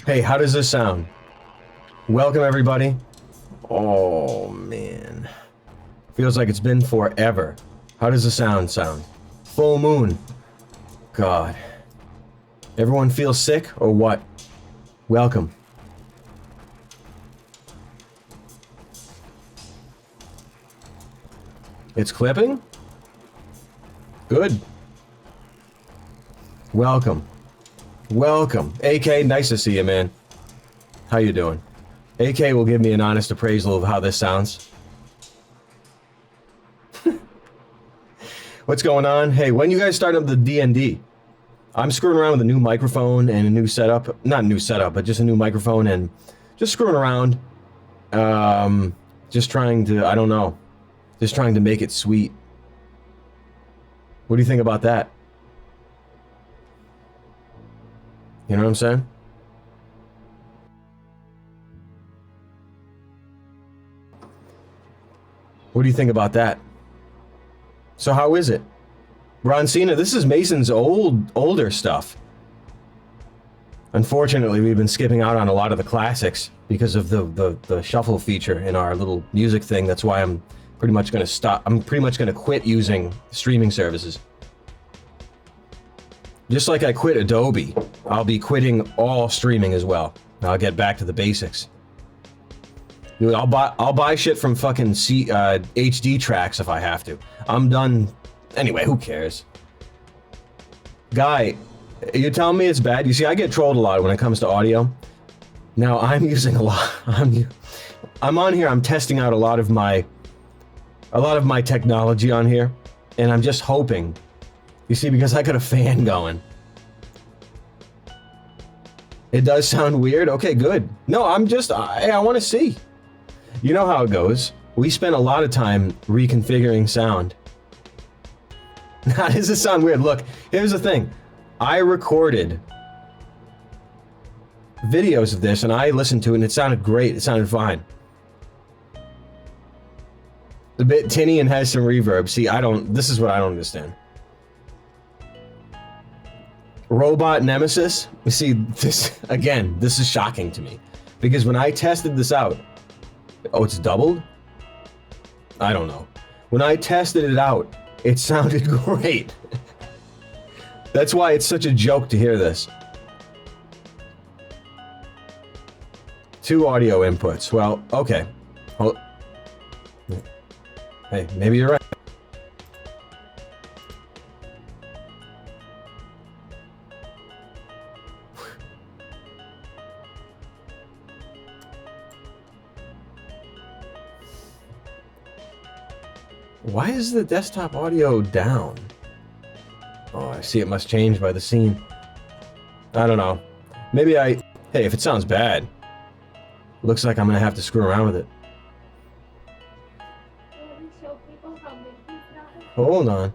Hey, how does this sound? Welcome, everybody. Oh, man. Feels like it's been forever. How does the sound? Full moon. God. Everyone feel sick or what? Welcome. It's clipping? Good. Welcome. Welcome. AK, nice to see you, man. How you doing? AK will give me an honest appraisal of how this sounds. What's going on? Hey, when you guys start up the D&D? I'm screwing around with a new microphone and a new setup. Not a new setup, but just a new microphone and just screwing around. Just trying to, I don't know. Just trying to make it sweet. What do you think about that? You know what I'm saying? What do you think about that? So how is it? Ron Cena, this is Mason's older stuff. Unfortunately, we've been skipping out on a lot of the classics because of the shuffle feature in our little music thing. That's why I'm pretty much going to stop. I'm pretty much going to quit using streaming services. Just like I quit Adobe, I'll be quitting all streaming as well. I'll get back to the basics. Dude, I'll buy shit from fucking HD tracks if I have to. I'm done. Anyway, who cares? Guy, you're telling me it's bad? You see, I get trolled a lot when it comes to audio. Now I'm using a lot. I'm on here. I'm testing out a lot of my technology on here, and I'm just hoping. You see, because I got a fan going. It does sound weird. Okay, good. No, I want to see. You know how it goes. We spend a lot of time reconfiguring sound. How does it sound weird? Look, here's the thing. I recorded videos of this and I listened to it and it sounded great. It sounded fine. A bit tinny and has some reverb. See, this is what I don't understand. Robot Nemesis? You see, this is shocking to me. Because when I tested this out, oh, it's doubled? I don't know. When I tested it out, it sounded great. That's why it's such a joke to hear this. 2 audio inputs. Well, okay. Hey, maybe you're right. Why is the desktop audio down? Oh, I see it must change by the scene. I don't know. Maybe hey, if it sounds bad, looks like I'm gonna have to screw around with it. Hold on.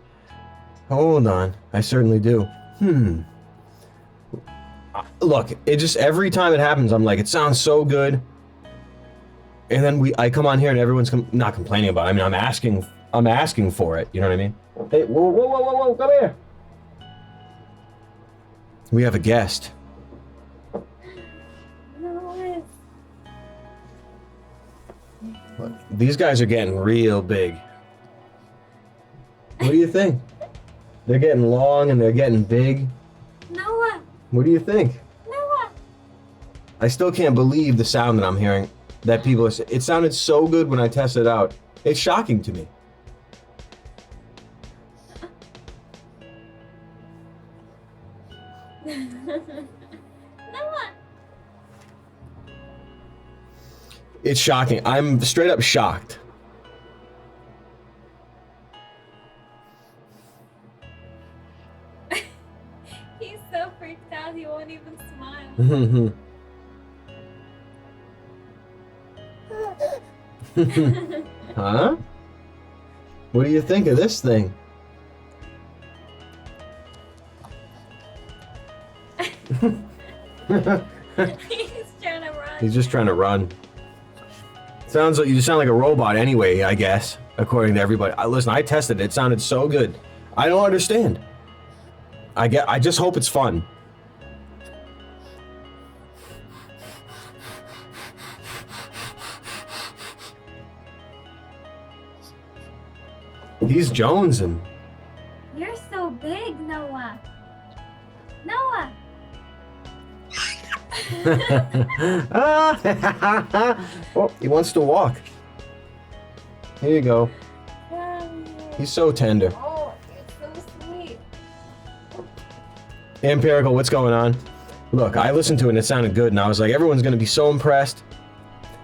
I certainly do. Look, it just, every time it happens, I'm like, it sounds so good. And then I come on here and everyone's not complaining about it. I mean, I'm asking for it, you know what I mean? Hey, whoa, come here. We have a guest. No, Look, these guys are getting real big. What do you think? They're getting long and they're getting big. Noah. What do you think? Noah. I still can't believe the sound that I'm hearing. That people are, it sounded so good when I tested it out. It's shocking to me. Noah. It's shocking. I'm straight up shocked. He's so freaked out he won't even smile. Huh? What do you think of this thing? He's trying to run. He's just trying to run. Sounds like you sound like a robot anyway, I guess, according to everybody. Listen, I tested it. It sounded so good. I don't understand. I just hope it's fun. He's jonesing. You're so big, Noah. Noah. Oh, he wants to walk. Here you go. He's so tender. Oh, you're so sweet. Empirical, what's going on? Look, I listened to it and it sounded good, and I was like, everyone's going to be so impressed.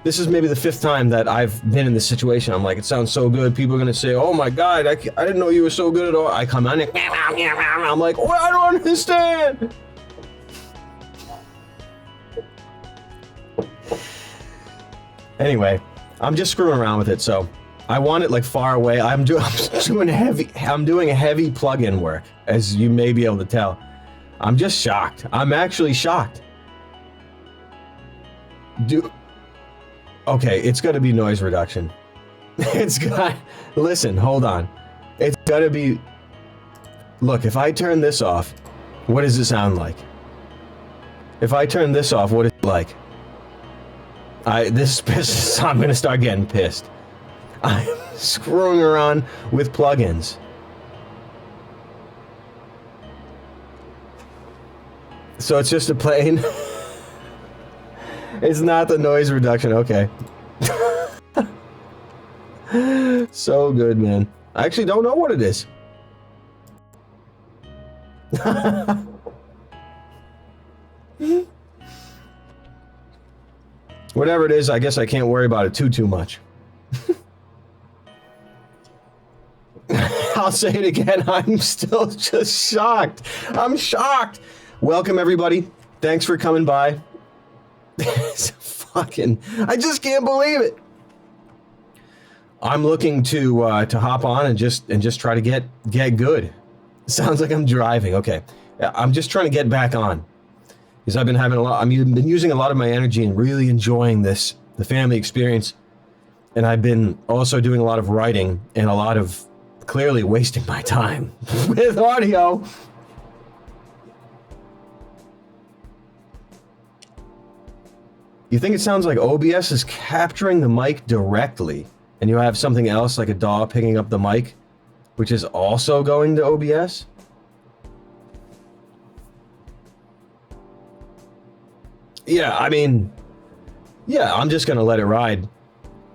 This is maybe the 5th time that I've been in this situation. I'm like, it sounds so good. People are going to say, oh my God, I didn't know you were so good at all. I come on and I'm like, oh, I don't understand. Anyway, I'm just screwing around with it, so I want it like far away. I'm doing heavy plug-in work, as you may be able to tell. I'm just shocked. I'm actually shocked. Okay, it's gonna be noise reduction. Listen, hold on. It's gotta be, look, if I turn this off, what does it sound like? If I turn this off, what is it like? I'm gonna start getting pissed. I'm screwing around with plugins. So it's just a plain. It's not the noise reduction, okay. So good, man. I actually don't know what it is. Whatever it is, I guess I can't worry about it too much. I'll say it again, I'm still just shocked. I'm shocked. Welcome, everybody. Thanks for coming by. It's fucking, I just can't believe it. I'm looking to hop on and just try to get good. Sounds like I'm driving. Okay, I'm just trying to get back on because I've been having I've been using a lot of my energy and really enjoying the family experience, and I've been also doing a lot of writing and a lot of clearly wasting my time with audio. You think it sounds like OBS is capturing the mic directly, and you have something else like a DAW picking up the mic, which is also going to OBS? Yeah, I mean, yeah, I'm just gonna let it ride.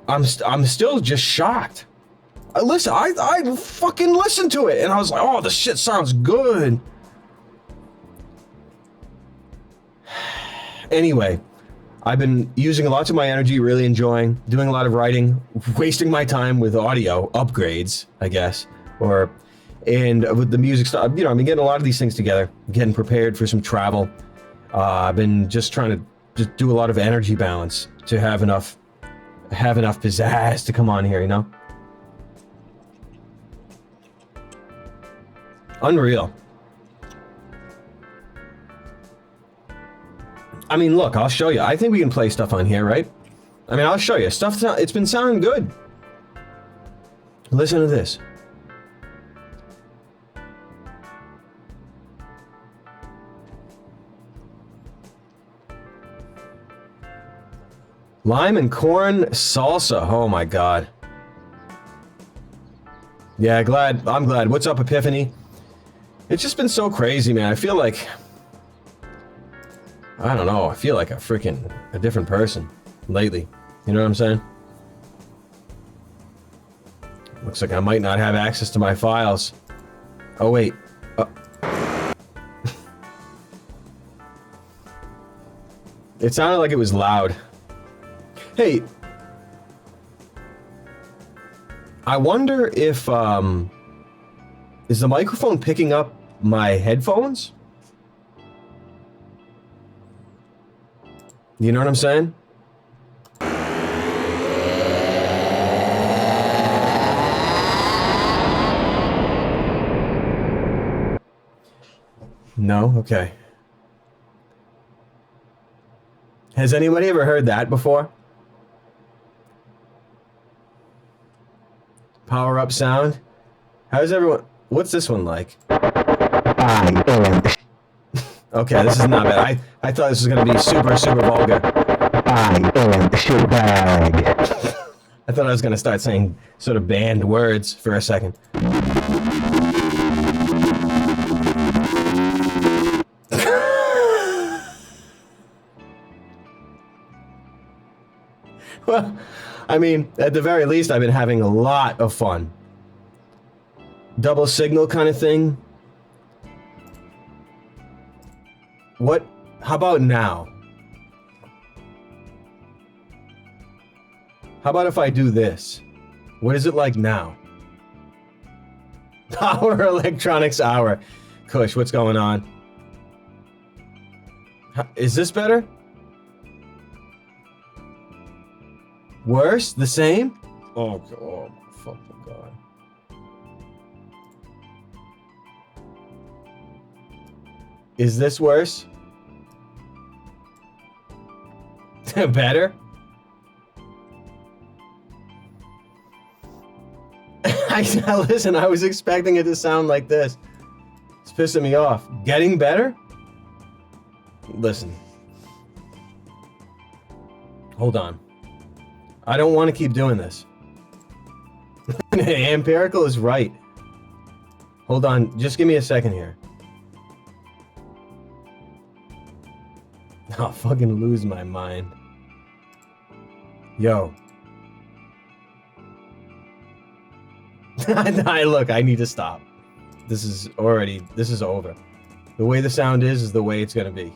I'm still just shocked. I fucking listened to it, and I was like, oh, this shit sounds good. Anyway, I've been using lots of my energy, really enjoying, doing a lot of writing, wasting my time with audio upgrades, I guess, and with the music stuff. You know, I've been getting a lot of these things together, getting prepared for some travel. I've been just trying to just do a lot of energy balance to have enough pizzazz to come on here, you know? Unreal. I mean, look, I'll show you. I think we can play stuff on here, right? I mean, I'll show you. It's been sounding good. Listen to this. Lime and corn salsa. Oh my God. Yeah, I'm glad. What's up, Epiphany? It's just been so crazy, man. I feel like, I don't know, I feel like a different person lately. You know what I'm saying? Looks like I might not have access to my files. Oh, wait. It sounded like it was loud. Hey. I wonder if, is the microphone picking up my headphones? You know what I'm saying? No? Okay. Has anybody ever heard that before? Power up sound? How's everyone? What's this one like? I am. Okay, this is not bad. I thought this was gonna be super vulgar. I am shitbag. I thought I was gonna start saying sort of banned words for a second. Well, I mean, at the very least, I've been having a lot of fun. Double signal kind of thing. What? How about now? How about if I do this? What is it like now? Power Electronics Hour. Kush, what's going on? Is this better? Worse? The same? Oh, fucking God. Is this worse? Better? Listen, I was expecting it to sound like this. It's pissing me off. Getting better? Listen. Hold on. I don't want to keep doing this. Empirical is right. Hold on, just give me a second here. I'll fucking lose my mind. Yo. Look, I need to stop. This is over. The way the sound is the way it's gonna be.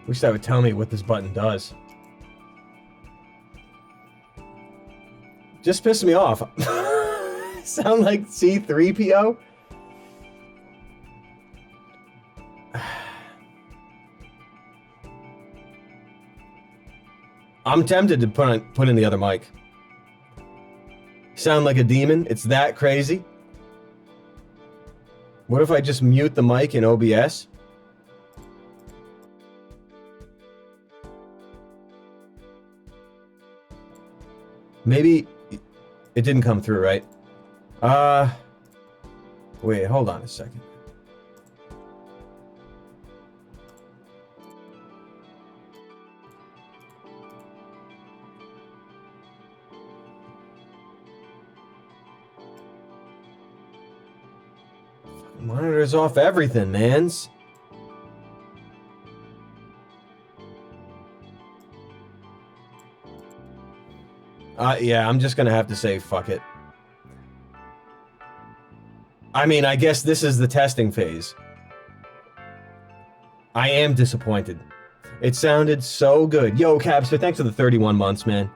Wish that would tell me what this button does. Just pissed me off. Sound like C3PO? I'm tempted to put in the other mic. Sound like a demon? It's that crazy? What if I just mute the mic in OBS? Maybe it didn't come through, right? Wait, hold on a second. Monitors off everything, mans. Yeah, I'm just gonna have to say fuck it. I mean, I guess this is the testing phase. I am disappointed. It sounded so good. Yo, Capster, thanks for the 31 months, man.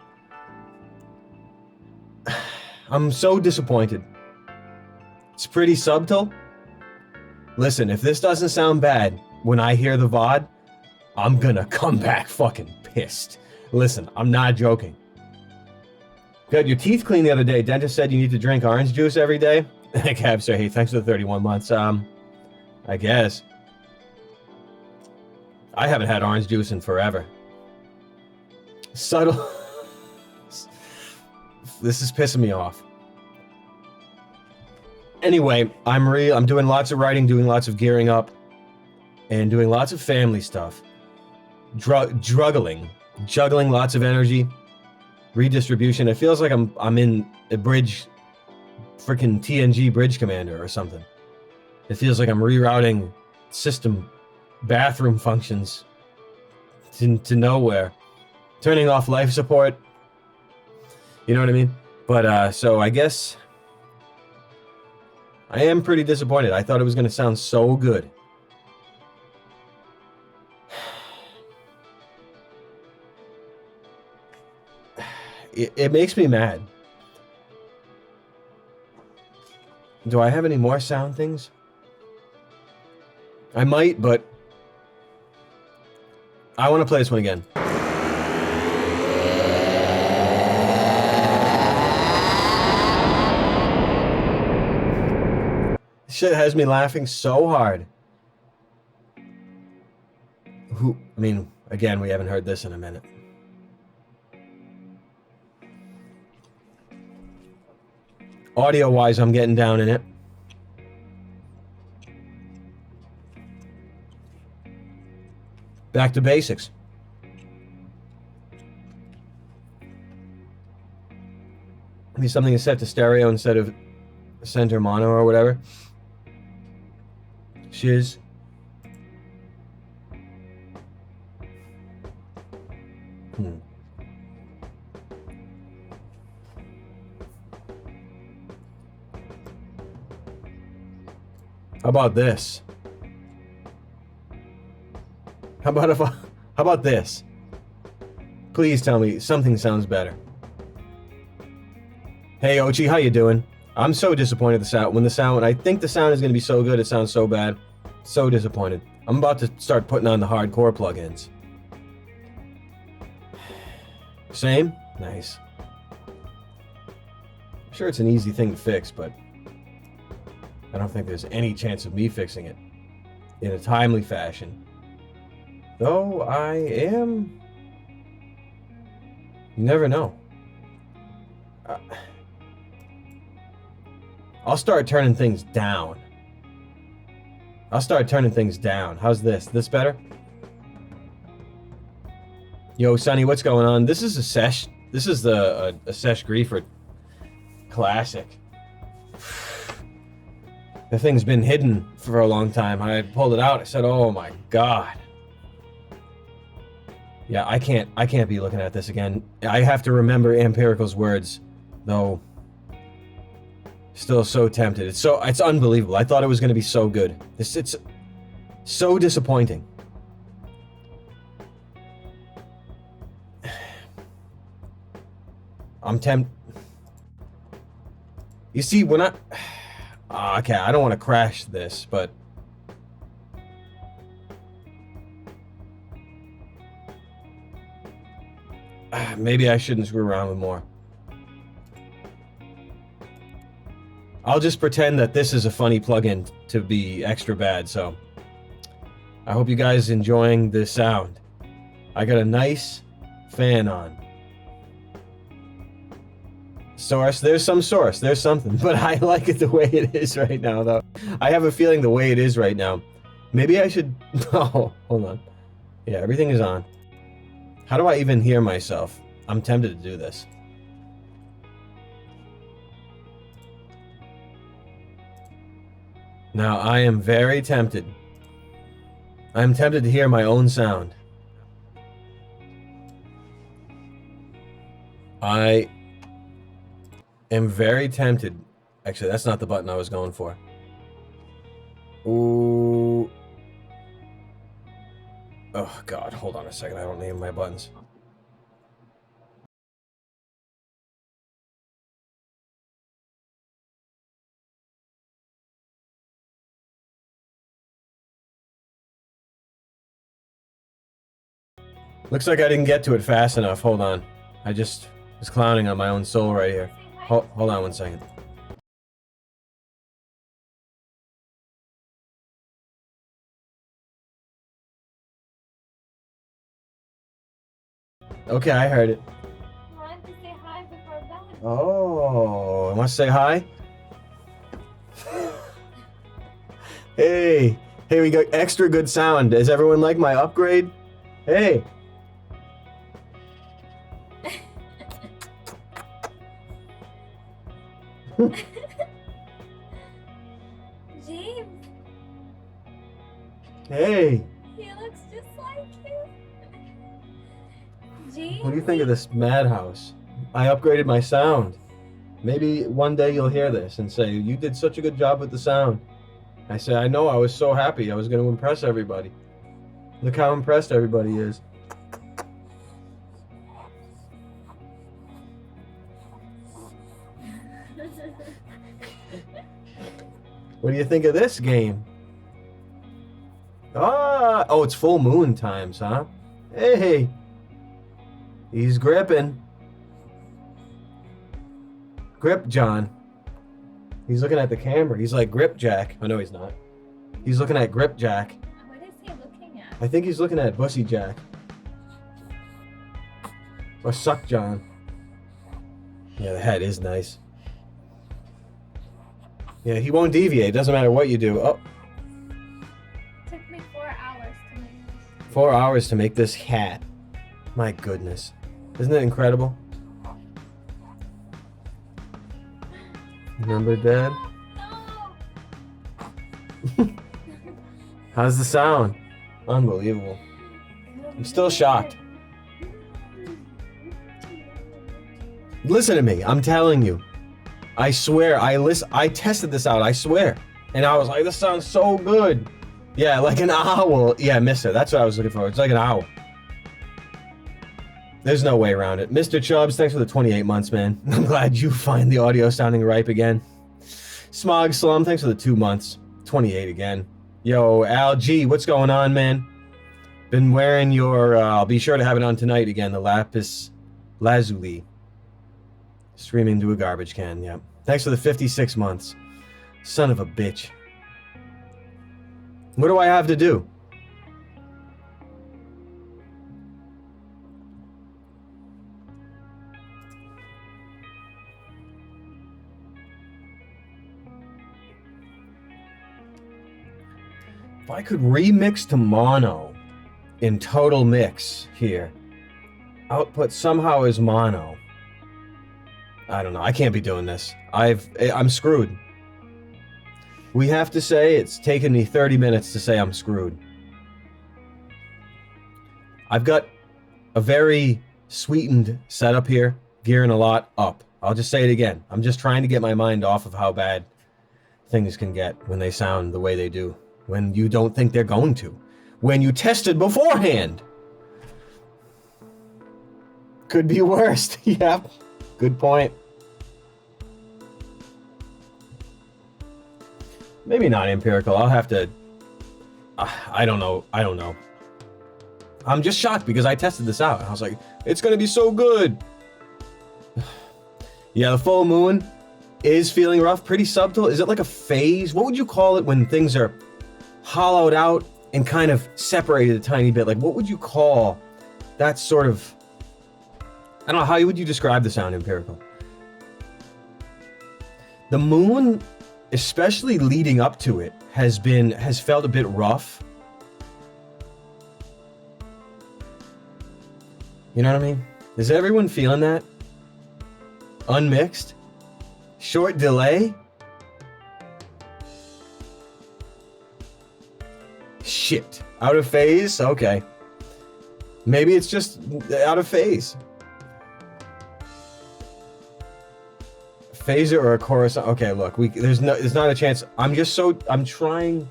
I'm so disappointed. It's pretty subtle. Listen, if this doesn't sound bad when I hear the VOD, I'm gonna come back fucking pissed. Listen, I'm not joking. Got your teeth cleaned the other day. Dentist said you need to drink orange juice every day. Capster, hey, thanks for the 31 months. I guess. I haven't had orange juice in forever. Subtle. This is pissing me off. Anyway, I'm doing lots of writing, doing lots of gearing up, and doing lots of family stuff. Juggling lots of energy. Redistribution. It feels like I'm in a bridge, freaking TNG bridge commander or something. It feels like I'm rerouting system bathroom functions to nowhere, turning off life support. You know what I mean? But so I guess I am pretty disappointed. I thought it was going to sound so good. It makes me mad. Do I have any more sound things? I might, but I want to play this one again. Shit has me laughing so hard. I mean, again, we haven't heard this in a minute. Audio-wise, I'm getting down in it. Back to basics. Maybe something is set to stereo instead of center mono or whatever. Shiz. How about this? How about this? Please tell me something sounds better. Hey Ochi, how you doing? I'm so disappointed when I think the sound is going to be so good, it sounds so bad. So disappointed. I'm about to start putting on the hardcore plugins. Same? Nice. I'm sure it's an easy thing to fix, but I don't think there's any chance of me fixing it in a timely fashion. Though I am... You never know. I'll start turning things down. How's this? This better? Yo, Sonny, what's going on? This is a sesh. This is a sesh griefer classic. The thing's been hidden for a long time. I pulled it out. I said, "Oh my god." Yeah, I can't be looking at this again. I have to remember Empirical's words, though. Still so tempted. It's unbelievable. I thought it was going to be so good. It's so disappointing. I'm tempted. You see, when okay, I don't want to crash this, but maybe I shouldn't screw around with more. I'll just pretend that this is a funny plugin to be extra bad, so I hope you guys enjoying this sound. I got a nice fan on. Source, there's some source, there's something, but I like it the way it is right now, though. I have a feeling the way it is right now. Maybe I should... Oh, hold on. Yeah, everything is on. How do I even hear myself? I'm tempted to do this. Now, I am very tempted. I'm tempted to hear my own sound. I am very tempted. Actually, that's not the button I was going for. Ooh. Oh, God. Hold on a second. I don't name my buttons. Looks like I didn't get to it fast enough. Hold on. I just was clowning on my own soul right here. Hold on 1 second. Okay, I heard it. I wanted to say hi before bed. Oh, I want to say hi? Hey, we got extra good sound. Does everyone like my upgrade? Hey. James, Hey. he looks just like you. James. What do you think of this madhouse? I upgraded my sound. Maybe one day you'll hear this and say, you did such a good job with the sound. I say, I know, I was so happy. I was going to impress everybody. Look how impressed everybody is. What do you think of this game? Oh, it's full moon times, huh? Hey, he's gripping. Grip John. He's looking at the camera. He's like Grip Jack. Oh, no, he's not. He's looking at Grip Jack. What is he looking at? I think he's looking at Bussy Jack. Or Suck John. Yeah, the head is nice. Yeah, he won't deviate. Doesn't matter what you do. Oh. Took me 4 hours to make this. 4 hours to make this hat. My goodness. Isn't it incredible? Remember, Dad? No. How's the sound? Unbelievable. I'm still shocked. Listen to me. I'm telling you. I swear. I tested this out. I swear. And I was like, this sounds so good. Yeah, like an owl. Yeah, mister. That's what I was looking for. It's like an owl. There's no way around it. Mr. Chubbs, thanks for the 28 months, man. I'm glad you find the audio sounding ripe again. Smog Slum, thanks for the 2 months. 28 again. Yo, Al G, what's going on, man? Been wearing your, I'll be sure to have it on tonight again, the Lapis Lazuli. Streaming into a garbage can, yeah. Thanks for the 56 months. Son of a bitch. What do I have to do? If I could remix to mono in total mix here, output somehow is mono. I don't know. I can't be doing this. I'm screwed. We have to say it's taken me 30 minutes to say I'm screwed. I've got a very sweetened setup here, gearing a lot up. I'll just say it again. I'm just trying to get my mind off of how bad things can get when they sound the way they do. When you don't think they're going to. When you tested beforehand. Could be worse. Yep. Good point. Maybe not empirical. I'll have to... I don't know. I don't know. I'm just shocked because I tested this out. I was like, it's going to be so good. Yeah, the full moon is feeling rough. Pretty subtle. Is it like a phase? What would you call it when things are hollowed out and kind of separated a tiny bit? Like, what would you call that sort of... I don't know, how would you describe the sound empirical? The moon, especially leading up to it, has felt a bit rough. You know what I mean? Is everyone feeling that? Unmixed? Short delay? Shit. Out of phase? Okay. Maybe it's just out of phase. Phaser or a chorus? Okay, look, there's not a chance. I'm trying.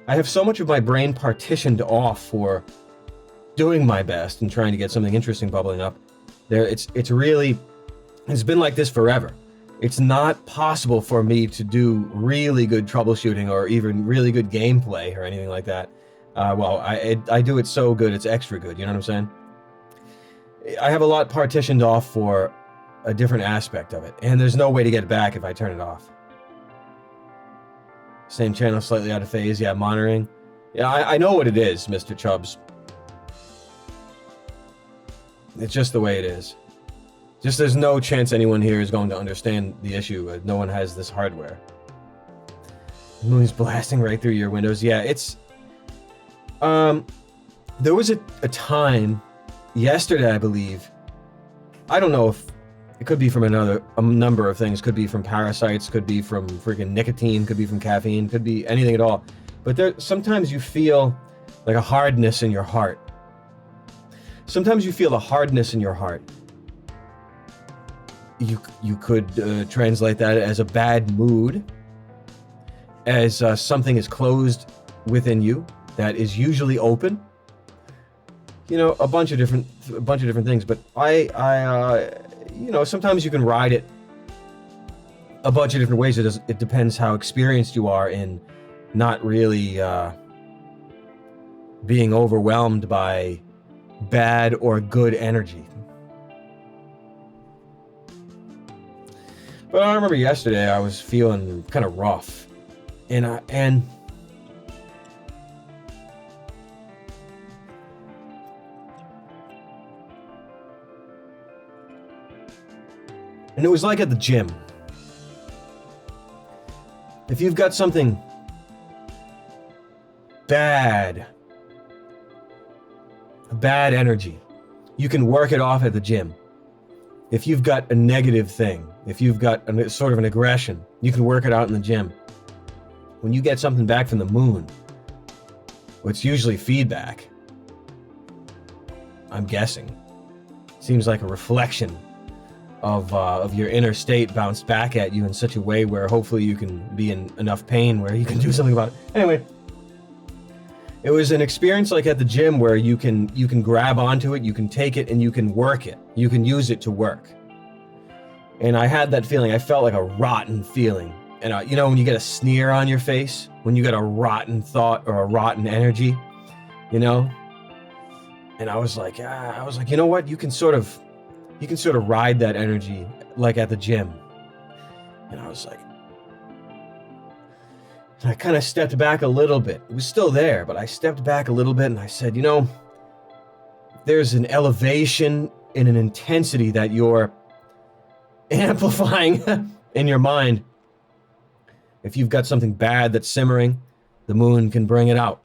I have so much of my brain partitioned off for doing my best and trying to get something interesting bubbling up. It's been like this forever. It's not possible for me to do really good troubleshooting or even really good gameplay or anything like that. Well, I do it so good, it's extra good, you know what I'm saying? I have a lot partitioned off for a different aspect of it, and there's no way to get it back if I turn it off. Same channel, slightly out of phase, yeah, monitoring. Yeah, I know what it is, Mr. Chubbs. It's just the way it is. Just there's no chance anyone here is going to understand the issue. No one has this hardware. The moon's blasting right through your windows. Yeah, it's... there was a time, yesterday I believe, I don't know if, it could be from a number of things. Could be from parasites, could be from freaking nicotine, could be from caffeine, could be anything at all. But sometimes you feel like a hardness in your heart. Sometimes you feel a hardness in your heart. You could translate that as a bad mood, as something is closed within you that is usually open. You know, a bunch of different things. But you know, sometimes you can ride it a bunch of different ways. It depends how experienced you are in not really being overwhelmed by bad or good energy. But I remember yesterday I was feeling kind of rough, and it was like at the gym. If you've got something bad bad energy, you can work it off at the gym. If you've got a negative thing, if you've got a sort of an aggression, you can work it out in the gym. When you get something back from the moon, it's usually feedback. I'm guessing. Seems like a reflection of your inner state bounced back at you in such a way where hopefully you can be in enough pain where you can do something about it. Anyway, it was an experience like at the gym where you can grab onto it, you can take it, and you can work it. You can use it to work. And I had that feeling. I felt like a rotten feeling. And you know when you get a sneer on your face, when you get a rotten thought or a rotten energy, you know. And I was like, you know what? You can sort of ride that energy like at the gym. And I was like, and I kind of stepped back a little bit. It was still there, but I stepped back a little bit and I said, you know, there's an elevation and an intensity that you're amplifying in your mind. If you've got something bad that's simmering, the moon can bring it out.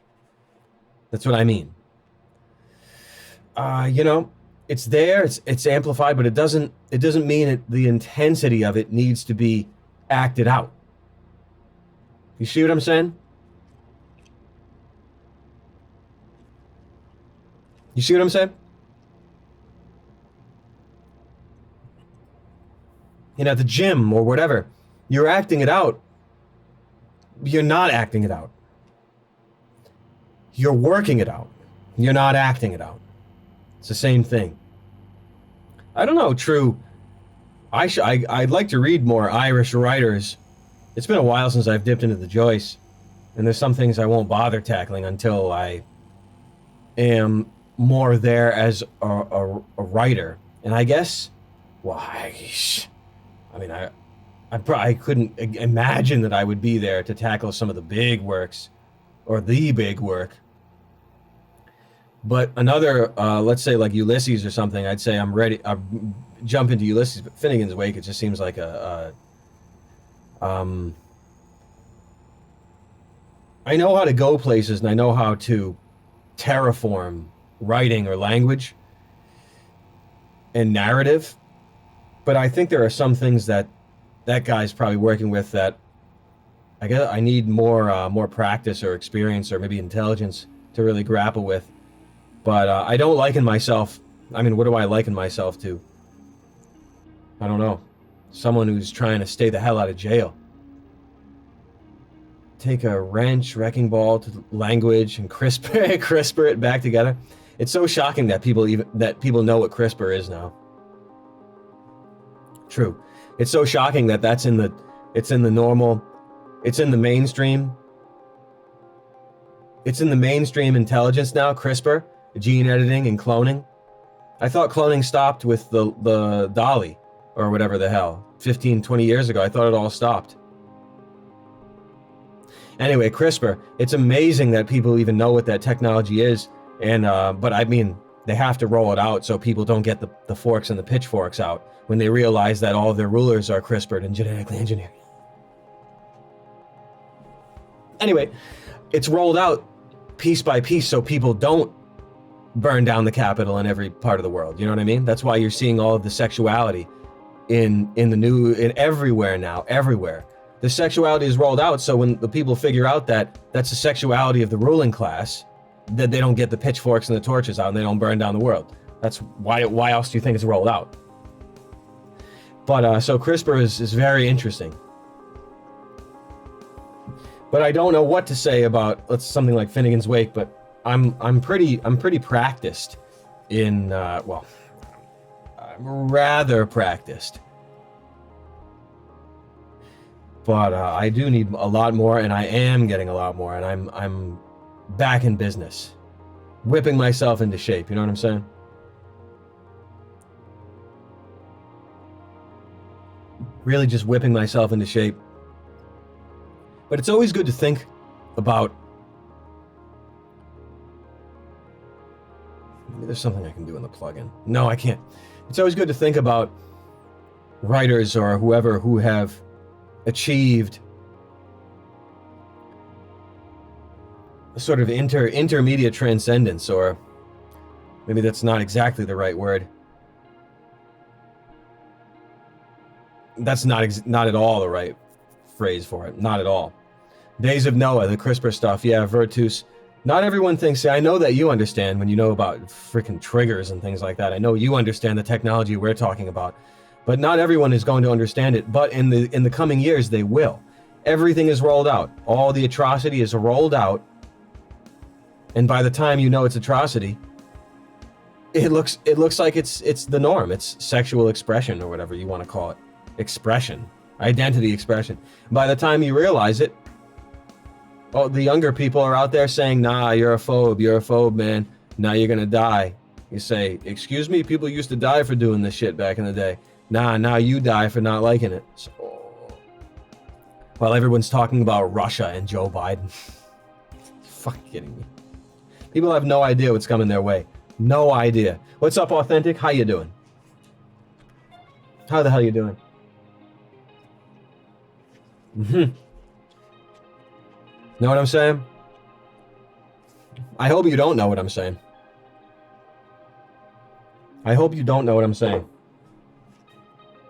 That's what I mean. You know, it's there, it's amplified, but it doesn't mean the intensity of it needs to be acted out. You see what I'm saying? You see what I'm saying? You know, at the gym or whatever, you're acting it out. You're not acting it out. You're working it out. You're not acting it out. It's the same thing. I don't know, True. I'd like to read more Irish writers. It's been a while since I've dipped into the Joyce, and there's some things I won't bother tackling until I am more there as a writer. And I guess, well, I couldn't imagine that I would be there to tackle some of the big works, or the big work. But another, let's say like Ulysses or something, I'd say I'm ready. I'll jump into Ulysses, but Finnegan's Wake, it just seems like I know how to go places and I know how to terraform writing or language and narrative, but I think there are some things that guy's probably working with that I guess I need more practice or experience or maybe intelligence to really grapple with. But I don't liken myself. I mean, what do I liken myself to? I don't know. Someone who's trying to stay the hell out of jail. Take a wrench, wrecking ball to language and CRISPR it back together. It's so shocking that people know what CRISPR is now. True. It's so shocking that it's in the mainstream. It's in the mainstream intelligence now, CRISPR, gene editing and cloning. I thought cloning stopped with the Dolly or whatever the hell, 15, 20 years ago. I thought it all stopped. Anyway, CRISPR, it's amazing that people even know what that technology is. And but I mean, they have to roll it out so people don't get the forks and the pitchforks out when they realize that all of their rulers are CRISPR'd and genetically engineered. Anyway, it's rolled out piece by piece so people don't burn down the Capitol in every part of the world. You know what I mean? That's why you're seeing all of the sexuality in everywhere now, everywhere. The sexuality is rolled out so when the people figure out that that's the sexuality of the ruling class, that they don't get the pitchforks and the torches out and they don't burn down the world. That's why else do you think it's rolled out? But so CRISPR is very interesting. But I don't know what to say about something like Finnegan's Wake, but I'm pretty practiced in I'm rather practiced. But I do need a lot more, and I am getting a lot more, and I'm back in business, whipping myself into shape. You know what I'm saying? Really just whipping myself into shape. But it's always good to think about. Maybe there's something I can do in the plugin. No, I can't. It's always good to think about writers or whoever who have achieved a sort of intermediate transcendence, or Maybe that's not exactly the right word. That's not at all the right phrase for it. Not at all. Days of Noah, the CRISPR stuff. Yeah, Virtus. Not everyone thinks. I know that you understand when you know about freaking triggers and things like that. I know you understand the technology we're talking about, but not everyone is going to understand it. But in the coming years, they will. Everything is rolled out. All the atrocity is rolled out, and by the time you know it's atrocity, it looks like it's the norm. It's sexual expression or whatever you want to call it. Expression, identity expression. By the time you realize it, oh, the younger people are out there saying, "Nah, you're a phobe, man. Now you're gonna die." You say, "Excuse me, people used to die for doing this shit back in the day. Nah, now you die for not liking it." So, while everyone's talking about Russia and Joe Biden, fucking kidding me. People have no idea what's coming their way. No idea. What's up, Authentic? How you doing? How the hell you doing? Know what I'm saying? I hope you don't know what I'm saying. I hope you don't know what I'm saying.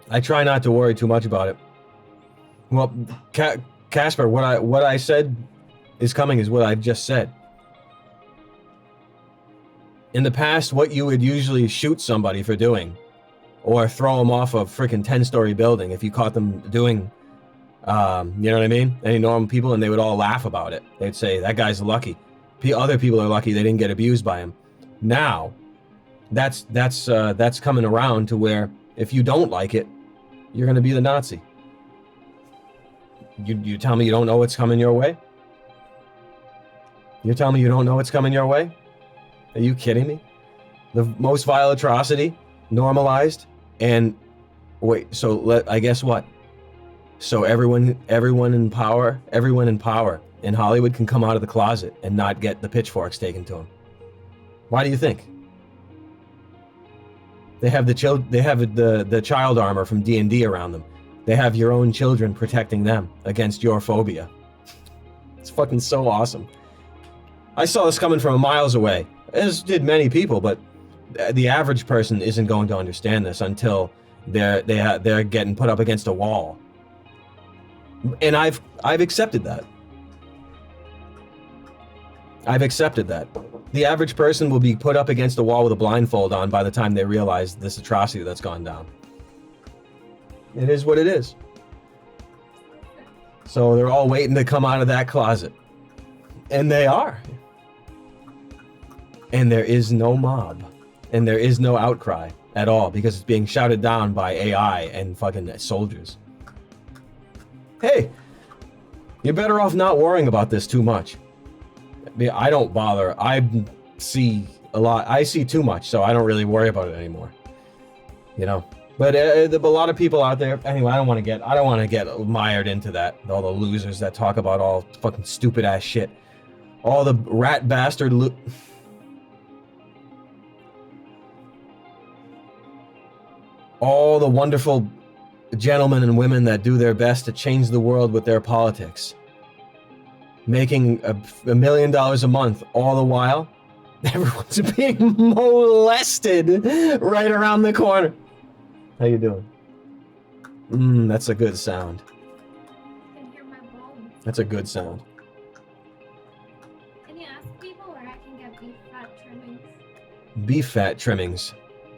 I try not to worry too much about it. Well, Casper, what I said is coming is what I just said. In the past, what you would usually shoot somebody for doing, or throw them off a freaking 10-story building if you caught them doing, you know what I mean? Any normal people, and they would all laugh about it. They'd say, that guy's lucky. Other people are lucky they didn't get abused by him. Now, that's coming around to where if you don't like it, you're going to be the Nazi. You tell me you don't know what's coming your way? You tell me you don't know what's coming your way? Are you kidding me? The most vile atrocity, normalized, and wait, so I guess what? So everyone in power in Hollywood can come out of the closet and not get the pitchforks taken to them. Why do you think? They have the child armor from D&D around them. They have your own children protecting them against your phobia. It's fucking so awesome. I saw this coming from miles away, as did many people, but the average person isn't going to understand this until they're getting put up against a wall. And I've accepted that. I've accepted that. The average person will be put up against a wall with a blindfold on by the time they realize this atrocity that's gone down. It is what it is. So they're all waiting to come out of that closet. And they are. And there is no mob. And there is no outcry at all because it's being shouted down by AI and fucking soldiers. Hey, you're better off not worrying about this too much. I don't bother. I see a lot. I see too much, so I don't really worry about it anymore. You know? But a lot of people out there, anyway, I don't want to get mired into that. All the losers that talk about all fucking stupid ass shit. All the rat bastard all the wonderful gentlemen and women that do their best to change the world with their politics. Making $1 million a month, all the while, everyone's being molested right around the corner. How you doing? That's a good sound. I can hear my bones. That's a good sound. Can you ask people where I can get beef fat trimmings? Beef fat trimmings.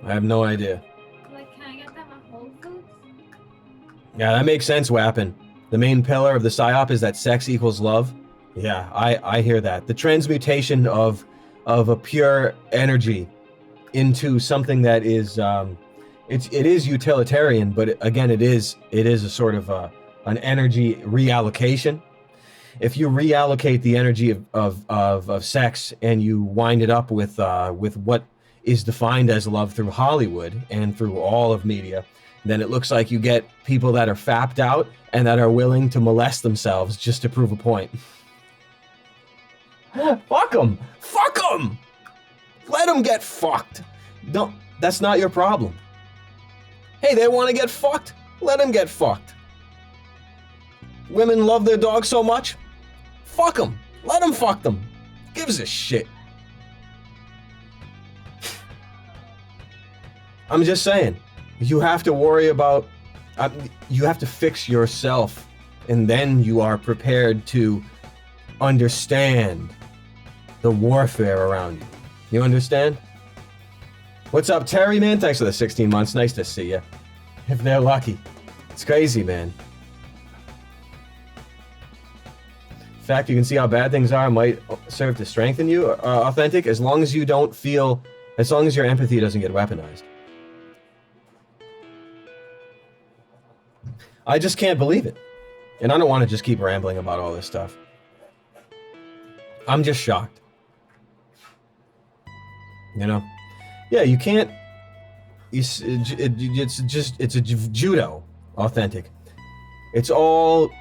I have no idea. Like, can I get them at Whole Foods? Yeah, that makes sense, Wappin. The main pillar of the PSYOP is that sex equals love. Yeah, I hear that. The transmutation of a pure energy into something that is it is utilitarian, but again, it is a sort of an energy reallocation. If you reallocate the energy of sex and you wind it up with what is defined as love through Hollywood and through all of media, then it looks like you get people that are fapped out and that are willing to molest themselves just to prove a point. Fuck them! Fuck them! Let them get fucked. Don't. That's not your problem. Hey, they want to get fucked? Let them get fucked. Women love their dogs so much? Fuck them. Let them fuck them. Gives a shit. I'm just saying, you have to worry about, you have to fix yourself, and then you are prepared to understand the warfare around you. You understand? What's up, Terry, man? Thanks for the 16 months. Nice to see you. If they're lucky. It's crazy, man. In fact, you can see how bad things are might serve to strengthen you, Authentic, as long as you don't feel, as long as your empathy doesn't get weaponized. I just can't believe it. And I don't want to just keep rambling about all this stuff. I'm just shocked. You know? Yeah, you can't... It's a judo, Authentic. It's all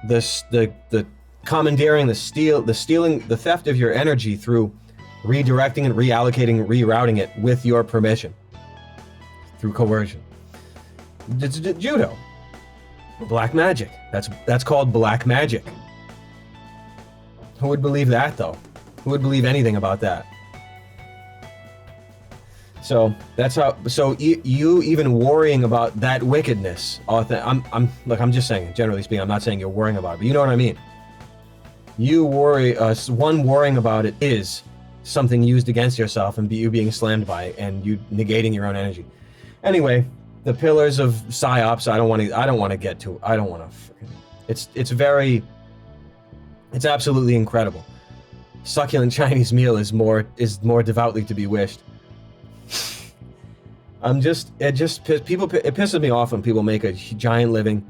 the commandeering, the stealing, the theft of your energy through redirecting and reallocating, rerouting it with your permission. Through coercion. It's judo. Black magic. That's called black magic. Who would believe that, though? Who would believe anything about that? So that's how. So you even worrying about that wickedness. I'm just saying. Generally speaking, I'm not saying you're worrying about it, but you know what I mean. You worry. One worrying about it is something used against yourself, and you being slammed by it, and you negating your own energy. Anyway. The pillars of psyops. I don't want to get to. I don't want to. It's absolutely incredible. Succulent Chinese meal is more devoutly to be wished. It pisses me off when people make a giant living.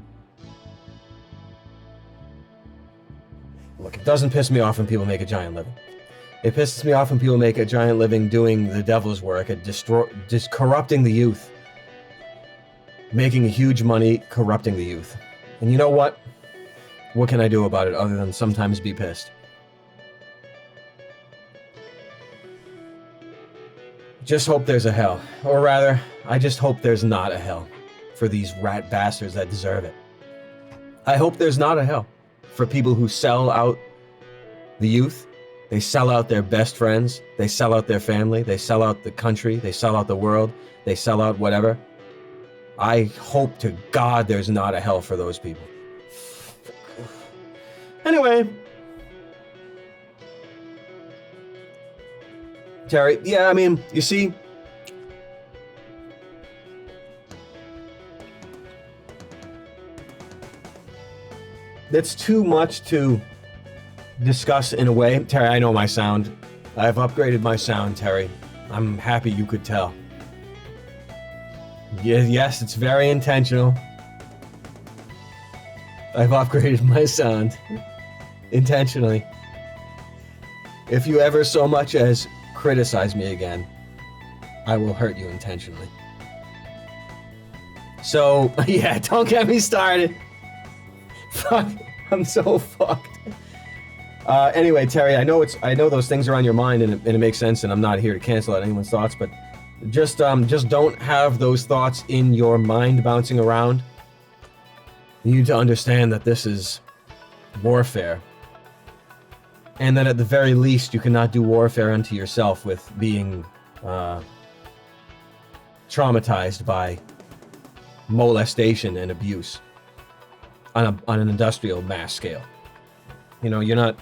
Look, it doesn't piss me off when people make a giant living. It pisses me off when people make a giant living doing the devil's work at just corrupting the youth. Making huge money, corrupting the youth. And you know what? What can I do about it other than sometimes be pissed? Just hope there's a hell. Or rather, I just hope there's not a hell for these rat bastards that deserve it. I hope there's not a hell for people who sell out the youth. They sell out their best friends. They sell out their family. They sell out the country. They sell out the world. They sell out whatever. I hope to God there's not a hell for those people. Anyway. Terry, yeah, I mean, you see... That's too much to discuss in a way. Terry, I know my sound. I've upgraded my sound, Terry. I'm happy you could tell. Yes, it's very intentional. I've upgraded my sound. Intentionally. If you ever so much as criticize me again, I will hurt you intentionally. So, yeah, don't get me started. Fuck, I'm so fucked. Anyway, Terry, I know those things are on your mind and it makes sense, and I'm not here to cancel out anyone's thoughts, but just don't have those thoughts in your mind bouncing around. You need to understand that this is warfare. And that at the very least, you cannot do warfare unto yourself with being traumatized by molestation and abuse on an industrial mass scale. You know, you don't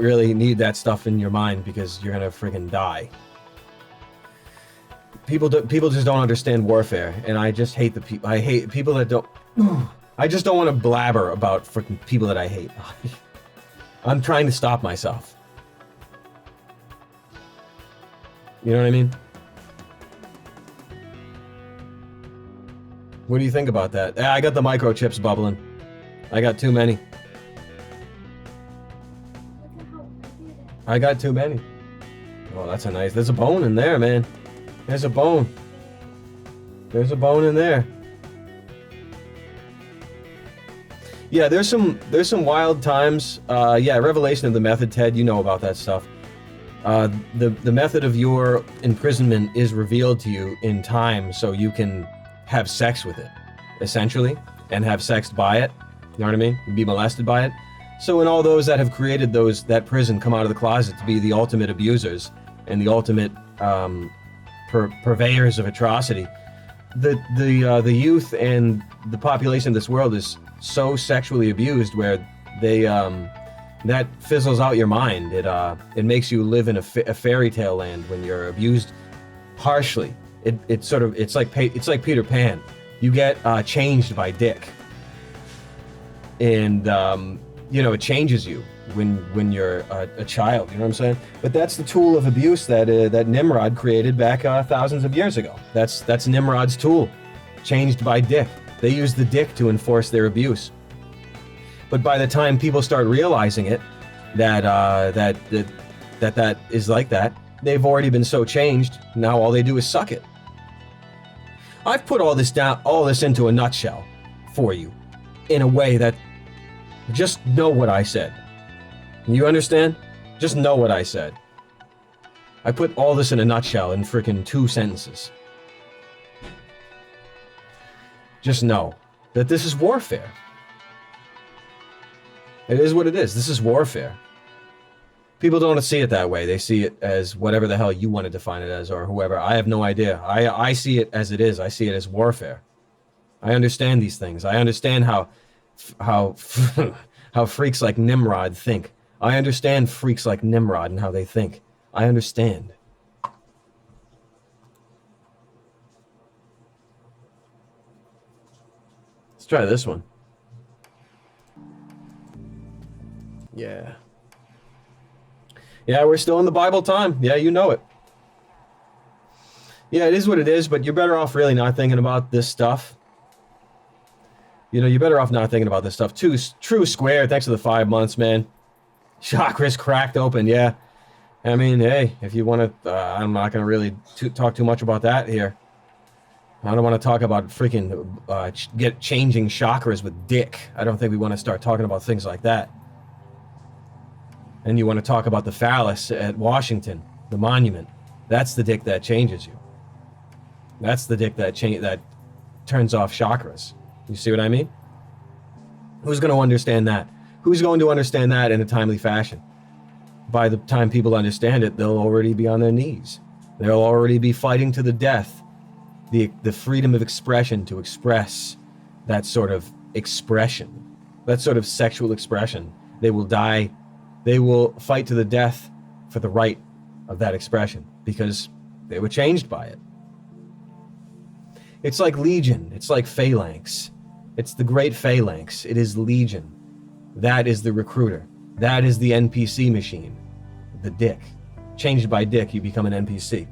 really need that stuff in your mind because you're gonna friggin' die. People just don't understand warfare, and I just hate the people. I hate people that don't. I just don't want to blabber about freaking people that I hate. I'm trying to stop myself. You know what I mean? What do you think about that? I got the microchips bubbling. I got too many. I got too many. Oh, that's a nice. There's a bone in there, man. There's a bone. There's a bone in there. Yeah, there's some wild times. Yeah, revelation of the method, Ted. You know about that stuff. The method of your imprisonment is revealed to you in time, so you can have sex with it, essentially, and have sex by it. You know what I mean? Be molested by it. So when all those that have created that prison come out of the closet to be the ultimate abusers and the ultimate purveyors of atrocity. The youth and the population of this world is so sexually abused where they that fizzles out your mind. It makes you live in a fairy tale land when you're abused harshly. It's like Peter Pan. You get changed by dick, and it changes you when you're a child. You know what I'm saying? But that's the tool of abuse that Nimrod created back thousands of years ago. That's Nimrod's tool, changed by dick. They use the dick to enforce their abuse. But by the time people start realizing it, that is like that, they've already been so changed. Now all they do is suck it. I've put all this into a nutshell for you, in a way that just know what I said. You understand? Just know what I said. I put all this in a nutshell in freaking 2 sentences. Just know that this is warfare. It is what it is. This is warfare. People don't see it that way. They see it as whatever the hell you want to define it as, or whoever. I have no idea. I see it as it is. I see it as warfare. I understand these things. I understand how freaks like Nimrod think. I understand freaks like Nimrod and how they think. I understand. Let's try this one. Yeah. Yeah, we're still in the Bible time. Yeah, you know it. Yeah, it is what it is, but you're better off really not thinking about this stuff. You're better off not thinking about this stuff. True Square, thanks for the 5 months, man. Chakras cracked open, yeah. I mean, hey, if you want to, I'm not going to really talk too much about that here. I don't want to talk about freaking changing chakras with dick. I don't think we want to start talking about things like that. And you want to talk about the phallus at Washington, the monument. That's the dick that changes you. That's the dick that turns off chakras. You see what I mean? Who's going to understand that? Who's going to understand that in a timely fashion? By the time people understand it, they'll already be on their knees. They'll already be fighting to the death. The freedom of expression to express that sort of expression, that sort of sexual expression. They will die. They will fight to the death for the right of that expression because they were changed by it. It's like Legion. It's like Phalanx. It's the great Phalanx. It is Legion. That is the recruiter. That is the NPC machine. The dick. Changed by dick, you become an NPC.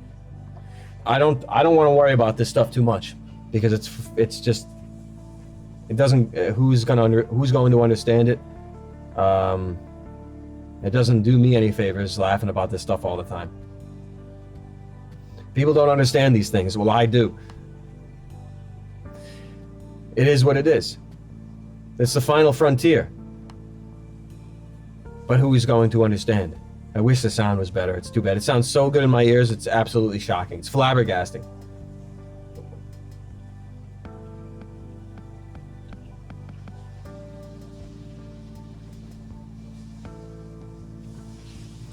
I don't want to worry about this stuff too much because it's just it doesn't who's going to understand it. It doesn't do me any favors laughing about this stuff all the time. People don't understand these things. Well, I do. It is what it is. It's the final frontier. But who is going to understand? I wish the sound was better. It's too bad. It sounds so good in my ears, it's absolutely shocking. It's flabbergasting.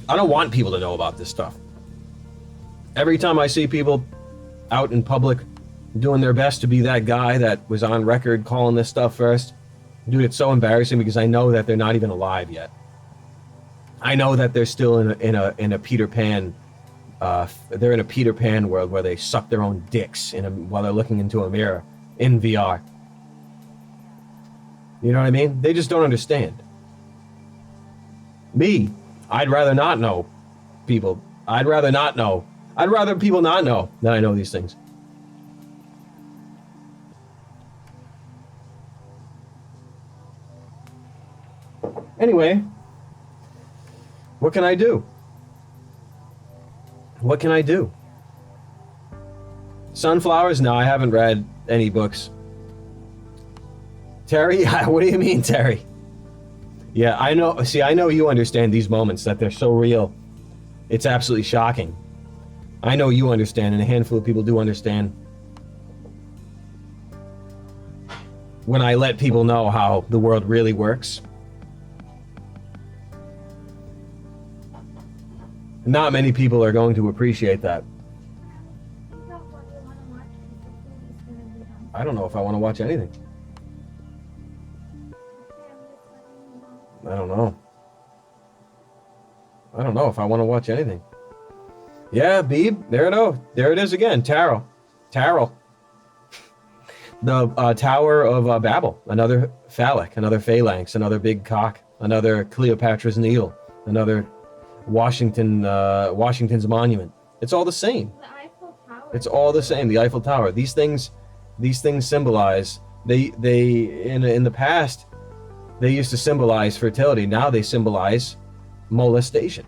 I don't want people to know about this stuff. Every time I see people out in public doing their best to be that guy that was on record calling this stuff first, dude, it's so embarrassing because I know that they're not even alive yet. I know that they're still in a Peter Pan. They're in a Peter Pan world where they suck their own dicks while they're looking into a mirror in VR. You know what I mean? They just don't understand. Me, I'd rather not know people. I'd rather not know. I'd rather people not know that I know these things. Anyway, what can I do? What can I do? Sunflowers? No, I haven't read any books. Terry? What do you mean, Terry? Yeah, I know. See, I know you understand these moments, that they're so real. It's absolutely shocking. I know you understand, and a handful of people do understand. When I let people know how the world really works. Not many people are going to appreciate that. I don't know if I want to watch anything. I don't know. I don't know if I want to watch anything. Yeah, Beeb, there it is again. Tarot. The Tower of Babel, another phallic, another phalanx, another big cock, another Cleopatra's Needle, another Washington's monument. It's all the same. The Eiffel Tower. It's all the same. The Eiffel Tower. These things symbolize. They in the past, they used to symbolize fertility. Now they symbolize molestation.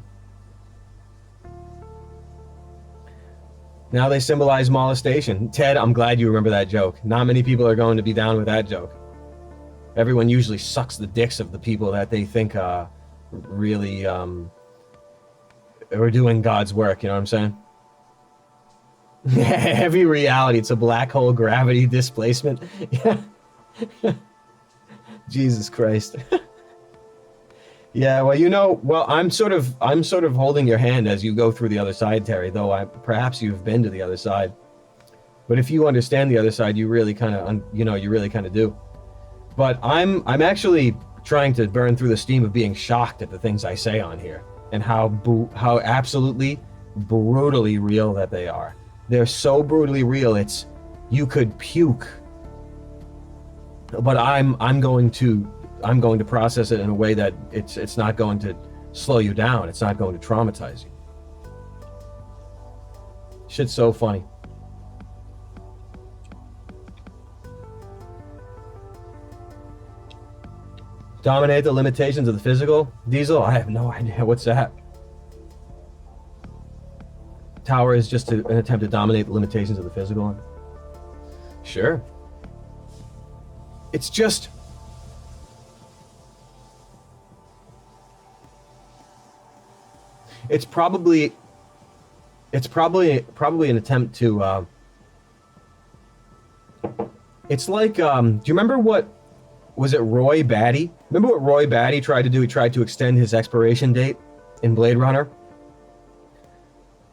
Now they symbolize molestation. Ted, I'm glad you remember that joke. Not many people are going to be down with that joke. Everyone usually sucks the dicks of the people that they think really are doing God's work. You know what I'm saying? Heavy reality. It's a black hole gravity displacement. Yeah. Jesus Christ. Yeah, well, I'm sort of holding your hand as you go through the other side, Terry, though perhaps you've been to the other side. But if you understand the other side, you really kind of do. But I'm actually trying to burn through the steam of being shocked at the things I say on here and how absolutely brutally real that they are. They're so brutally real, you could puke. But I'm going to process it in a way that it's not going to slow you down. It's not going to traumatize you. Shit's so funny. Dominate the limitations of the physical. Diesel, I have no idea. What's that? Tower is just an attempt to dominate the limitations of the physical. Sure. It's just... It's probably an attempt to. It's like, do you remember what was it? Roy Batty. Remember what Roy Batty tried to do? He tried to extend his expiration date in Blade Runner.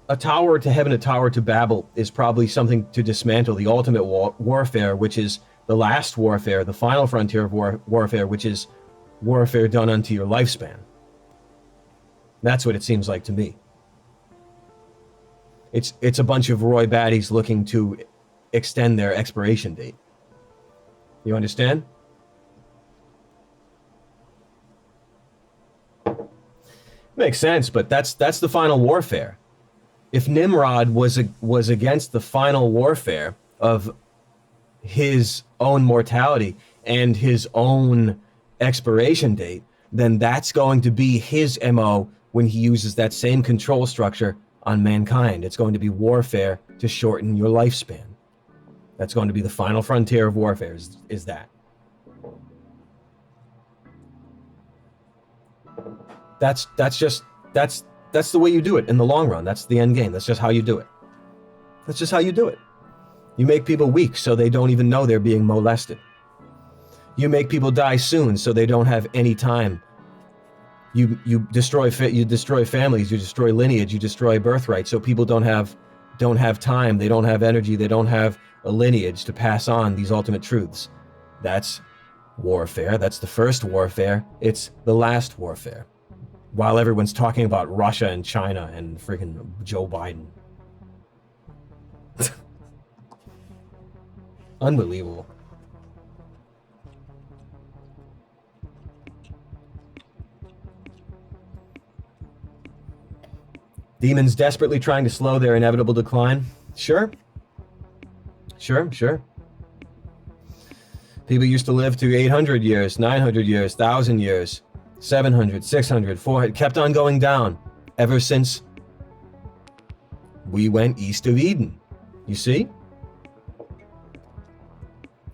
A tower to heaven, a tower to Babel is probably something to dismantle the ultimate warfare, which is the last warfare, the final frontier of warfare, which is warfare done unto your lifespan. That's what it seems like to me. It's a bunch of Roy Baddies looking to extend their expiration date. You understand? Makes sense, but that's the final warfare. If Nimrod was against the final warfare of his own mortality and his own expiration date, then that's going to be his MO when he uses that same control structure on mankind. It's going to be warfare to shorten your lifespan. That's going to be the final frontier of warfare, is that. That's the way you do it in the long run. That's the end game. That's just how you do it. That's just how you do it. You make people weak so they don't even know they're being molested. You make people die soon so they don't have any time. You destroy families, you destroy lineage, you destroy birthright, so people don't have time, they don't have energy, they don't have a lineage to pass on these ultimate truths. That's warfare. That's the first warfare. It's the last warfare. While everyone's talking about Russia and China and freaking Joe Biden. Unbelievable. Demons desperately trying to slow their inevitable decline. Sure. People used to live to 800 years, 900 years, 1,000 years, 700, 600, 400, kept on going down ever since we went east of Eden. You see?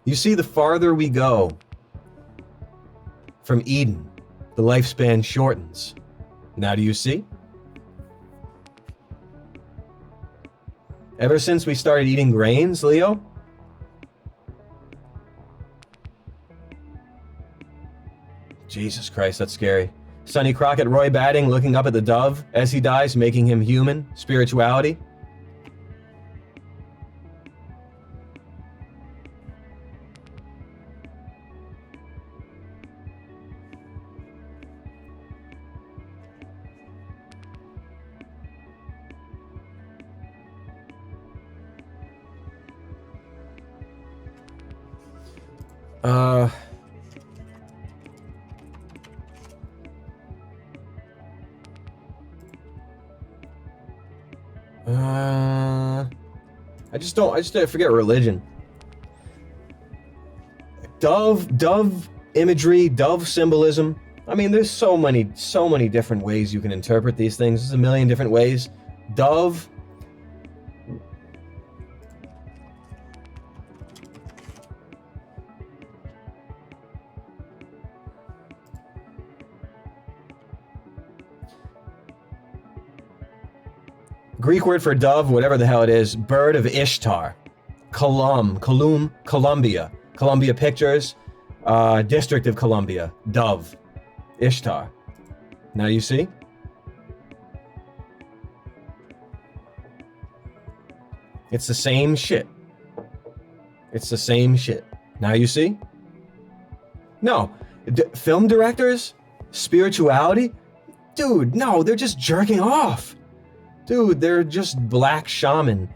You see, the farther we go from Eden, the lifespan shortens. Now do you see? Ever since we started eating grains, Leo? Jesus Christ, that's scary. Sonny Crockett, Roy Batting, looking up at the dove as he dies, making him human. Spirituality. I just forget religion. Dove imagery, dove symbolism. I mean, there's so many different ways you can interpret these things. There's a million different ways. Dove. Greek word for dove, whatever the hell it is, bird of Ishtar. Columbia. Columbia Pictures, District of Columbia, dove, Ishtar. Now you see? It's the same shit. It's the same shit. Now you see? No. Film directors? Spirituality? Dude, no, they're just jerking off. Dude, they're just black shaman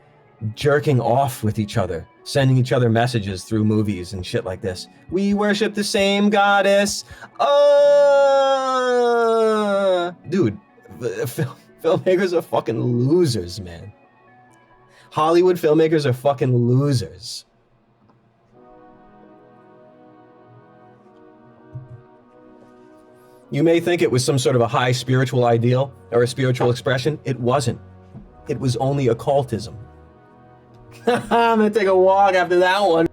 jerking off with each other, sending each other messages through movies and shit like this. We worship the same goddess. Dude, filmmakers are fucking losers, man. Hollywood filmmakers are fucking losers. You may think it was some sort of a high spiritual ideal or a spiritual expression. It wasn't. It was only occultism. I'm gonna take a walk after that one.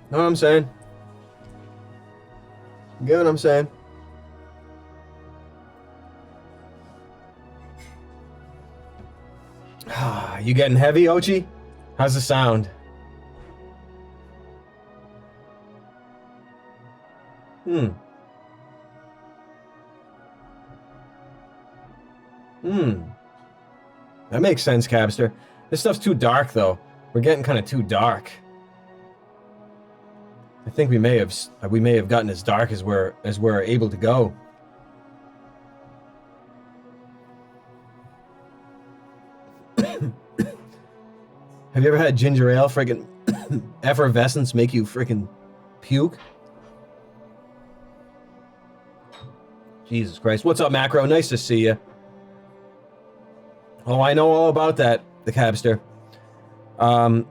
Know what I'm saying? Get what I'm saying? You getting heavy, Ochi? How's the sound? That makes sense, Cabster. This stuff's too dark, though. We're getting kind of too dark. I think we may have gotten as dark as we're able to go. Have you ever had ginger ale friggin' effervescence make you friggin' puke? Jesus Christ. What's up, Macro? Nice to see you. Oh, I know all about that, the Cabster. I'm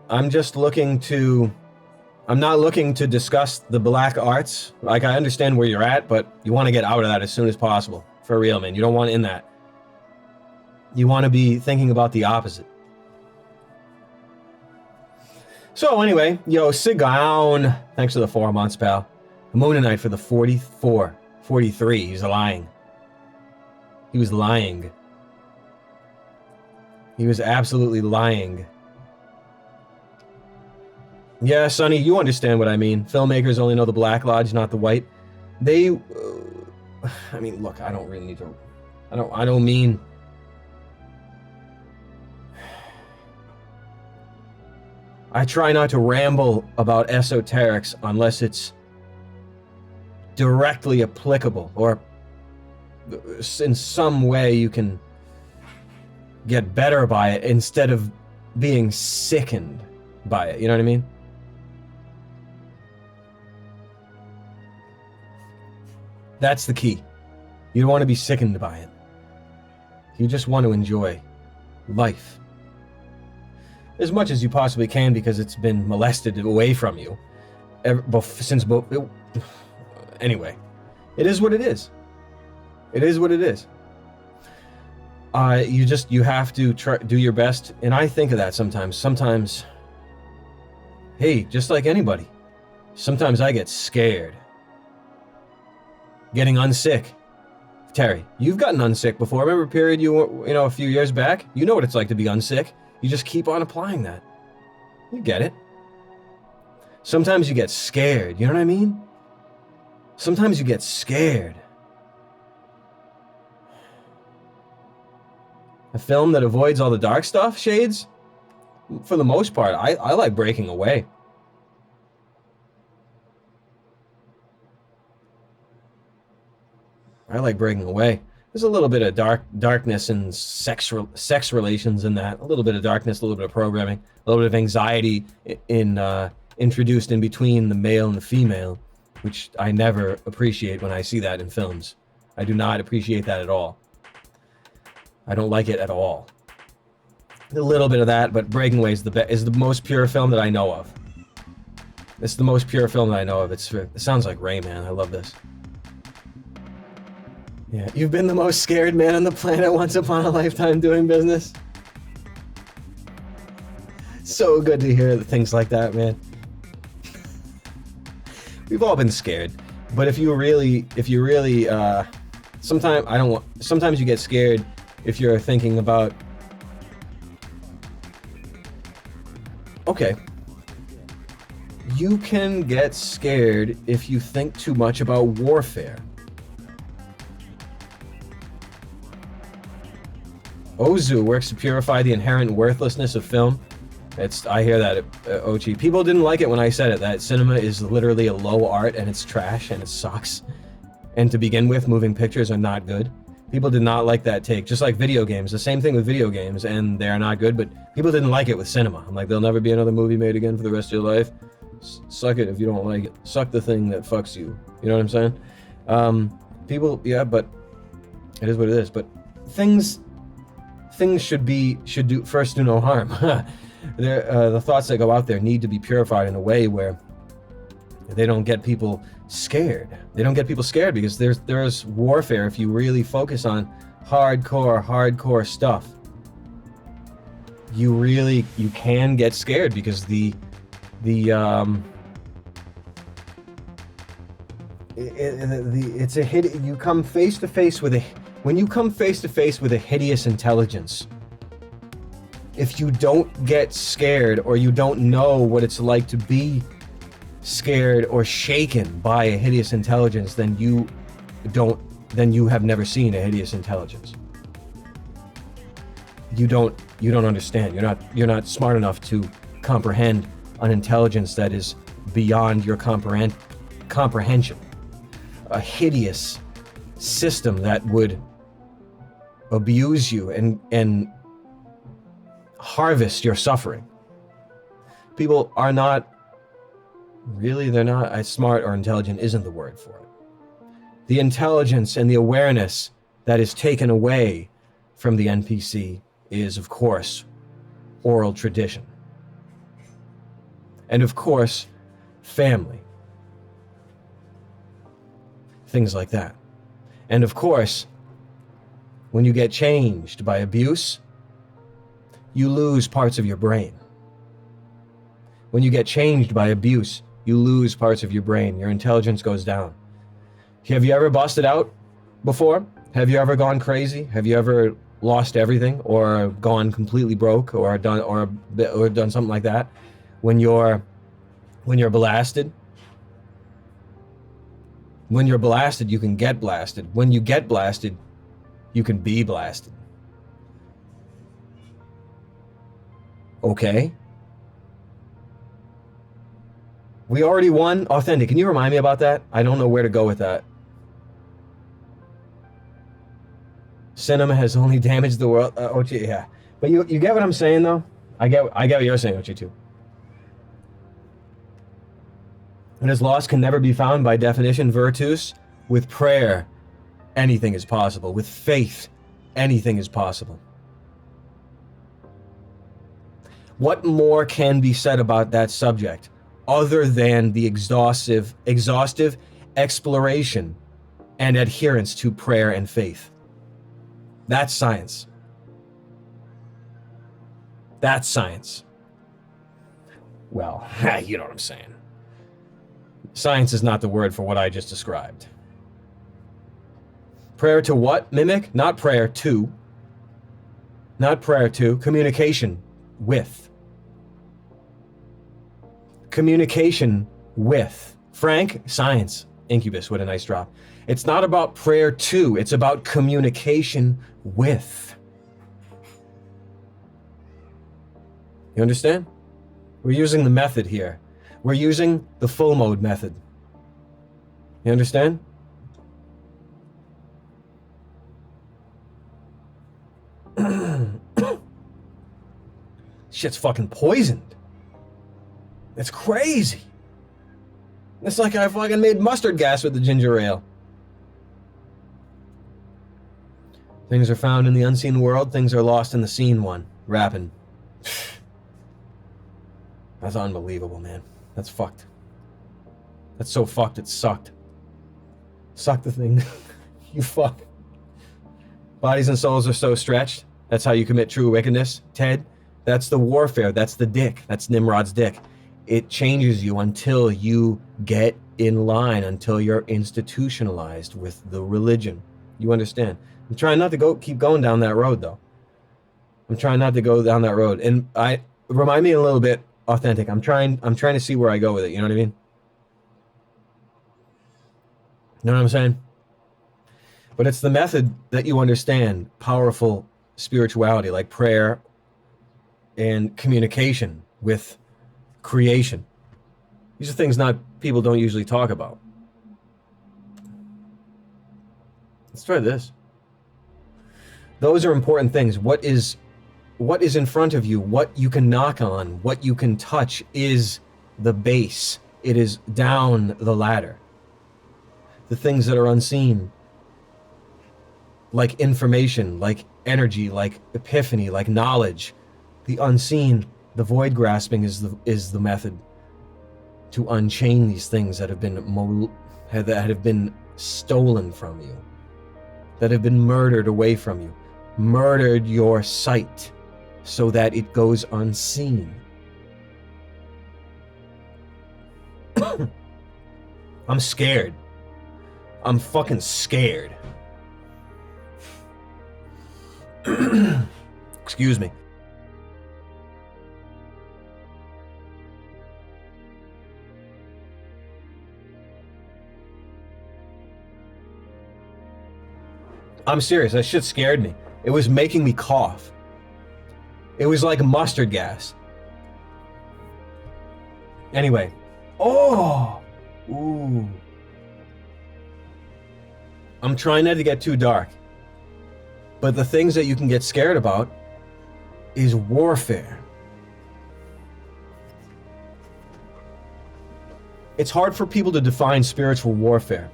not looking to discuss the black arts. Like, I understand where you're at, but you want to get out of that as soon as possible. For real, man. You don't want in that. You want to be thinking about the opposite. So anyway, yo, Sigown, thanks for the 4 months, pal. Moonanite for the 44, 43. He's lying. He was lying. He was absolutely lying. Yeah, Sonny, you understand what I mean. Filmmakers only know the Black Lodge, not the white. They, I mean, look, I don't really need to, I don't mean... I try not to ramble about esoterics unless it's directly applicable or in some way you can get better by it instead of being sickened by it. You know what I mean? That's the key. You don't want to be sickened by it. You just want to enjoy life as much as you possibly can because it's been molested away from you anyway, it is what it is. It is what it is. You have to do your best, and I think of that sometimes. Hey, just like anybody, sometimes I get scared getting unsick. Terry, you've gotten unsick before. Remember a period a few years back? You know what it's like to be unsick. You just keep on applying that. You get it. Sometimes you get scared, you know what I mean? Sometimes you get scared. A film that avoids all the dark stuff, Shades? For the most part, I like Breaking Away. I like Breaking Away. There's a little bit of darkness and sex relations in that. A little bit of darkness, a little bit of programming, a little bit of anxiety introduced in between the male and the female, which I never appreciate when I see that in films. I do not appreciate that at all. I don't like it at all. A little bit of that, but Breaking Away is the most pure film that I know of. It's the most pure film that I know of. It sounds like Rayman. I love this. Yeah, you've been the most scared man on the planet once upon a lifetime doing business. So good to hear things like that, man. We've all been scared, but if you really, sometimes you get scared if you're thinking about, okay, you can get scared if you think too much about warfare. Ozu works to purify the inherent worthlessness of film. I hear that at Ochi. People didn't like it when I said it, that cinema is literally a low art and it's trash and it sucks. And to begin with, moving pictures are not good. People did not like that take. Just like video games, the same thing with video games, and they're not good, but people didn't like it with cinema. I'm like, there'll never be another movie made again for the rest of your life. Suck it if you don't like it. Suck the thing that fucks you. You know what I'm saying? People, yeah, but it is what it is. But things should do no harm. The thoughts that go out there need to be purified in a way where they don't get people scared. They don't get people scared because there's warfare if you really focus on hardcore stuff. You can get scared because it's a hit. You come face to face with when you come face to face with a hideous intelligence. If you don't get scared or you don't know what it's like to be scared or shaken by a hideous intelligence, then you have never seen a hideous intelligence. You don't understand. You're not smart enough to comprehend an intelligence that is beyond your comprehension. A hideous system that would abuse you and harvest your suffering. People are not, really, they're not, smart or intelligent isn't the word for it. The intelligence and the awareness that is taken away from the NPC is, of course, oral tradition. And of course, family. Things like that. And of course, when you get changed by abuse, you lose parts of your brain. When you get changed by abuse, you lose parts of your brain. Your intelligence goes down. Have you ever busted out before? Have you ever gone crazy? Have you ever lost everything or gone completely broke or done something like that? When you're blasted? When you're blasted, you can get blasted. When you get blasted, you can be blasted. Okay. We already won. Authentic, can you remind me about that? I don't know where to go with that. Cinema has only damaged the world. Ochi, yeah. But you get what I'm saying, though? I get what you're saying, Ochi, too. And as lost can never be found by definition, virtus, with prayer, anything is possible. With faith, anything is possible. What more can be said about that subject other than the exhaustive exploration and adherence to prayer and faith? That's science. That's science. Well, you know what I'm saying. Science is not the word for what I just described. Prayer to what, Mimic? Not prayer to. Not prayer to. Communication with. Communication with. Frank, science. Incubus, what a nice drop. It's not about prayer to, it's about communication with. You understand? We're using the method here. We're using the full mode method. You understand? Shit's fucking poisoned. It's crazy. It's like I fucking made mustard gas with the ginger ale. Things are found in the unseen world, things are lost in the seen one. Rapping. That's unbelievable, man. That's fucked. That's so fucked, it sucked. Suck the thing. You fuck. Bodies and souls are so stretched. That's how you commit true wickedness. Ted, that's the warfare. That's the dick. That's Nimrod's dick. It changes you until you get in line, until you're institutionalized with the religion. You understand? I'm trying not to keep going down that road, though. I'm trying not to go down that road. And remind me a little bit, Authentic. I'm trying to see where I go with it. You know what I mean? You know what I'm saying? But it's the method that you understand. Powerful spirituality, like prayer and communication with creation. These are things people don't usually talk about. Let's try this. Those are important things. What is in front of you, what you can knock on, what you can touch is the base. It is down the ladder. The things that are unseen, like information, like energy, like epiphany, like knowledge. The unseen, the void grasping is the method to unchain these things that have been stolen from you, that have been murdered away from you, murdered your sight so that it goes unseen. I'm scared. I'm fucking scared. Excuse me. I'm serious, that shit scared me. It was making me cough. It was like mustard gas. Anyway, Oh! Ooh. I'm trying not to get too dark. But the things that you can get scared about is warfare. It's hard for people to define spiritual warfare.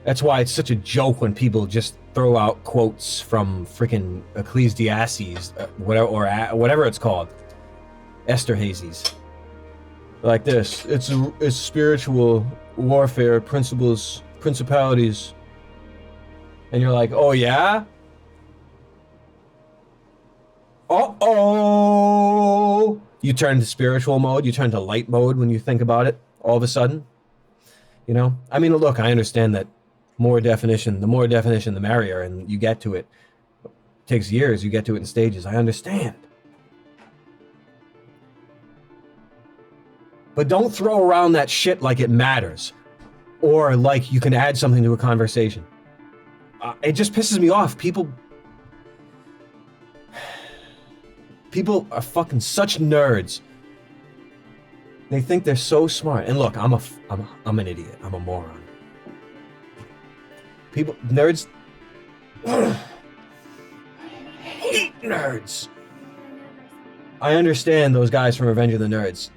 That's why it's such a joke when people just throw out quotes from freaking Ecclesiastes, whatever it's called, Esterhazys, like this. It's spiritual warfare principles, principalities, and you're like, oh yeah. Uh-oh! You turn to spiritual mode, you turn to light mode when you think about it, all of a sudden. You know? I mean, look, I understand that the more definition, the merrier, and you get to it. It takes years, you get to it in stages. I understand. But don't throw around that shit like it matters. Or like you can add something to a conversation. It just pisses me off. People are fucking such nerds. They think they're so smart. And look, I'm an idiot. I'm a moron. Nerds. I hate nerds. I understand those guys from Revenge of the Nerds.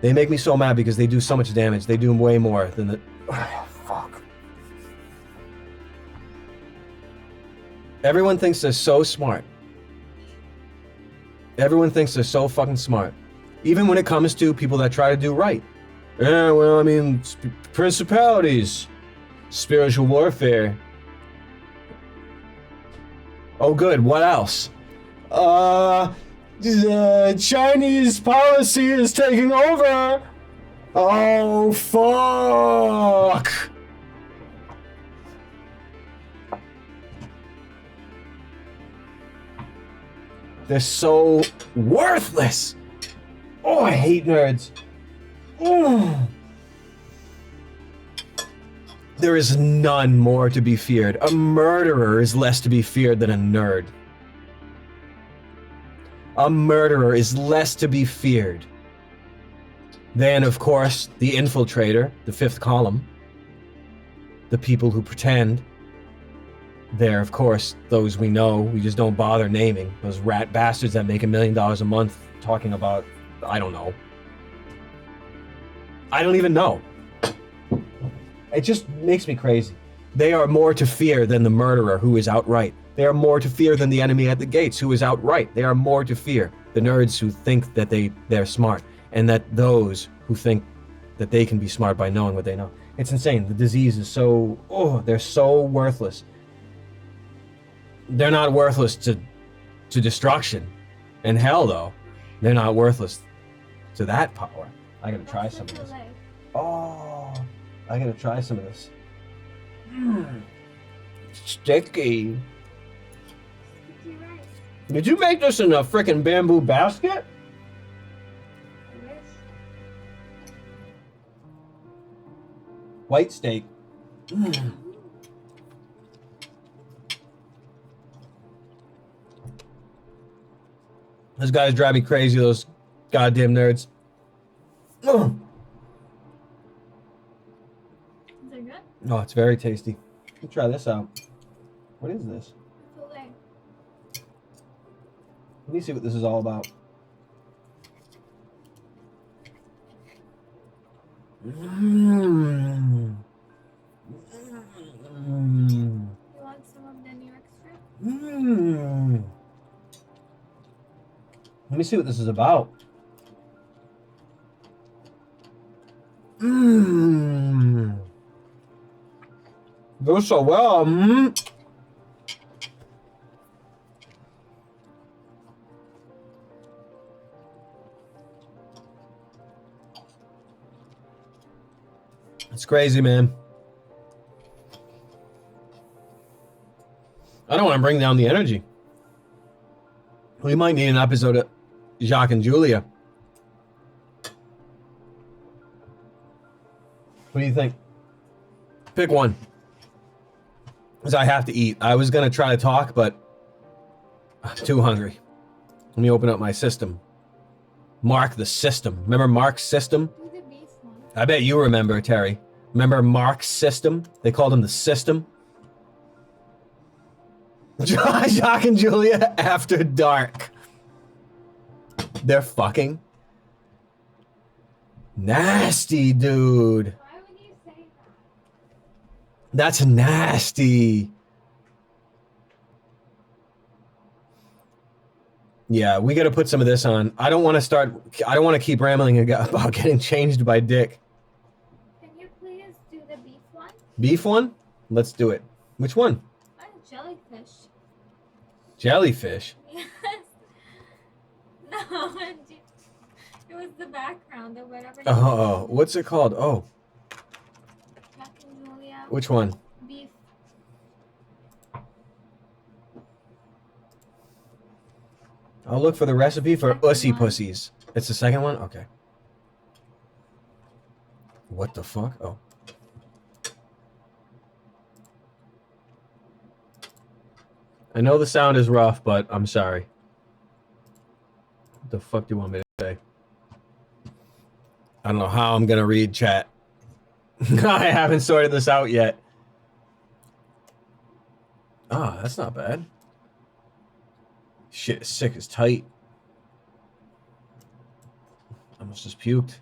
They make me so mad because they do so much damage. They do way more than the... Oh, fuck. Everyone thinks they're so smart. Everyone thinks they're so fucking smart. Even when it comes to people that try to do right. Yeah, well, I mean, principalities. Spiritual warfare. Oh, good. What else? Chinese policy is taking over. Oh, fuck. They're so worthless. Oh, I hate nerds. Oh. There is none more to be feared. A murderer is less to be feared than a nerd. A murderer is less to be feared than, of course, the infiltrator, the fifth column, the people who pretend. They're, of course, those we know, we just don't bother naming. Those rat bastards that make $1 million a month talking about, I don't know. I don't even know. It just makes me crazy. They are more to fear than the murderer who is outright. They are more to fear than the enemy at the gates who is outright. They are more to fear. The nerds who think that they're smart, and that those who think that they can be smart by knowing what they know. It's insane. The disease is so, they're so worthless. They're not worthless to destruction and hell, though. They're not worthless to that power. I gotta try some of this. Oh, I gotta try some of this. Sticky. Did you make this in a frickin' bamboo basket? Yes. White steak. Those guys drive me crazy, those goddamn nerds. Is it good? Oh, it's very tasty. Let me try this out. What is this? Filet. Let me see what this is all about. You want some of the New extra? Let me see what this is about. Goes so well. It's crazy, man. I don't want to bring down the energy. We might need an episode of Jacques and Julia. What do you think? Pick one. Because I have to eat. I was going to try to talk, but I'm too hungry. Let me open up my system. Mark the system. Remember Mark's system? Do the beef one. I bet you remember, Terry. Remember Mark's system? They called him the system. Jacques and Julia after dark. They're fucking. Nasty, dude. Why would you say that? That's nasty. Yeah, we got to put some of this on. I don't want to keep rambling about getting changed by Dick. Can you please do the beef one? Beef one? Let's do it. Which one? Oh, jellyfish. Jellyfish? Yes. No, it was the background or whatever. Oh, what's it called? Oh, Jack and Julia. which one? Beef. I'll look for the recipe for Second Ussy one. Pussies. It's the second one? Okay. What the fuck? Oh. I know the sound is rough, but I'm sorry. What the fuck do you want me to say? I don't know how I'm gonna read chat. I haven't sorted this out yet. Ah, that's not bad. Shit is sick as tight. Almost just puked.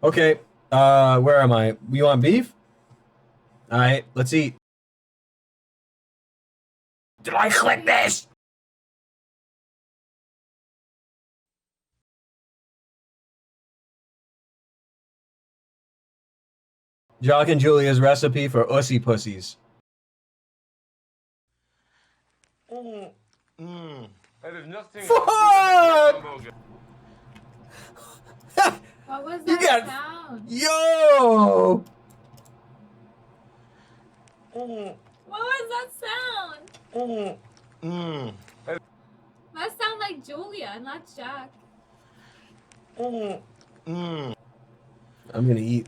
Okay, where am I? You want beef? Alright, let's eat. Did I click this? Jock and Julia's recipe for Ussy Pussies. That is nothing. Fuck! What was You that got- sound? Yo! What was that sound? That sound like Julia, not Jack. I'm gonna eat.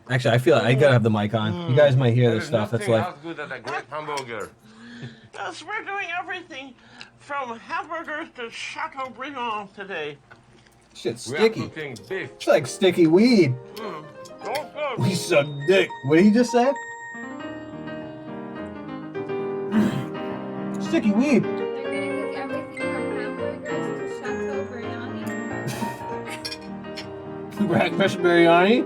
Actually, I feel like I gotta have the mic on. You guys might hear this stuff. That's like, as good as a great hamburger. Yes, we're doing everything from hamburgers to Chateaubriand today. shit, We are sticky. cooking beef. It's like sticky weed. All good. We suck dick. What did he just say? Sticky weed. They're gonna cook everything from hamburgers to Chateau Biryani. Breakfast biryani.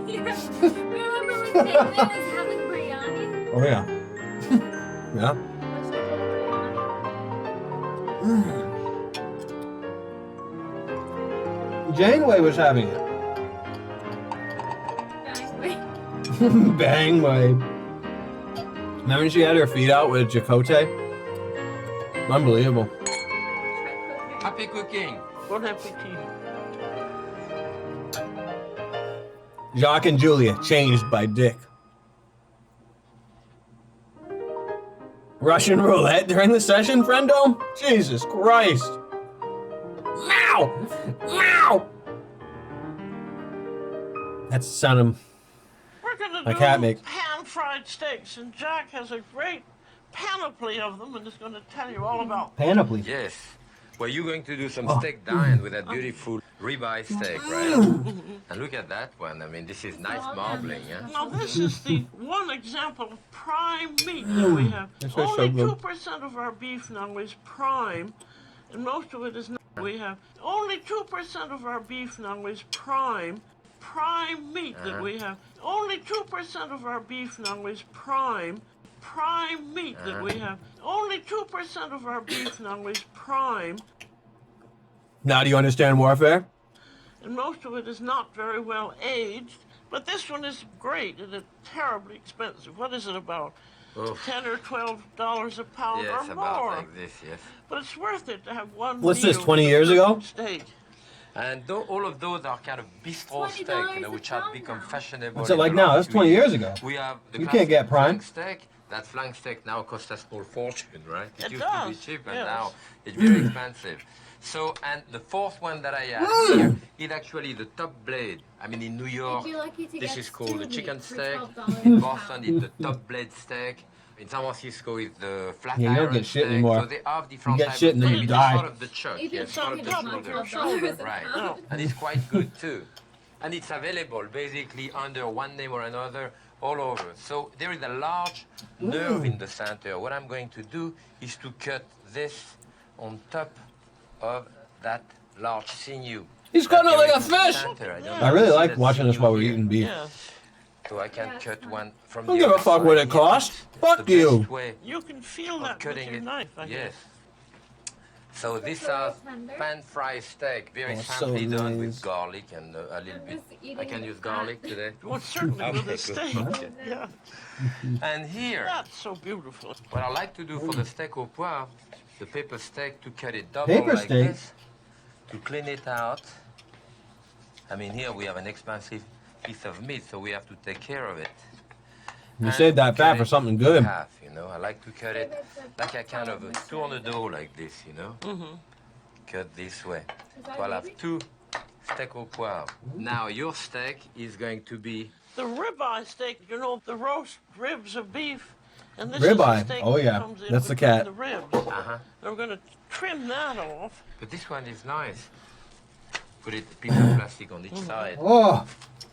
Yeah. Remember when Caitlin was having biryani? Oh yeah. Yeah. Janeway was having it. Anyway, Bang way. Remember when she had her feet out with Jacote? Unbelievable. Happy cooking. Bon appetit. Jacques and Julia changed by Dick. Russian roulette during the session, friendo? Jesus Christ. Ow! Ow! That's the sound of We're gonna My do cat make- pan-fried steaks, and Jack has a great panoply of them, and is going to tell you all about. panoply. Yes. Well, you're going to do some Oh. steak dine with that beautiful ribeye steak, right? And look at that one. I mean, this is nice marbling, yeah? Now, this is the one example of prime meat that we have. This is so Only good. 2% of our beef now is prime, and most of it is not. We have only 2% of our beef now is prime meat that we have. Only 2% of our beef now is prime meat that we have. Only 2% of our beef now is prime, Now do you understand warfare? and most of it is not very well aged. But this one is great, and it's terribly expensive. What is it about? Oh, $10 or $12 a pound yes, or about more. like this, yes. But it's worth it to have one. What's this, meal 20 with a years ago? perfect steak. And all of those are kind of bistro steak, $20 you know, which a have pound become now. fashionable. What's it in like the now? last That's few 20 years ago. We have the You can't get classic prime. flank steak. That flank steak now costs a small fortune, right? It used to be cheap, and yes. now it's very expensive. So, and the fourth one that I have here is actually the top blade. I mean, in New York, You'd be lucky to this get is called the stew chicken meat for steak. $12 In a Boston, pound. it's the top blade steak. In San Francisco, it's the flat Yeah, you don't iron get shit steak. anymore. So they have You different get types shit of and then steak. you It's die. part of the chuck. Even Yeah, it's part of the chicken is shoulder. not $12 a Right. pound. And it's quite good too. And it's available basically under one name or another all over. So there is a large nerve in the center. What I'm going to do is to cut this on top of that large sinew. He's cutting it like a fish. I really like watching this while we're eating beef. Yeah. So I can cut one from Don't the give a other fuck what side. it costs. Fuck The you. best way You can feel of that with cutting your it. knife, I Yes. guess. So this Is it are tender? pan-fried steak, very Oh, simply so done nice. with garlic and a little I'm bit. just eating I can the use fat. garlic today. Well, certainly with Okay, a steak. good. Okay. Yeah, And here, that's so beautiful. what I like to do for the steak au poivre, the paper steak, to cut it double Paper like steak? this, to clean it out. I mean, here we have an expensive piece of meat, so we have to take care of it. You And saved that cut fat for it something in good. half, you know, I like to cut it like a kind of a tourne-dos like this, you know. Cut this way. Is that So I'll baby? have two steak au poivre. Now your steak is going to be The ribeye steak, you know, the roast ribs of beef. And this Ribeye. is the steak Oh, that yeah. comes in That's the between cat. the ribs. uh-huh. And we're going to trim that off. But this one is nice. Put it a piece of plastic on each side. Oh,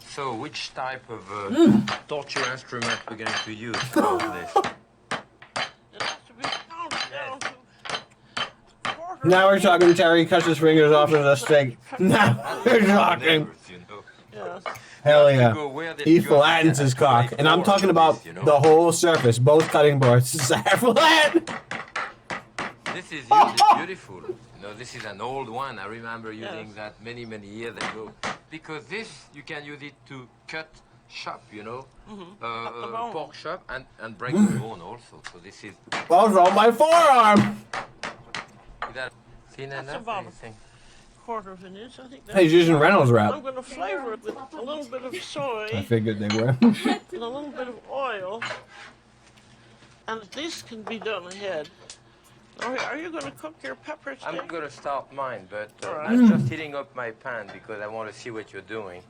So which type of torture instrument we're going to use for this? It has to be pounded down to a quarter. now we're talking. Terry cuts his fingers off of the steak. Now we're talking. Neighbors, you know. Yes. Hell You yeah. go where they He go flattens at his cock, 24 and I'm talking about you know. the whole surface. Both cutting boards are flat. This is really beautiful. You know, this is an old one. I remember using Yes. that many, many years ago. Because this, you can use it to cut chop, you know, Cut the bone. pork chop and break the bone also. So this is Balls on my forearm. that thin enough, about I think. Quarter of an inch, I think. He's using Reynolds I'm wrap. going to flavor it with a little bit of I soy figured they were. and a little bit of oil. And this can be done ahead. Are you going to cook your pepper steak? I'm going to start mine, but All right. I'm just heating up my pan because I want to see what you're doing.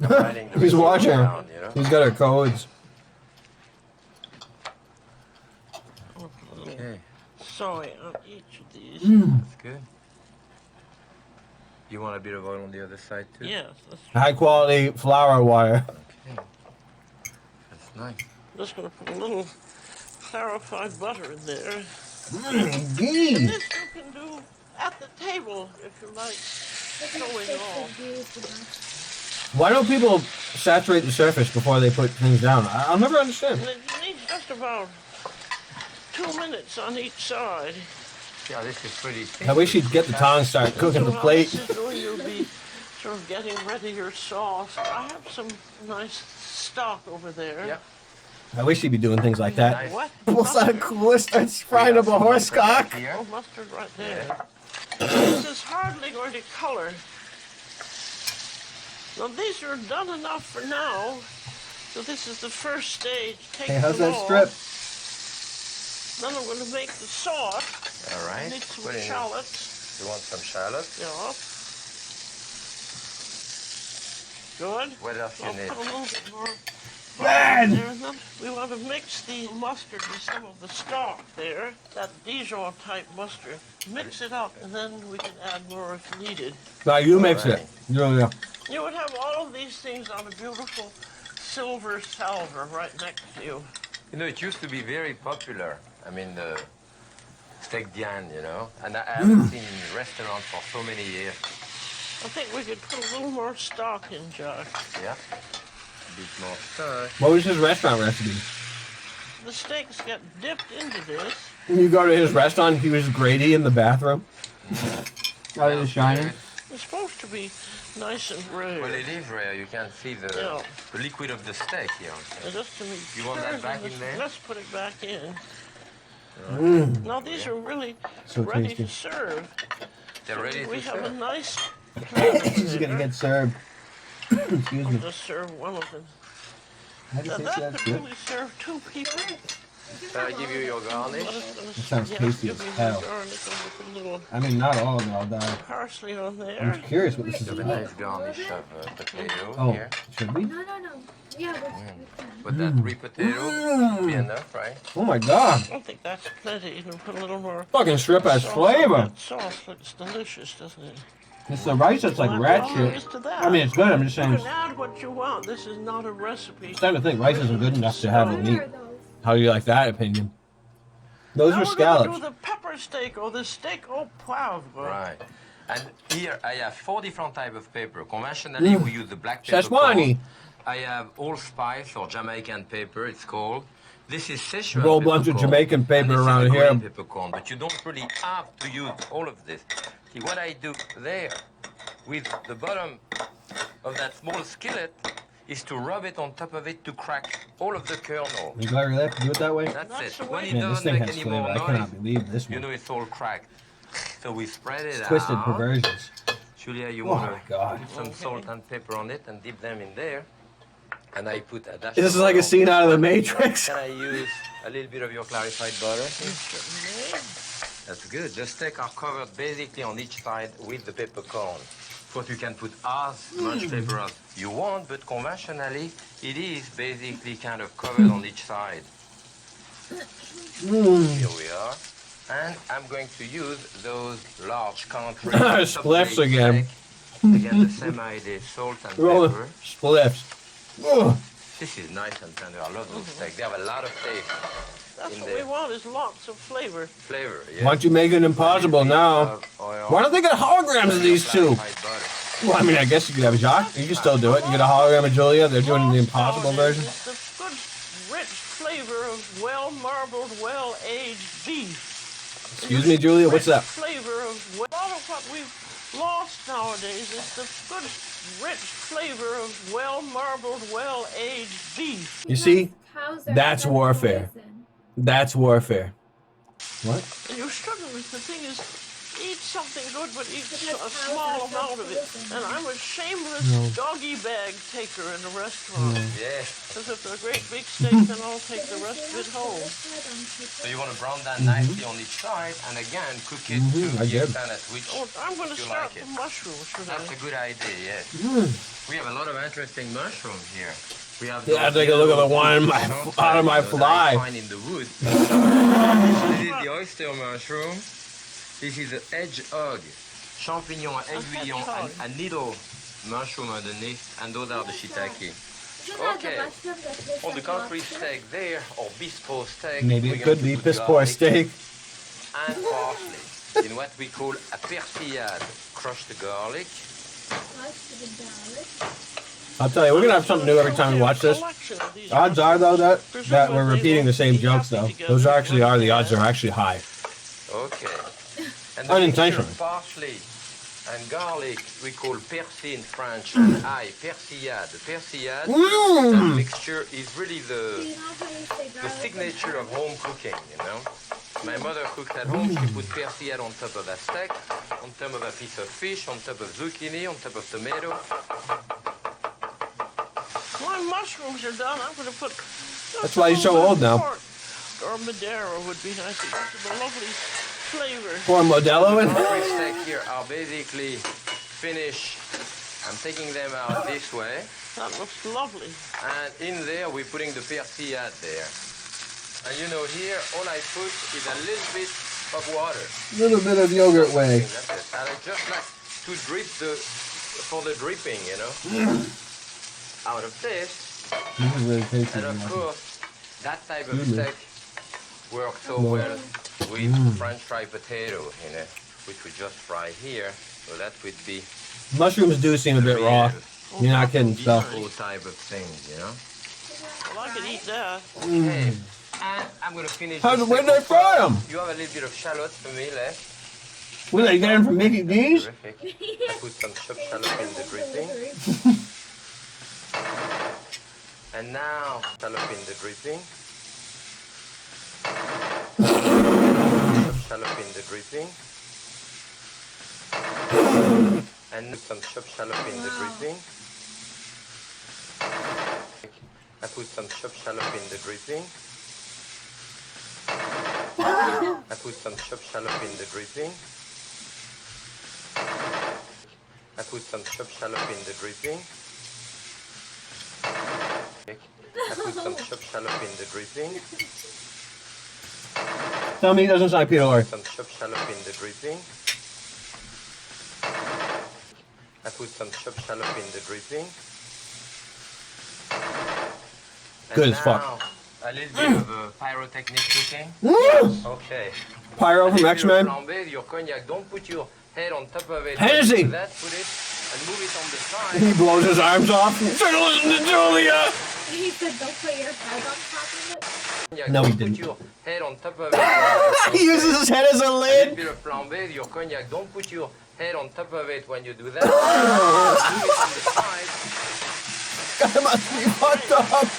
I'm writing the He's recipe watching. down, you know. He's got our codes. Okay, Soy on each of these. that's good. You want a bit of oil on the other side too? Yes, that's High quality flour wire. Okay. That's nice. just going to put a little clarified butter in there. Gee. This you can do at the table if you like. Going on. Why don't people saturate the surface before they put things down? I'll never understand. And it needs just about 2 minutes on each side. Yeah, this is pretty. I wish he'd get the tongs, start cooking the So while plate. this is doing, you'll be sort of getting ready your sauce. I have some nice stock over there. Yep. I wish he'd be doing things like that. Nice. What? What's that cool? Starts frying up a horse cock. Here. Oh, mustard right there. This is hardly going to color. Now these are done enough for now. So this is the first stage. Take Hey, how's them that off. strip? Then I'm going to make the sauce. All right. Need some Put in- shallots. You want some shallots? Yeah. Good. What else you I'll need? put a little bit more. Man! There, and then we want to mix the mustard with some of the stock there, that Dijon type mustard. Mix it up, and then we can add more if needed. Now you mix it. Yeah. You would have all of these things on a beautiful silver salver right next to you. You know, it used to be very popular. I mean, the steak Diane, you know, and I haven't seen in restaurants for so many years. I think we could put a little more stock in, Josh. Yeah. A bit more stock. What was his restaurant recipe? The steaks get dipped into this. When you go to his restaurant, he was Grady in the bathroom. Out of the shining. It's supposed to be nice and rare. Well, it is rare. You can see the, Yeah. the liquid of the steak here. And just to me, You want that stir back this- in there? Let's put it back in. Now these are really So ready tasty. to serve. They're ready We to have a serve. nice plate He's gonna get served. Excuse me. Just serve one of them. How do you Now say that that's could good? really serve 2 people. Shall I give you your garnish? That sounds tasty as hell. A little I mean, not all of it, I'll die. parsley on there. I'm curious what this is You have a about. nice garnish of potato Oh, here. should we? No. Yeah, we can. But that 3 potato be enough, right? Oh my god. I don't think that's plenty. You can put a little more Fucking shrimp has sauce on flavor. that sauce, but it's delicious, doesn't it? It's the rice that's like rat Well, shit. used to that. I mean, it's good. I'm just You saying. can add what you want. This is not a recipe. It's time to think rice isn't good enough to have it What meat. are those? How do you like that opinion? Those Now are we're gonna scallops. do the pepper steak or the steak au poivre. Right. And here I have 4 different types of pepper. Conventionally, we use the black pepper. Szechuani. I have allspice or Jamaican pepper, it's called. This is Szechuan Roll bunch of peppercorn, Jamaican and paper this is around the here. green peppercorn, but you don't really have to use all of this. See, what I do there with the bottom of that small skillet is to rub it on top of it to crack all of the kernel. You glad we have to do it that way? That's That's it. the When way- it Man, this doesn't thing make has any flavor. more I noise, cannot believe this you one. know it's all cracked. So we spread it Twisted out. perversions. Julia, you Oh want my god. to put some salt and pepper on it and dip them in there. And I put a dash This of is like a oil. scene out of The Matrix. Can I use a little bit of your clarified butter? That's good. The steak are covered basically on each side with the peppercorn. But you can put as much pepper as you want, but conventionally it is basically kind of covered on each side. Here we are. And I'm going to use those large country Spliffs again. Again, the same idea, salt and Roll pepper. spliffs. Ugh. This is nice and tender. I love those steaks. They have a lot of taste. That's In what there. we want is lots of flavor. Flavor, yeah. Why don't you make it impossible now? Why don't they get holograms of these two? Well, I mean, I guess you could have Jacques. You can still do it. You get a hologram of Julia. They're doing the impossible version. It's the good, rich flavor of well-marbled, well-aged beef. Excuse me, Julia. What's that? Flavor of a lot of what we've lost nowadays is the good, rich flavor of well-marbled, well-aged beef. You see? Cows are That's fed warfare. poison. That's warfare. What? And you're struggling with the thing is, eat something good, but eat Because a cows small are fed amount of it. poison. And I'm a shameless doggy bag taker in the restaurant. Yeah. Because if they're great big steaks, then I'll take the rest of it home. So you want to brown that nicely on each side, and again, cook it to I the get it. extent at which Oh, I'm going to you start like it. with mushrooms for That's a that. good idea, yes. We have a lot of interesting mushrooms here. We have Yeah, those take a look at the yellow one in my- mushrooms out of my that fly. I find in the wood. This is the oyster mushroom. This is the hedgehog, champignon, aiguillon, hedgehog. and a needle mushroom underneath, and those are the shiitake. Isn't that Okay. the mushroom that tastes On the like country lobster? steak there, or bispo steak. Maybe we're it going could to be put piss poor garlic steak. and parsley in what we call a persillade. Crush the garlic. Slice to the garlic. I'll tell you, we're gonna have something new every time we watch this. Odds are though that we're repeating the same jokes though. Those actually are the odds are actually high. Okay. And Unintentional. mixture of parsley and garlic we call persil in French and I persillade. The persillade that mixture is really Do you the know how you say the garlic? signature of home cooking, you know. My mother cooked at home, she put persillade on top of a steak, on top of a piece of fish, on top of zucchini, on top of tomato. My mushrooms are done. I'm going to put. That's why you're so old now. Pork or Madeira would be nice. It's a lovely flavor. Pour Modelo in. Country steak here are basically finished. I'm taking them out this way. That looks lovely. And in there, we're putting the persillade there. And you know, here, all I put is a little bit of water. Little bit of yogurt way. That's it. And I just like to drip for the dripping, you know, out of this. This is really tasty. And of course, that type of steak works so well with French fried potato, you know, which we just fry here. So that would be Mushrooms do seem a bit raw. You're not kidding, so. beautiful type of thing, you know. Well, I could eat that. Okay. And I'm going to finish. How- this where did steak they fry 'em? You have a little bit of shallots for me left. Where they get them from Mickey D's? Terrific. I put some chopped shallot in the dripping. And now, shallot in the dripping. Chopped shallot in the dripping. And some chopped shallot in the dripping. I put some chopped shallot in the dripping. I put some chopped shallot in the dripping. I put some chopped shallot in the dripping. I put some chopped shallot in the dripping. Tell me he doesn't sound like Peter Lorre. Some chopped shallot in the dripping. I put some chopped shallot in the dripping. Good as And fuck. now, a little bit of pyrotechnic cooking. Okay. Pyro from If X-Men. you're flambé, your cognac, don't put your head on top of it. Hennessy! Do that, put it and move it on the side. He blows his arms off. Should listen to Julia. He said, don't put your head on top of it. Cognac, No, he don't didn't. Put your head on top of it. He uses his head as a A lid. little bit of flambé, your cognac, don't put your head on top of it when you do that. Move it on the side. Guy must be fucked up.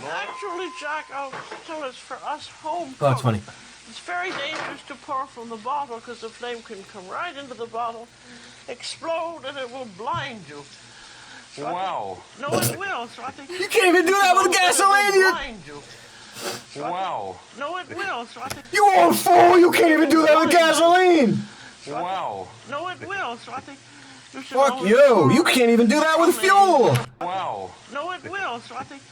Actually, Jack, I'll tell it's for us home. Oh, that's funny. It's very dangerous to pour from the bottle because the flame can come right into the bottle, explode, and it will blind you. So Wow. No, it will. So I think You can't even do that with gasoline. You, blind you. Wow. No, it will. So I think you old fool. You can't even do that with gasoline. Wow. no, it will. So I think you should Fuck always you. pour You can't even do that with fuel. Wow. No, it will. So I think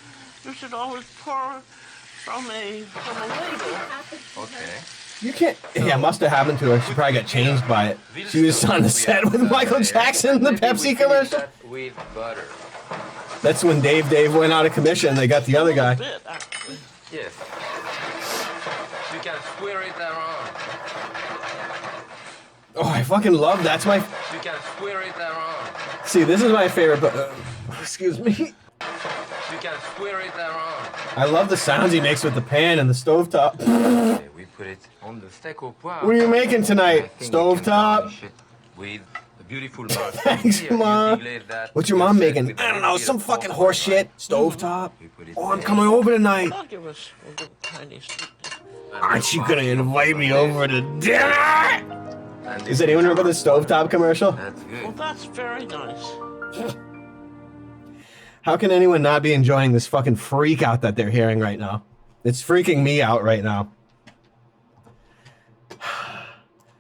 you should always pour from a label. Okay. You can't. Yeah, it must have happened to her. She probably got changed by it. She was on the set with Michael Jackson, the Maybe we Pepsi finish commercial. that with butter. That's when Dave went out of commission. They got the other guy. Bit, actually. Yes. You can square it around. Oh, I fucking love that's my. You can square it around. See, this is my favorite. Excuse me. You can square it around. I love the sounds he makes with the pan and the stovetop. Okay, we put it on the steak au poivre. What are you making I tonight? think we can Stovetop? garnish it with a beautiful mushroom. Thanks, Here, you Mom. deglazed that. What's your You mom set making? with a I don't little know, bit some of fucking pork horse wine. shit. Stovetop. We put it Oh, I'm there. coming over tonight. I'll give us a little tiny sweet. And Aren't you the gonna mushroom invite me there. over to dinner? And Does anyone remember the stovetop commercial? That's Well, good. that's very nice. How can anyone not be enjoying this fucking freak out that they're hearing right now? It's freaking me out right now.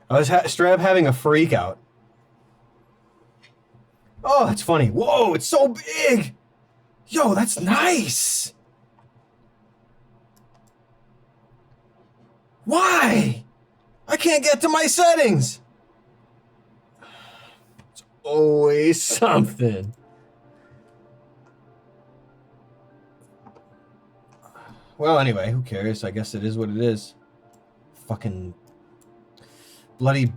I was straight up having a freak out. Oh, that's funny. Whoa, it's so big. Yo, that's nice. Why? I can't get to my settings. It's always something. Well, anyway, who cares? I guess it is what it is. Fucking bloody.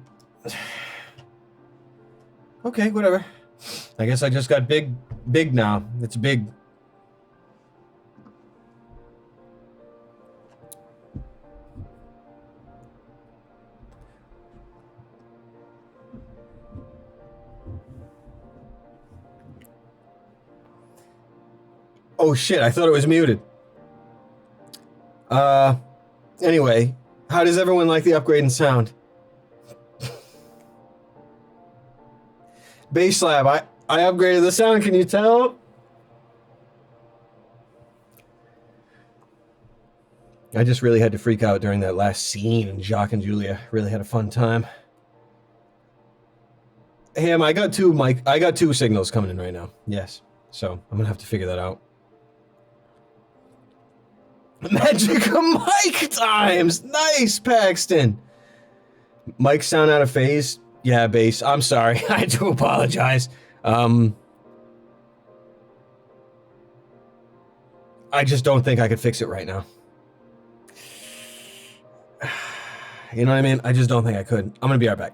Okay, whatever. I guess I just got big now. It's big. Oh shit, I thought it was muted. Anyway, how does everyone like the upgrade in sound? Bass Lab, I upgraded the sound, can you tell? I just really had to freak out during that last scene, and Jacques and Julia really had a fun time. Hey, I got two signals coming in right now. Yes. So I'm gonna have to figure that out. Magic of mic times! Nice, Paxton! Mic sound out of phase? Yeah, bass. I'm sorry. I do apologize. I just don't think I could fix it right now. You know what I mean? I just don't think I could. I'm gonna be right back.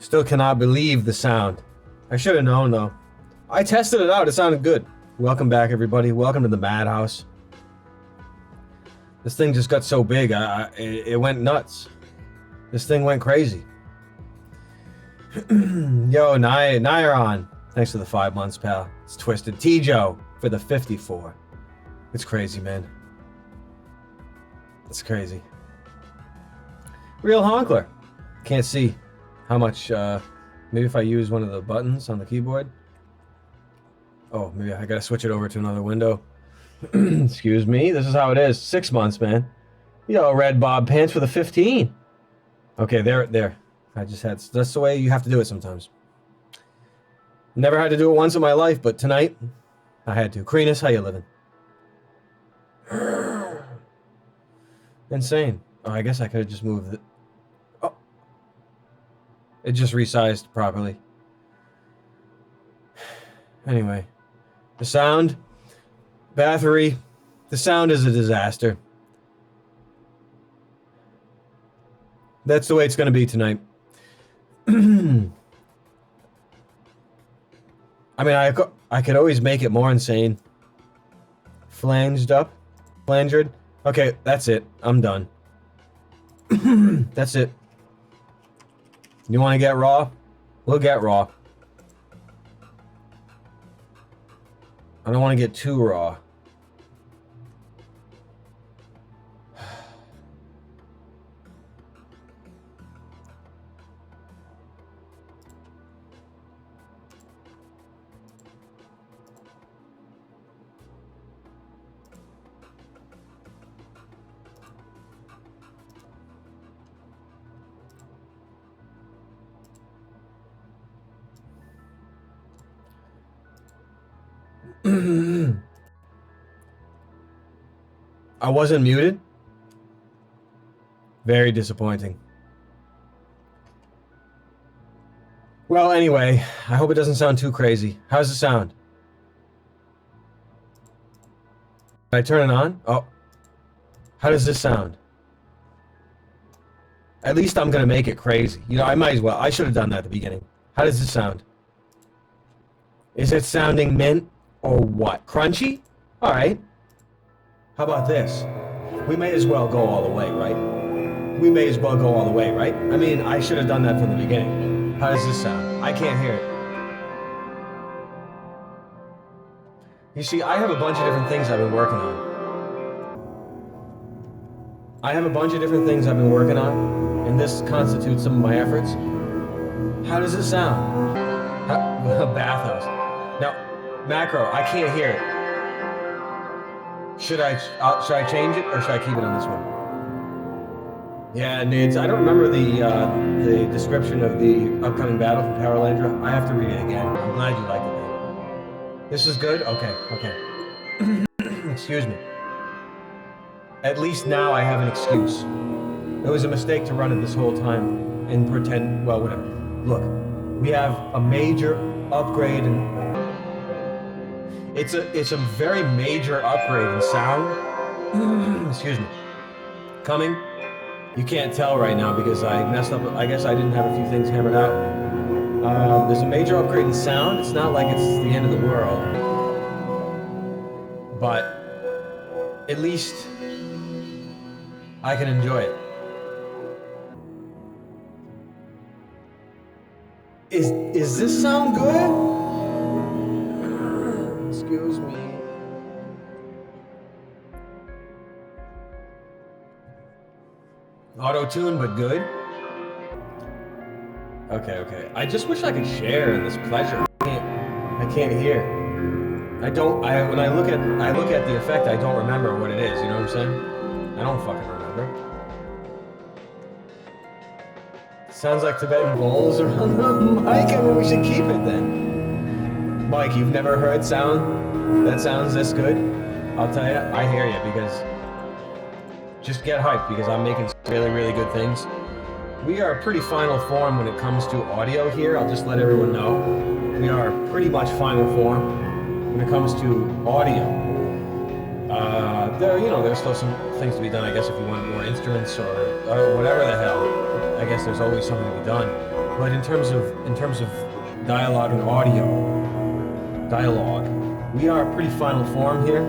Still cannot believe the sound. I should have known though. I tested it out. It sounded good. Welcome back, everybody. Welcome to the madhouse. This thing just got so big. It went nuts. This thing went crazy. Yo, Nairon. Thanks for the 5 months, pal. It's twisted. T-Joe for the 54. It's crazy, man. It's crazy. Real Honkler. Can't see how much, maybe if I use one of the buttons on the keyboard. Oh, maybe I gotta switch it over to another window. Excuse me. This is how it is. 6 months, man. Yo, Red Bob Pants for the 15. Okay, there. I just had, that's the way you have to do it sometimes. Never had to do it once in my life, but tonight, I had to. Kreenus, how you living? Insane. Oh, I guess I could have just moved it. Oh. It just resized properly. Anyway. The sound. Battery. The sound is a disaster. That's the way it's going to be tonight. I mean, I could always make it more insane. Flanged up. Flanged. Okay, that's it. I'm done. That's it. You want to get raw? We'll get raw. I don't want to get too raw. I wasn't muted. Very disappointing. Well, anyway, I hope it doesn't sound too crazy. How's it sound? Did I turn it on? Oh. How does this sound? At least I'm going to make it crazy. You know, I might as well. I should have done that at the beginning. How does this sound? Is it sounding mint or what? Crunchy? All right. How about this? We may as well go all the way, right? We may as well go all the way, right? I mean, I should have done that from the beginning. How does this sound? I can't hear it. You see, I have a bunch of different things I've been working on. And this constitutes some of my efforts. How does it sound? Bathhouse. Now, macro, I can't hear it. Should I change it or should I keep it on this one? Yeah, Nids, I don't remember the description of the upcoming battle from Powerlandra. I have to read it again. I'm glad you liked it, man. This is good? Okay. Excuse me. At least now I have an excuse. It was a mistake to run it this whole time and pretend, well, whatever. Look, we have a major upgrade and it's a very major upgrade in sound. Excuse me. Coming. You can't tell right now because I messed up. I guess I didn't have a few things hammered out. There's a major upgrade in sound. It's not like it's the end of the world. But at least I can enjoy it. Is this sound good? Excuse me. Auto-tune, but good? Okay. I just wish I could share in this pleasure. I can't hear. When I look at the effect, I don't remember what it is, you know what I'm saying? I don't fucking remember. Sounds like Tibetan bowls are on the mic. I mean, we should keep it then. Mike, you've never heard sound that sounds this good? I'll tell you, I hear you because just get hyped because I'm making really, really good things. We are pretty final form when it comes to audio here. I'll just let everyone know. We are pretty much final form when it comes to audio. There's still some things to be done, I guess, if you want more instruments or whatever the hell. I guess there's always something to be done. But in terms of dialogue and dialogue, we are pretty final form here.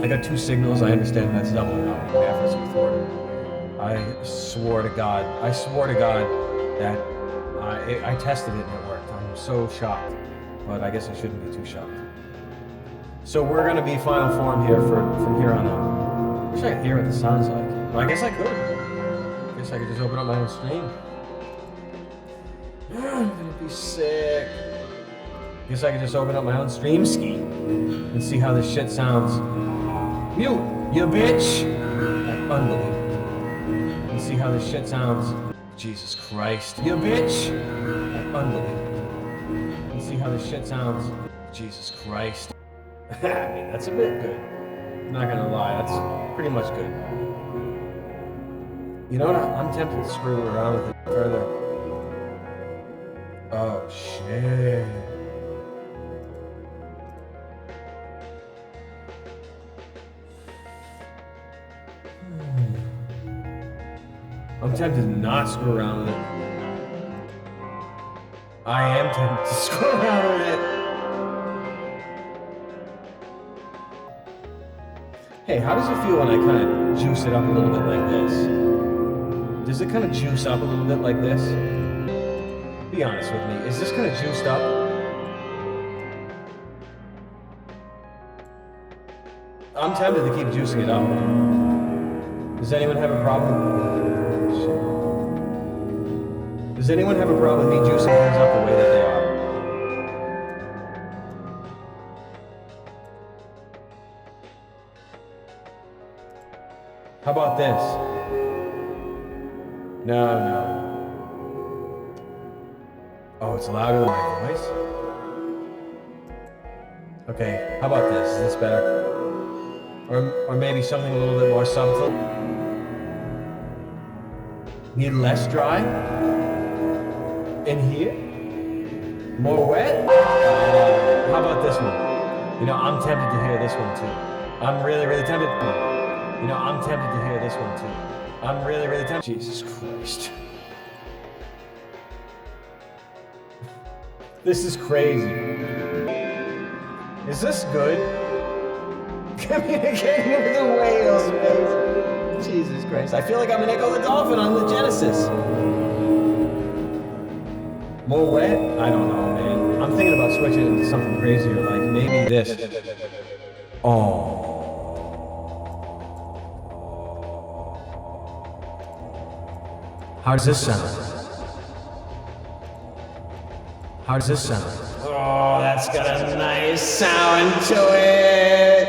I got 2 signals. I understand that's doubling up. My efforts are thwarted. I swore to God that I tested it and it worked. I'm so shocked, but I guess I shouldn't be too shocked. So we're gonna be final form here from here on out. I wish I could hear what this sounds like. Well, I guess I could. I guess I could just open up my own stream. I'm gonna be sick. I guess I could just open up my own stream ski and see how this shit sounds. Mute, you bitch! Unbelievable. And see how this shit sounds. Jesus Christ, you bitch! Unbelievable. And see how this shit sounds. Jesus Christ. I mean, that's a bit good. I'm not gonna lie, that's pretty much good. You know what? I'm tempted to screw around with it further. Oh, shit. I'm tempted to not screw around with it. I am tempted to screw around with it. Hey, how does it feel when I kind of juice it up a little bit like this? Does it kind of juice up a little bit like this? Be honest with me. Is this kind of juiced up? I'm tempted to keep juicing it up. Does anyone have a problem? Does anyone have a problem with me juicing things up the way that they are? How about this? No. Oh, it's louder than my voice? Okay, how about this? Is this better? Or maybe something a little bit more subtle? Need less dry? In here? More wet? How about this one? You know, I'm tempted to hear this one too. I'm really, really tempted. You know, I'm tempted to hear this one too. I'm really, really tempted. Jesus Christ. This is crazy. Is this good? Communicating with the whales, man. Jesus Christ. I feel like I'm an Echo the Dolphin on the Genesis. More wet? I don't know, man. I'm thinking about switching it into something crazier, like maybe this. Oh. How does this sound? How does this sound? Oh, that's got a nice sound to it.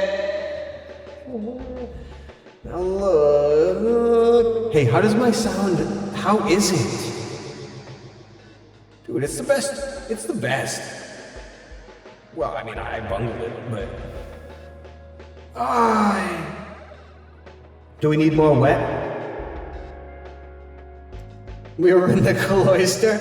Now look. Hey, how does my sound? How is it? Dude, it's the best. It's the best. Well, I mean, I bungled it, but. Do we need more wet? We were in the cloister?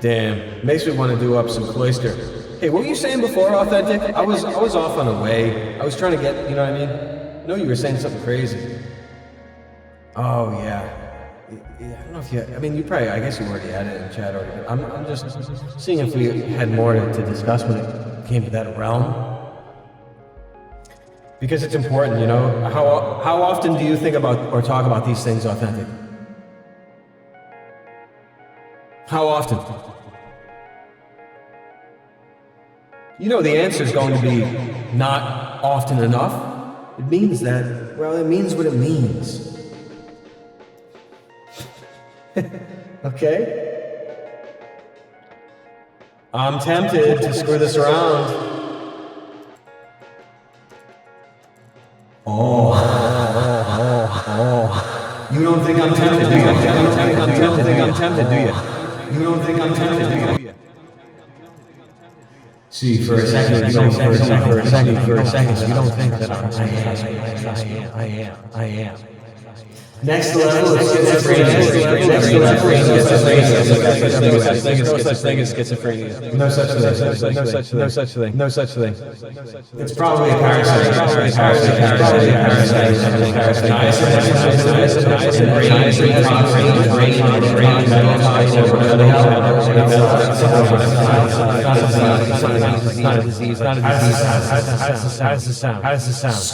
Damn, makes me want to do up some cloister. Hey, what were you saying before, Authentic? I was off on a way. I was trying to get, you know what I mean? I know you were saying something crazy. Oh, yeah. I don't know if you, I mean, you probably, I guess you already had it in chat already, but I'm just seeing if we had more to discuss when it came to that realm. Because it's important, you know? How often do you think about or talk about these things, Authentic? How often? You know the answer is going to be not often enough. It means that, well, it means what it means. Okay? I'm tempted to screw this around. Oh. You don't think I'm tempted, do you? You don't think I'm tempted, do you? You don't think I'm tempted, do you? See, for a second, you don't think that I am. Next level is schizophrenia. Next level is schizophrenia. No such thing as schizophrenia. No such thing. No such thing. No such thing. No such thing. It's probably a parasite. Probably a parasite. Probably a parasite. Not a disease. Not a disease. How does the sound? How does the sound?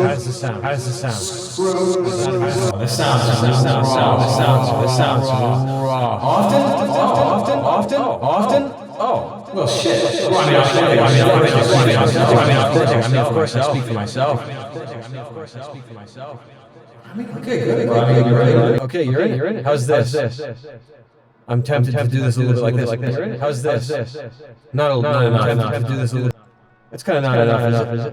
How does the sound? How does the sound? This sounds raw. Often? Oh. Well, shit. Of course, I speak for myself. Okay, good. Okay, you're in it. How's this? I'm tempted to do this a little bit like this. How's this? Not enough. I'm tempted to do this a little. It's kind of not enough, is it?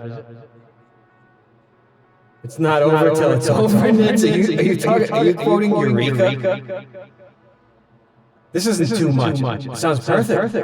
It's not over till it's over. Are you quoting Eureka? This isn't too much. It sounds perfect.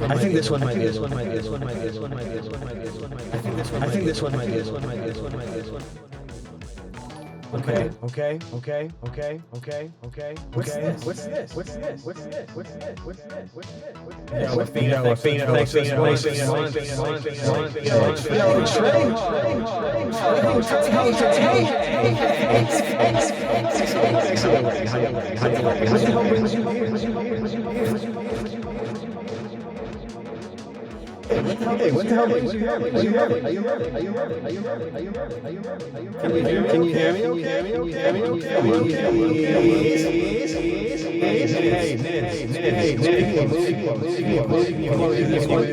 I think this one might be. Okay. What's this? Yeah, we're Fino. Thanks for Hey, what the hell brings you here? Are you ready? Can you hear me?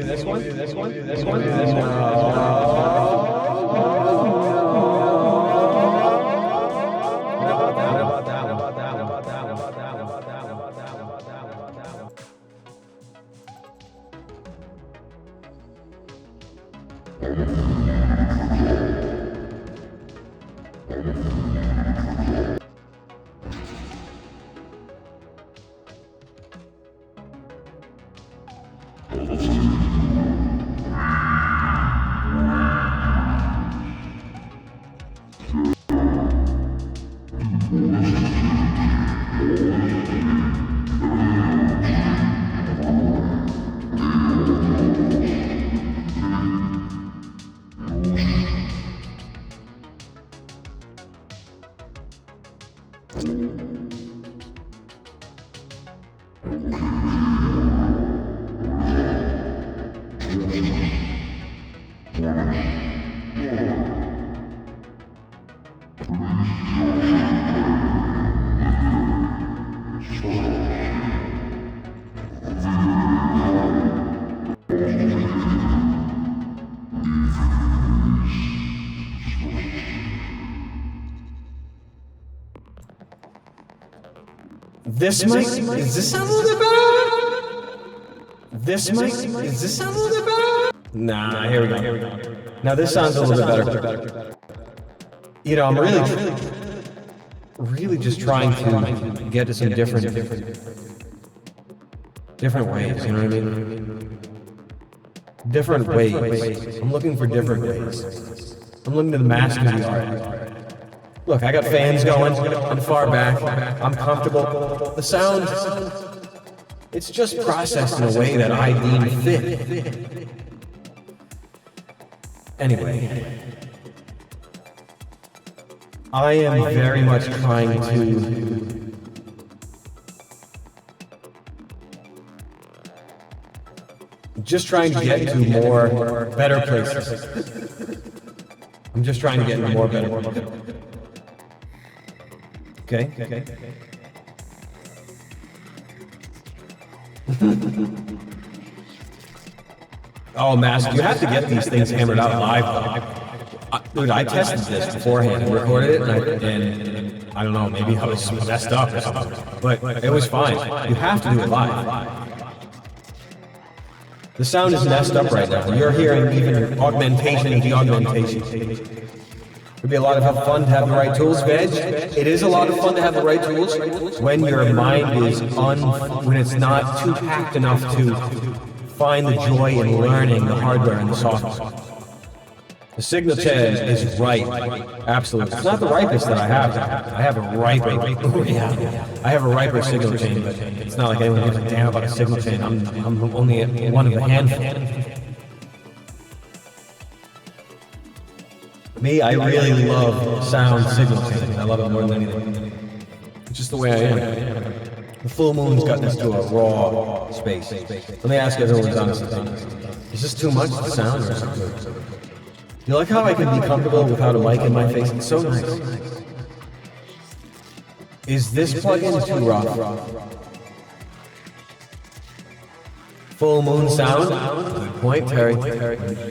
This one. This mic, is this sound a little bit better? This mic, is this sound a little bit better? Nah, here we go. Now this sounds a little bit better. You know, I'm really just trying to get to some different ways, you know what I mean? Different ways. I'm looking for different ways. I'm looking to the masters of the art. Look, I got fans going. I'm far back. I'm comfortable. The sound It's just processed in a way that I deem fit. Anyway, I am very much trying to just trying to get to more better places. I'm just trying to get into more better places. Okay. Oh, Mask, you have to get these things hammered out live. Dude, I tested this beforehand and recorded it, and I don't know, maybe I was messed up or something, but it was fine. You have to do it live. The sound is messed up right now. You're hearing even augmentation and de-augmentation. It'd be a lot of fun to have the right tools, Veg. It is a lot of fun to have the right tools when your mind is when it's not too packed enough to find the joy in learning the hardware and the software. The signal chain is right. Absolutely. It's not the ripest that I have. I have a riper. I have a riper signal chain, but it's not like anyone gives a damn about a signal chain. I'm only one of the handful. Me, I really love sound signal chain. I love it more than anything. It's just the way I am. The full moon's got this to a raw space. Let me ask everyone's honest. Is this too much to sound or is it good? You like how I can be comfortable without a mic in my face? It's so nice. Is this plug-in too rough? Full moon sound? Good point, Terry.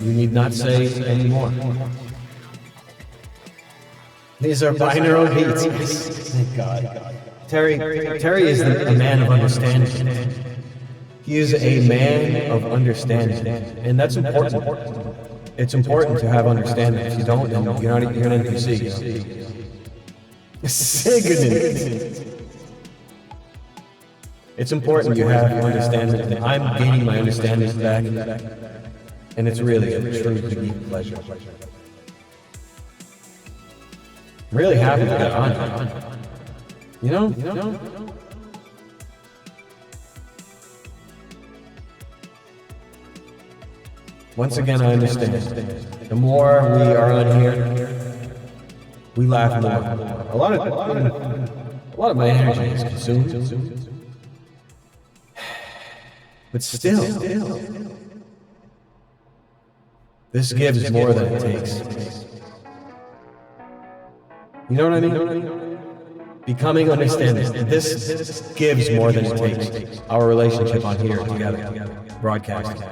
You need not say any more. These are binaural beats. Thank God. Terry is a man of understanding. He is a man of understanding, and that's important. It's important to have understanding. If you don't, then you're an NPC. Signet. It's important you have understanding. I'm gaining my understanding back, and it's really a true deep pleasure. I'm really happy to get on. You know? Once again, I understand. The more we are on here, we laugh more. A lot of my energy is consumed. But still, this gives more than it takes. You know what I mean? Becoming understanding. This gives more than it takes. Our relationship on here together, broadcasting.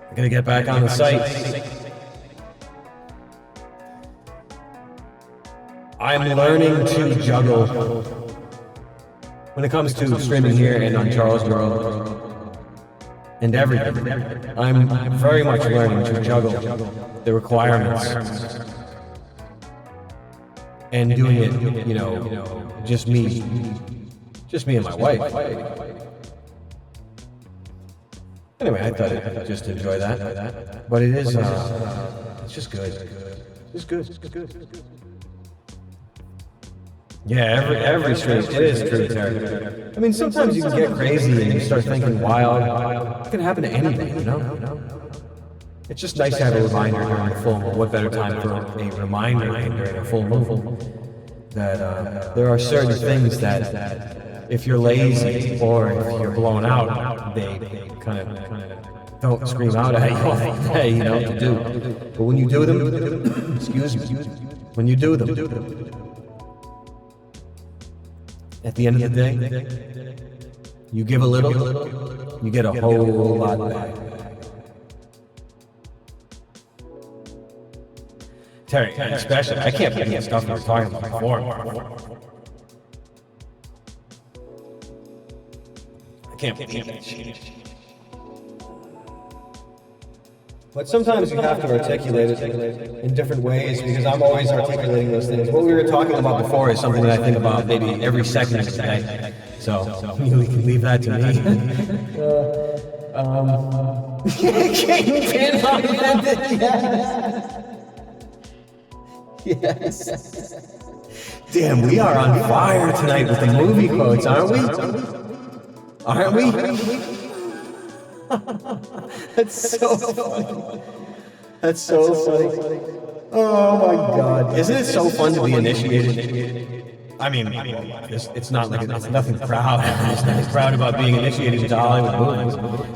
I'm gonna get back on the site. I'm learning to juggle when it comes to streaming here and on Charles World and everything. I'm very much learning to juggle the requirements and doing it, just me and my wife. Anyway, I thought I'd just enjoy that. But it is, it's just good. It's good. Yeah, every stream, it is true, Terry. I mean, sometimes you can get crazy and you start thinking wild. It can happen to anybody, you know? It's just nice to have a reminder during a full moon. What better time for a reminder than during a full moon? That there are certain things that if you're lazy or if you're blown out, they kind of don't scream out at you all day, to do. But when you do them, excuse me, when you do them, at the end of the day, you give a little, you get a whole lot back. Terry, especially, I can't believe the stuff we were talking about before. I can't believe that shit. But sometimes you have to articulate it in different ways because I'm always articulating those things. What we were talking about before is something that I think about maybe every second of the day. So you can leave that to me. Yes. Damn, we are on fire tonight with the movie quotes, aren't we? Aren't we? That's so funny. That's so funny. Oh my God. Isn't it so fun to be initiated? I mean, it's not like it's nothing proud. There's nothing proud about being initiated into Hollywood movies.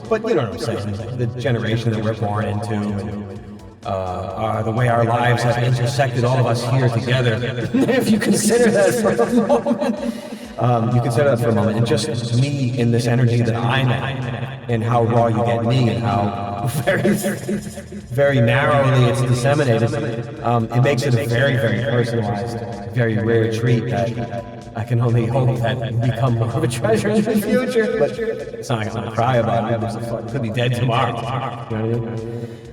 But you know what I'm saying? The generation that we're born into, and the way our lives have intersected all of us here together. If you consider that for a moment, and just me in this energy that I'm at, and how raw you get me, and how very narrowly it's disseminated, it makes it a very, very personalized, very rare treat that I can only hope that become more of a treasure in the future. But it's not like I'm gonna cry about it. It could be dead tomorrow. You know what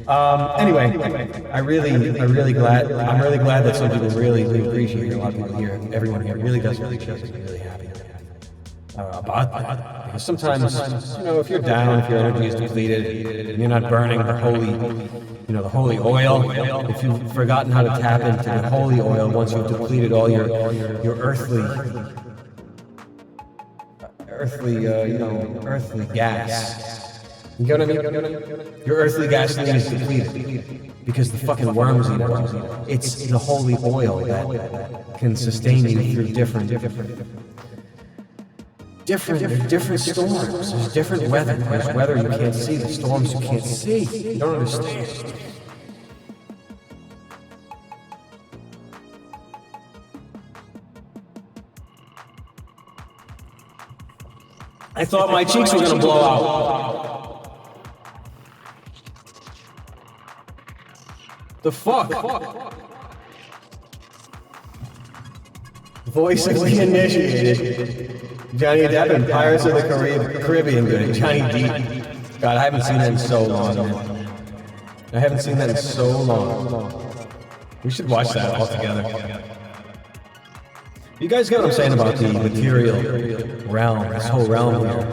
I mean? Anyway, I'm really glad that some people really appreciate it. A lot of people here, everyone here really does appreciate it. Really happy about that. Because sometimes, if you're down, if your energy is depleted, and you're not burning the holy oil, if you've forgotten how to tap into the holy oil once you've depleted all your earthly gas. You get what I mean? Your earthly gasoline is depleted because the fucking worms eat it. It's the holy oil that can sustain you through different storms. There's different weather. There's weather you can't see. There's storms you can't see. You don't understand. I thought my cheeks were gonna blow out. The fuck? Voice of the initiated. Johnny Depp in Pirates of the Caribbean. Good. Johnny Depp. God, I haven't seen that in so long, man. I haven't seen that in so long. We should watch that all together. You guys get what I'm saying about the material realm, this whole realm here.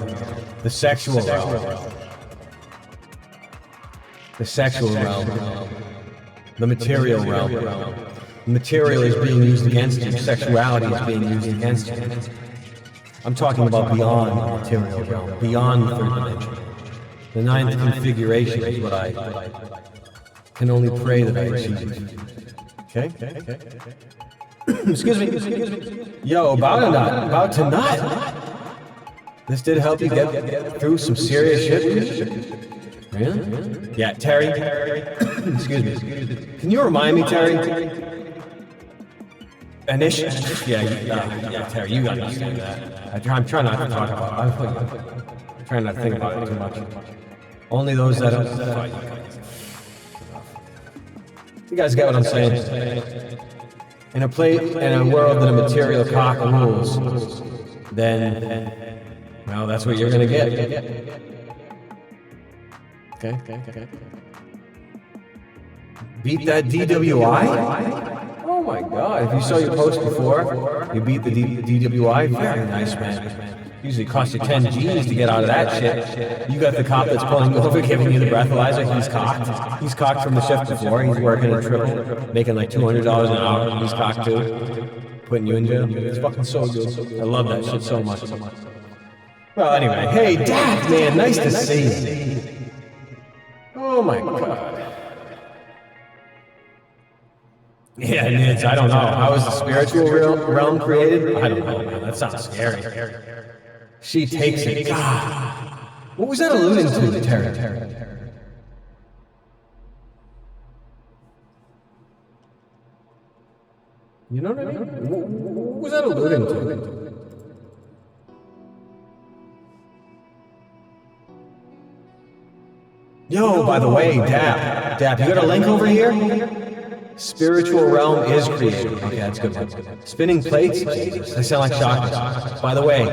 The sexual realm. The sexual realm. The material realm. The material is being used against you. Sexuality is being used against you. I'm talking about beyond the material realm, beyond the third dimension. The ninth configuration is what I can only pray that I achieve. Okay? Excuse me. Yo, about to not. This did help you get through some serious shit. Really? Yeah, Terry. Excuse me. Can you remind me, Terry? Yeah, Terry, you understand that. I'm trying not to talk about it. I'm trying not to think about it too much. Only those that are... You guys get what I'm saying? In a world that a material cock rules, then, well, that's what you're gonna get. Okay. Beat that DWI? Oh my God, if you saw your post before, you beat the DWI, very nice, man. Usually costs you 10 G's to get out of that shit. You got the cop that's pulling you over, giving you the breathalyzer, he's cocked. He's cocked from the shift before, he's working a triple, making like $200 an hour, he's cocked too. Putting you in jail. It's fucking so good. I love that shit so much. Well, anyway, hey, Dad, man, nice to see you. Oh my God. Yeah, Nids, I don't know. How is the spiritual realm created? I don't know, man. That sounds scary. She takes it. God. What was that alluding to, Terry? You know what I mean? What was that alluding to? Yo, by the way, Dap, you got a link over here? Spiritual realm is created. Okay, that's good. Spinning plates? They sound like chakras. By the way,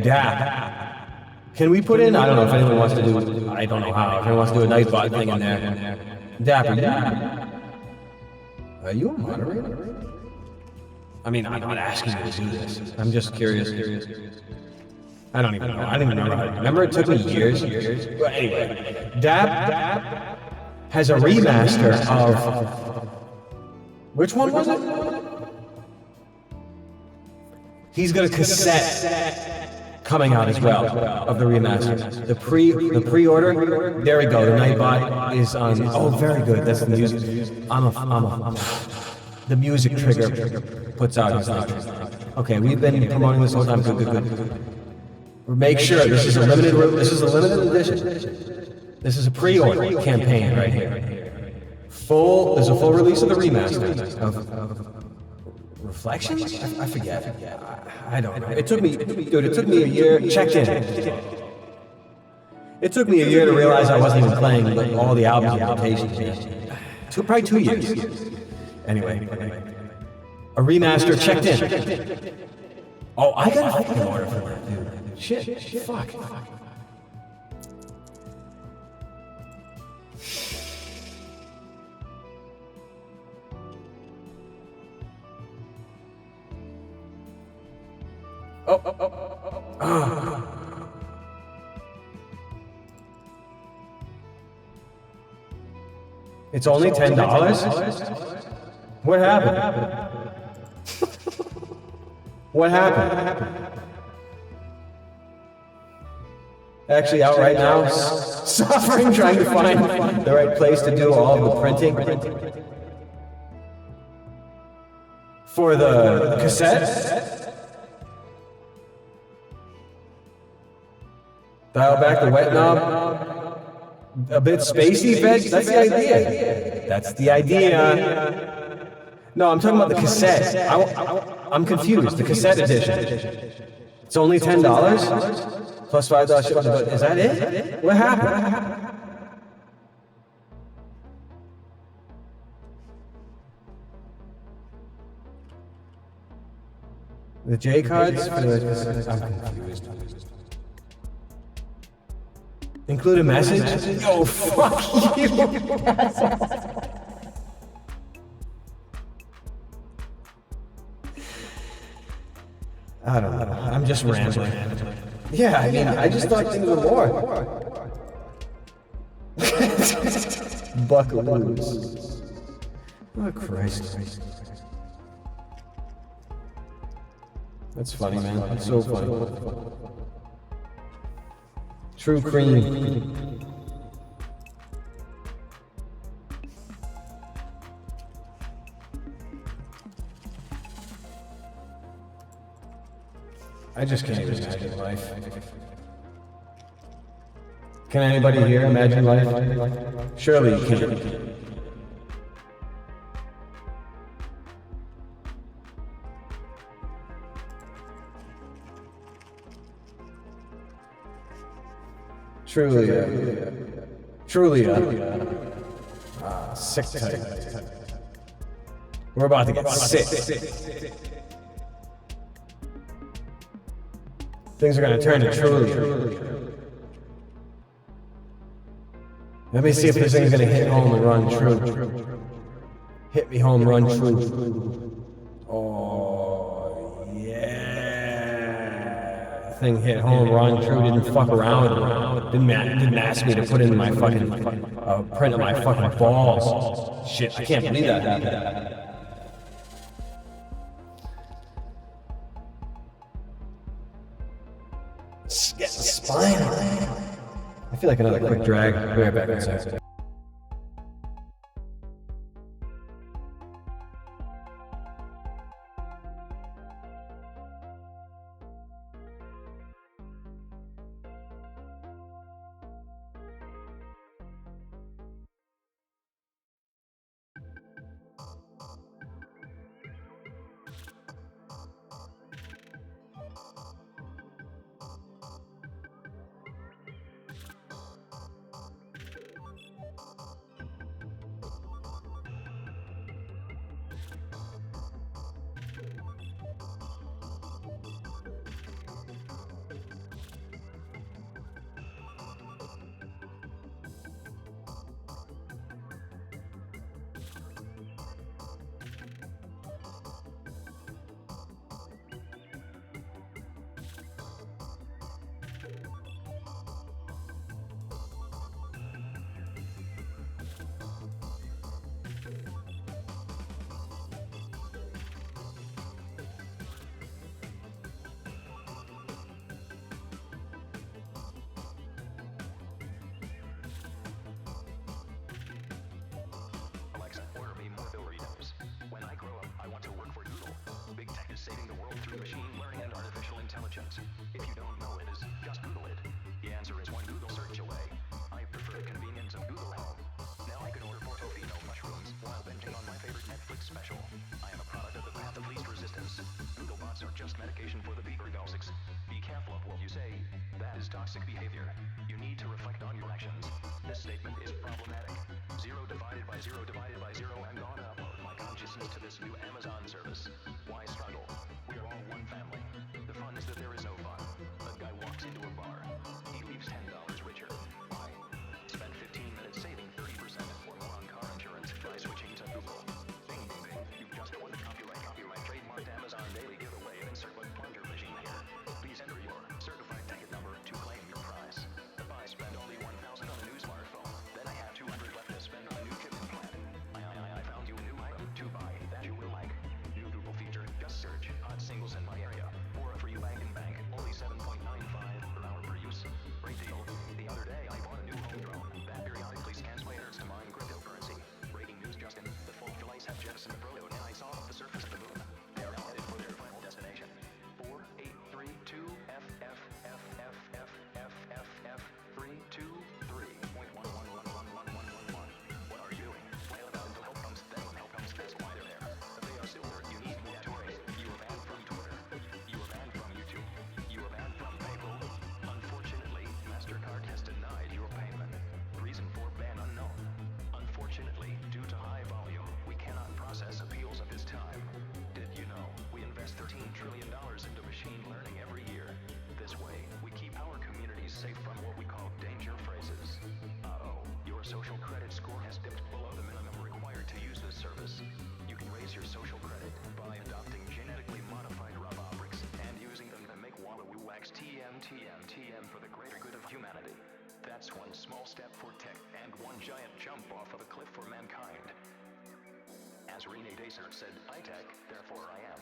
Dap, can we put in, I don't know if anyone wants to do, I don't know how, if anyone wants to do a Nightbot thing in there. Dap, are you a moderator? I mean, I'm not asking you to do this. I'm just curious. I don't even know. I don't even remember. Remember it took me years? But anyway, Dap has a remaster of... Which one was it? He's got a cassette coming out as well of the remaster. The pre-order. There we go. The Nightbot is on. Oh, very good. That's the music. The music trigger puts out his name. Okay, we've been promoting this whole time. Good. Make sure this is a limited edition. This is a pre-order campaign right here. There's a full release of the remaster of Reflections? I forget. I don't know. It took me a year. Checked in. It took me a year to realize I wasn't even playing all the albums and rotations. Probably 2 years. Anyway, a remaster checked in. Oh, I got a fucking order for that, dude. Shit. Fuck. It's only $10? What happened? What happened? Actually out right now, suffering trying to find the right place to do all the printing. For the cassette? Dial back the wet knob. A bit spacey, Veg? That's the idea. That's the idea. No, I'm talking about the cassette. I'm confused. The cassette edition. It's only $10? Plus $5 shipping. Is that it? What happened? The J cards? I'm confused. Include a message? Oh, fuck you! I don't know. I'm just rambling. Yeah, I mean, I just thought things were more. Buckaroos. Oh, Christ. That's funny, man. That's so funny. True cream. I just can't even imagine life. Can anybody here imagine life? Surely you can. Truly, sick type. We're about to get sick. Things are going to turn to truly. Let me see if this thing's going to hit home and run true. Hit me home, run true. Oh, yeah. Thing hit home, run true, didn't fuck around. Didn't ask me to put in my fucking print of my fucking balls. Shit, I can't believe that happened. Spine. I feel like another quick drag. Be right back in a second. special. I am a product of the path of least resistance. Google bots are just medication for the beaver toxics. Be careful of what you say. That is toxic behavior. You need to reflect on your actions. This statement is problematic. 0 divided by 0 divided by 0. I'm gonna upload my consciousness to this new Amazon service. Why struggle? We are all one family. The fun is that there is no fun. A guy walks into a bar. He leaves $10 richer. Why? Spend 15 minutes saving 30% or more on car insurance. Try switching to Google. Bing, bing, bing. You've just won the copyright, trademarked Amazon daily giveaway. Insert what plunger machine here. Please enter your certified ticket number to claim your prize. If I spend only $1,000 on a new smartphone, then I have $200 left to spend on a new chip implant. I found you a new item to buy that you will like. New Google feature, just search hot singles in my area. Or for you bank and bank, only 7.95 per hour per use. Great deal. The other day I bought a new home drone that periodically scans my alerts to mine cryptocurrency. Breaking news, Justin. The folk delights have jettisoned the proton and I saw off the surface of the moon. They are now headed for their final destination. 4832 FFFFFFF323.1111111. What are you doing? Flail about until help comes, then when help comes, that's why they're there. If they are silver, you need more toys. You are banned from Twitter. You are banned from YouTube. You are banned from PayPal. Unfortunately, MasterCard has denied your payment. Reason for ban unknown. Unfortunately, due to high volume, we cannot process appeals at this time. Did you know we invest $13 trillion into machine learning every year? This way, we keep our communities safe from what we call danger phrases. Uh-oh, your social credit score has dipped below the minimum required to use this service. You can raise your social credit by adopting genetically modified robotics and using them to make Wallawoo wax TM for the greater good of humanity. That's one small step for tech and one giant jump off of a cliff for mankind. As Rene Desert said, I tech, therefore I am.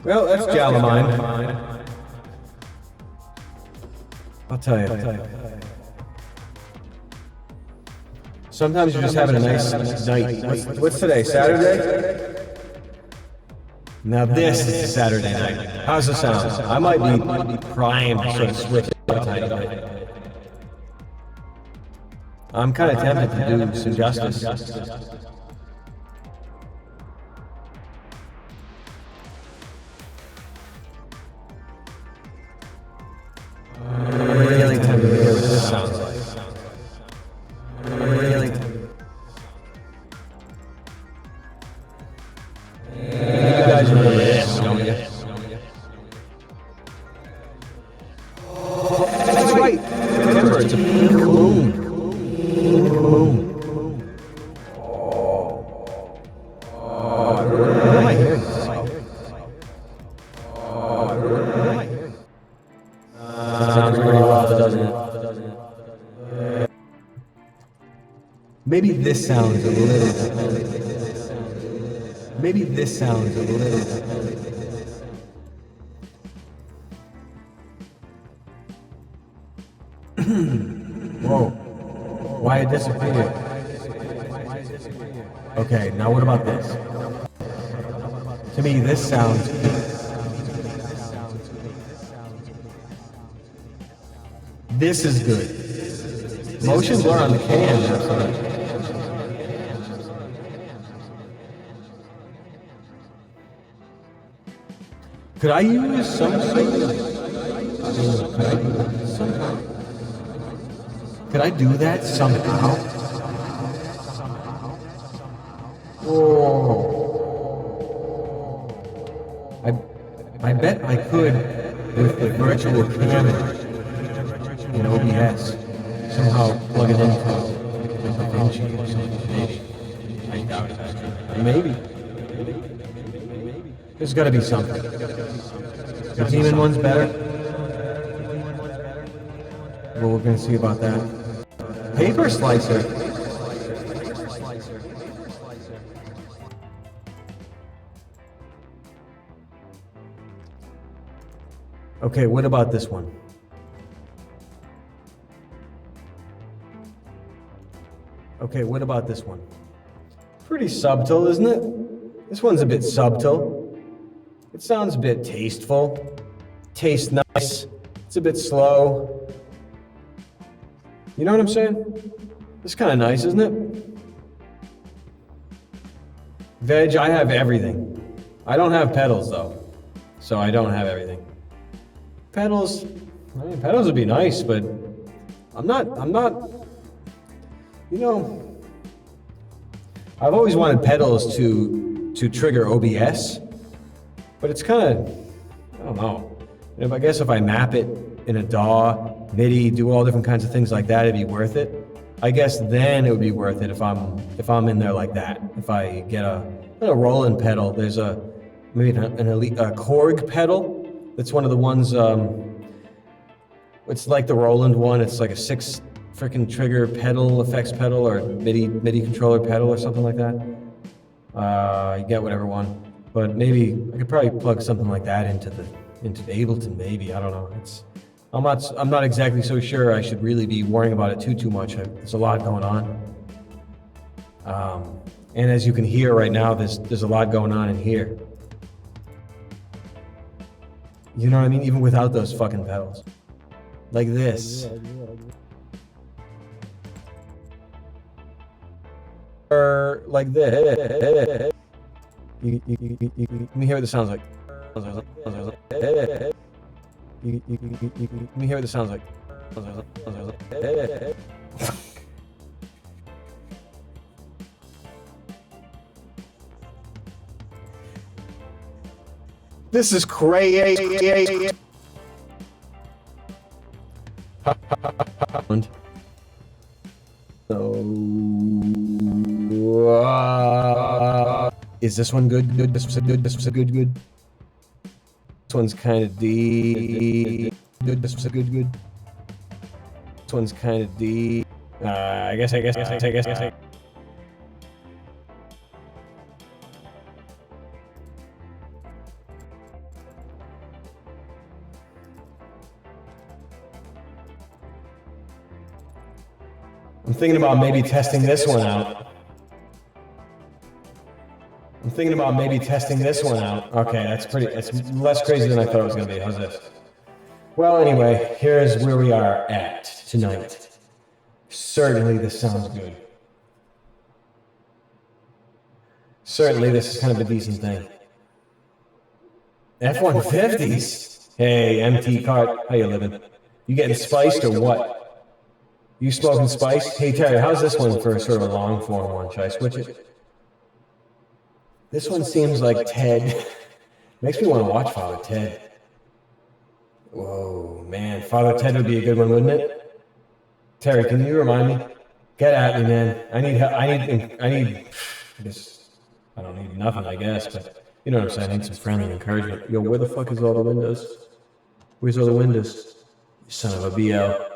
Well, that's Jalamine. I'll tell you. Sometimes you're just having a nice night. What's today? Saturday? Now this is a Saturday night. How's it sound? I might be primed to sort of switch it up tonight. I'm kind of tempted to do some justice. Really tempted to hear what this sounds like. Really tempted. You guys remember this, don't you? That's right. Remember, it's a pink moon. Pink moon. What am I hearing? Sounds pretty rough, doesn't it? Maybe this sounds a little. Maybe this sounds a little. Whoa. Why it disappeared? Okay, now what about this? To me, this sounds. This is good. Motion blur on the can. Absolutely. Could I use some sort of... Could I do that somehow? Whoa. I bet I could with the virtual camera in OBS. Somehow plug it into DaVinci or something. Maybe. I doubt it. Maybe. There's gotta be something. The demon one's better. Well, we're gonna see about that. Paper slicer. Okay, what about this one? Okay, what about this one? Pretty subtle, isn't it? This one's a bit subtle. It sounds a bit tasteful. Tastes nice. It's a bit slow. You know what I'm saying? It's kind of nice, isn't it? Veg, I have everything. I don't have pedals though, so I don't have everything. Pedals, I mean, pedals would be nice, but I'm not, you know, I've always wanted pedals to trigger OBS, but it's kind of, I don't know. I guess if I map it in a DAW, MIDI, do all different kinds of things like that, it'd be worth it. I guess then it would be worth it if I'm in there like that. If I get a Roland pedal, there's maybe an elite Korg pedal. That's one of the ones. It's like the Roland one. It's like a 6 freaking trigger pedal, effects pedal, or MIDI controller pedal, or something like that. You get whatever one, but maybe I could probably plug something like that into Ableton. Maybe, I don't know. I'm not exactly so sure. I should really be worrying about it too much. There's a lot going on, and as you can hear right now, there's a lot going on in here. You know what I mean? Even without those fucking pedals. Like this. Or like this. Let me hear what this sounds like. Let me hear what this sounds like. This is crazy. Is this one good? Good. This was a good. This was a good. Good. This one's kind of D. Good. This was a good. Good. This one's kind of D. I guess. I'm thinking about maybe testing this one out. Okay, it's less crazy than I thought it was going to be. How's this? Well, anyway, here's where we are at tonight. Certainly this sounds good. Certainly this is kind of a decent thing. F-150s? Hey, MT cart, how you living? You getting spiced or what? You smoking spice? Hey Terry, how's this one for sort of a long form one? Should I switch it? This one seems like Ted. Makes me want to watch Father Ted. Whoa, man, Father Ted would be a good one, wouldn't it? Terry, can you remind me? Get at me, man. I need help. I don't need nothing, I guess, but you know what I'm saying? I need some friendly encouragement. Yo, where the fuck is all the windows? Where's all the windows? You son of a BL.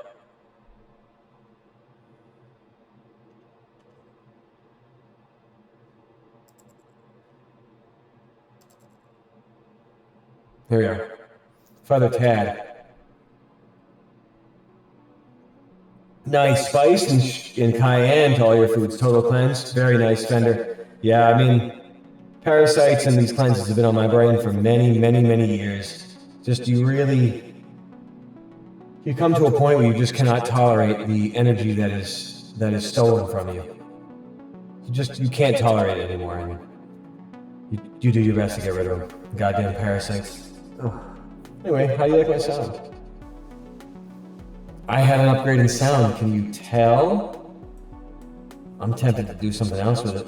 Here we are. Father Tad. Nice spice and cayenne to all your foods. Total cleanse. Very nice, Fender. Yeah, I mean, parasites and these cleanses have been on my brain for many, many, many years. Just you come to a point where you just cannot tolerate the energy that is stolen from you. You can't tolerate it anymore, and you do your best to get rid of them. Goddamn parasites. Oh. Anyway, how do you like my sound? I had an upgrade in sound. Can you tell? I'm tempted to do something else with it.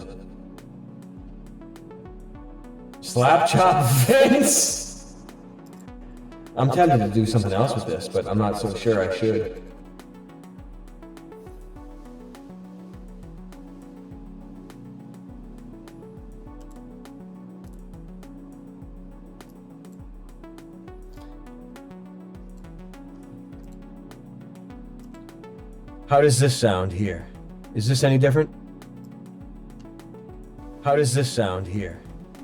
Slap chop Vince. I'm tempted to do something else with this, but I'm not so sure I should. How does this sound here? Is this any different? How does this sound here?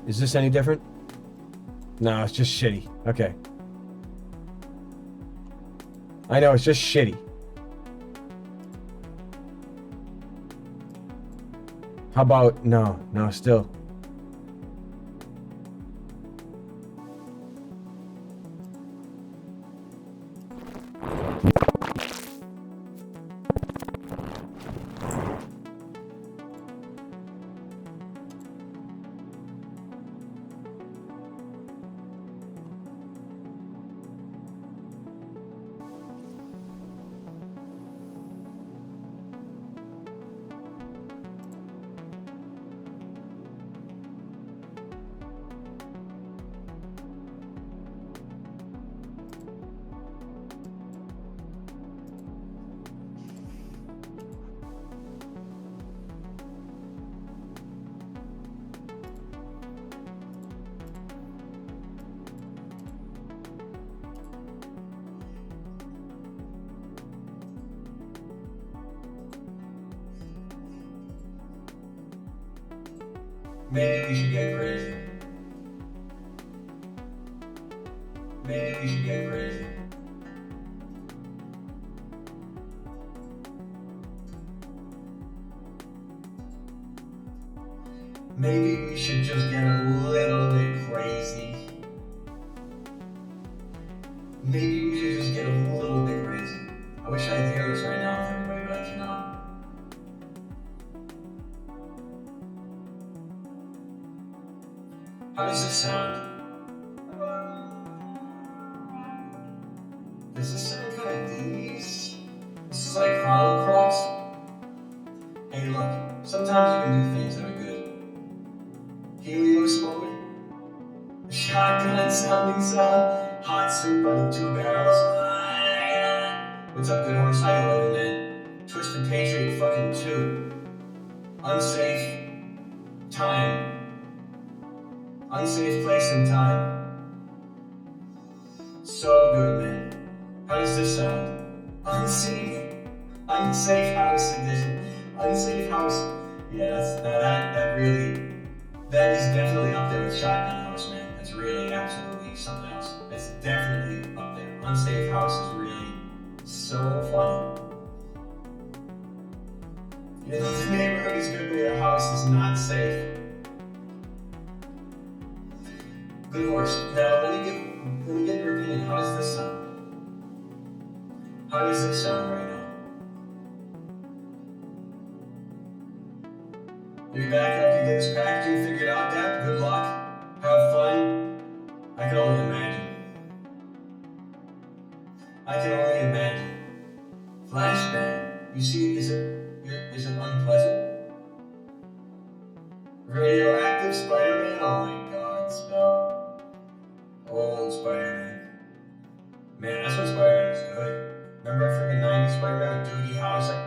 Is this any different? No, it's just shitty. Okay. I know, it's just shitty. How about, no, still. Maybe we should get crazy. Maybe we should get crazy. Maybe we should just get a little bit crazy. Maybe we should just get a little bit crazy. I wish I could hear this right now with everybody, but I cannot. How does this sound? Does this sound kind of these? This is like Chrono Cross. Hey look, sometimes you can do things that are good. Helios mode. Shotgun sounding sound. Hot soup out of 2 barrels. What's up, good horse? How you living, man? Twisted Patriot fucking 2. Unsafe time. Unsafe place and time. So good, man. How does this sound? Unsafe house edition. Unsafe house. Yeah, that is definitely up there with Shotgun House, man. That's really absolutely something else. It's definitely up there. Unsafe house is really so funny. Yeah, the neighborhood is good, but your house is not safe. Good horse. Now let me get your opinion. How does this sound? How does this sound right now? You're back after you get this packaging figured out, Dad. Good luck. Have fun. I can only imagine. I can only imagine. Flashbang. You see, is it unpleasant? Radioactive Spider-Man? Oh my god, spell. Old Spider-Man. Man, that's when Spider-Man was good. Remember freaking 90s Spider-Man with Doogie Howser?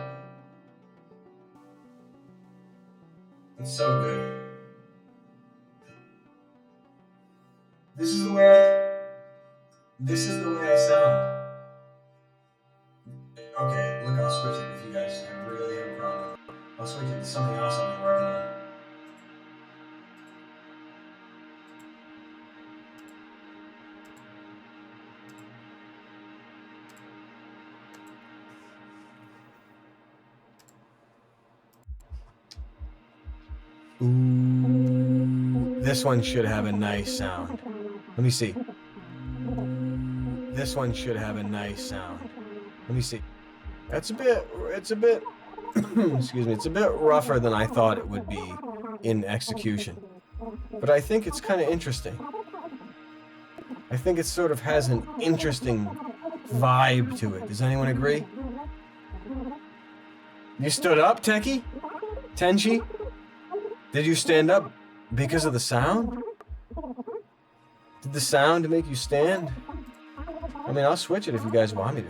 It's so good. This is the way I sound. Okay, look, I'll switch it if you guys really have a problem with it. I'll switch it to something else I've been working on. Ooh, this one should have a nice sound. Let me see. This one should have a nice sound. Let me see. It's a bit, excuse me, it's a bit rougher than I thought it would be in execution. But I think it's kind of interesting. I think it sort of has an interesting vibe to it. Does anyone agree? You stood up, Techie? Tenchi? Did you stand up because of the sound? Did the sound make you stand? I mean, I'll switch it if you guys want me to.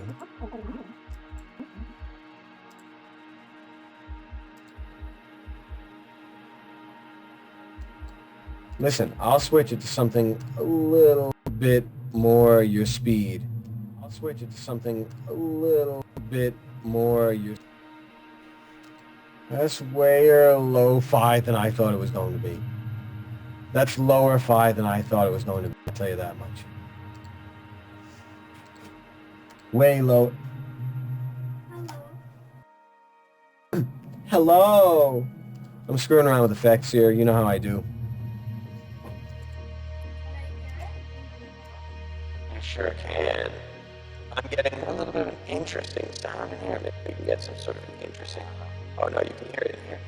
Listen, I'll switch it to something a little bit more your speed. I'll switch it to something a little bit more your... That's way low-fi than I thought it was going to be. That's lower-fi than I thought it was going to be, I'll tell you that much. Way low. Hello! I'm screwing around with effects here, you know how I do. You sure can. I'm getting a little bit of an interesting sound in here. Maybe we can get some sort of an interesting... Oh no, you can hear it in here.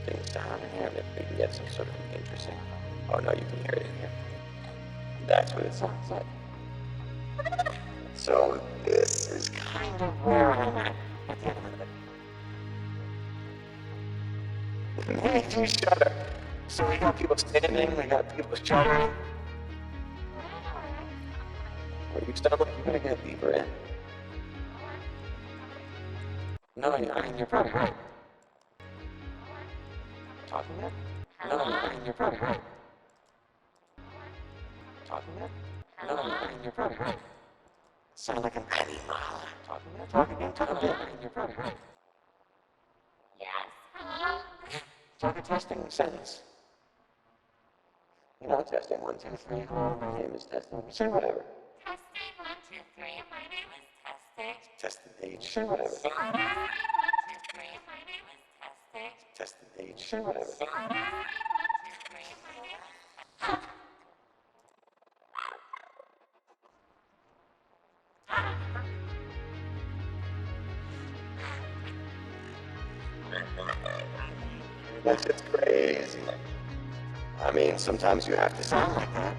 Interesting sound in here. Maybe we can get some sort of an interesting... Oh no, you can hear it in here. That's what it sounds like. So this is kind of where I'm at. Maybe do shudder. So we got people standing, we got people shuddering. Or you sound like you're gonna get deeper in. No, you're probably right. Talking there? No, you're probably right. Talking there? No, you're probably right. Sound like an animal. Talking there? Talking again? Talking again? You're probably right. Yes. Talk a testing sentence. You know, testing 1, 2, 3. Hello, my name is testing. Say whatever. Testing 1, 2, 3. My name is Testing. Testing age. Say whatever. Testing 1, 2, 3. My name is Testing. Testing age. Say whatever. Testing 1, 2, 3. My name is Testing. That's just crazy. I mean, sometimes you have to sound like that.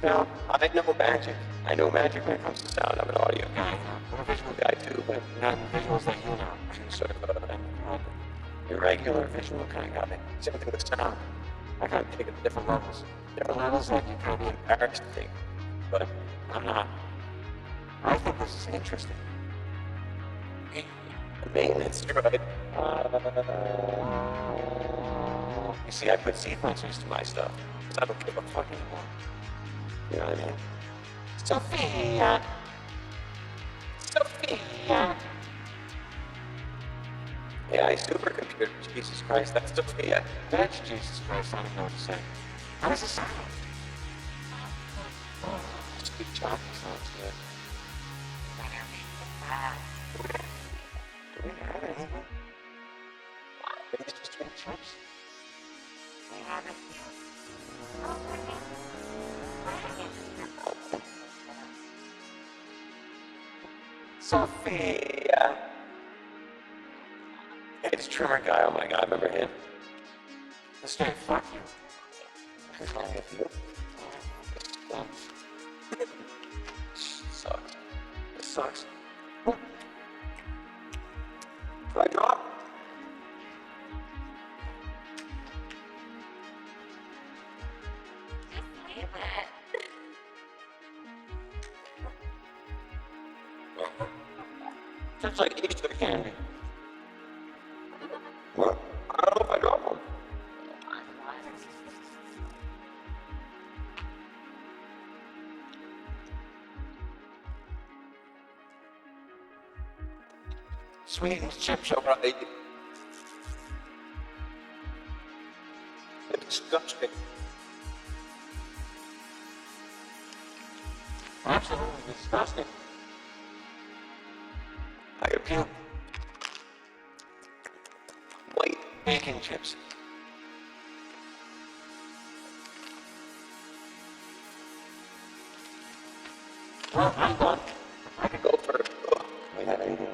Now, I know magic. I know magic when it comes to sound. I'm an audio guy. I'm a visual guy too, but not visuals that you know. I'm sort of an irregular visual kind of guy. Same thing with sound. I kind of take it to different levels. Different levels that you kind of be embarrassed to take. But I'm not. I think this is interesting. The maintenance, you're right. You see, I put sequencers to my stuff, because I don't give a fuck anymore. You know what I mean? Sophia! Sophia! AI supercomputer, Jesus Christ, that's Sophia. That's Jesus Christ, I don't know what to say. How does it sound? Sweet chocolate sounds good. Do we have anything? It's just sweet chips. We have it. Sophia! Hey, this trimmer guy, oh my god, remember him? Let's try fuck you. He's gonna get you. This sucks. This sucks. Do I drop? Just leave it. Just like Easter candy. What? I don't know if I dropped one. Sweet chips are right. They're disgusting. Absolutely disgusting. I could puke. White bacon chips. Well, I'm done. I could go for. Oh, we have anything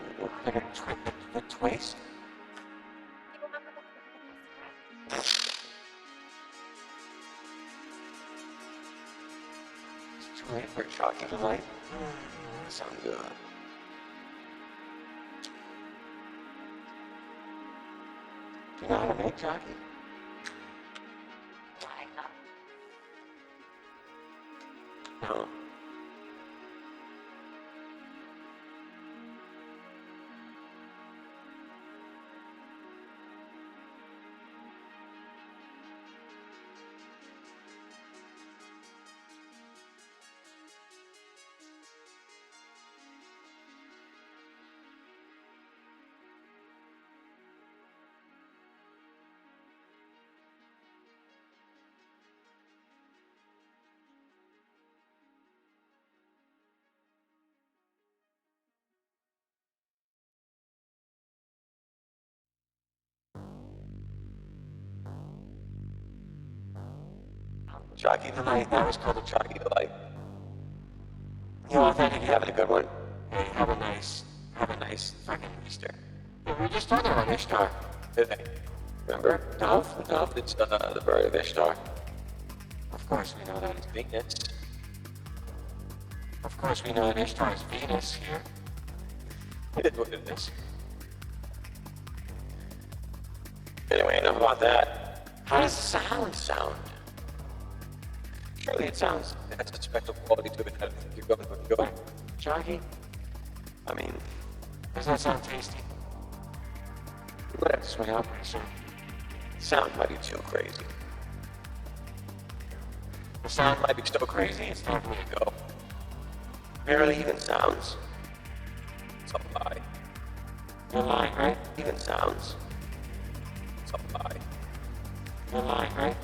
like a twist. It's too late for chalky delight. Sounds good. Do you know how to make chalky? No. Chalky delight. That was called a chalky delight. You all think you're having a good one. Hey, have a nice fucking Easter. Yeah, we just talked about Ishtar today. Remember? Dove? It's the bird of Ishtar. Of course we know that it's Venus. Of course we know that Ishtar is Venus here. It is what it is. Anyway, enough about that. How does sound sound? Surely it sounds, it has a special quality to it. I don't think you're going to go. Chalky? I mean, does that sound tasty? We might have to swing out pretty soon. The sound might be too crazy. The sound might be so crazy, it's time for me to go. Barely even sounds. It's a lie. You're lying, right? Even sounds. It's a lie. You're lying, right?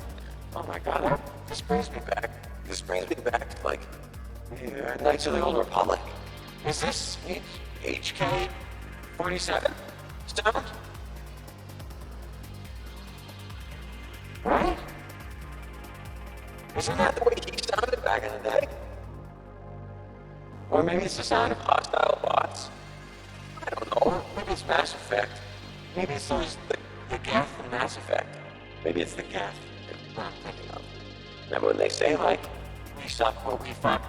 Oh my god, this brings me back. This brings me back to, like, Knights of the Old Republic. Is this HK 47 sound? Right? Isn't that the way he sounded back in the day? Or maybe it's the sound of hostile bots. I don't know. Maybe it's Mass Effect. Maybe it's the Geth in Mass Effect. Maybe it's the Geth that I'm thinking of. Remember when they say, like, we suck what we fuck?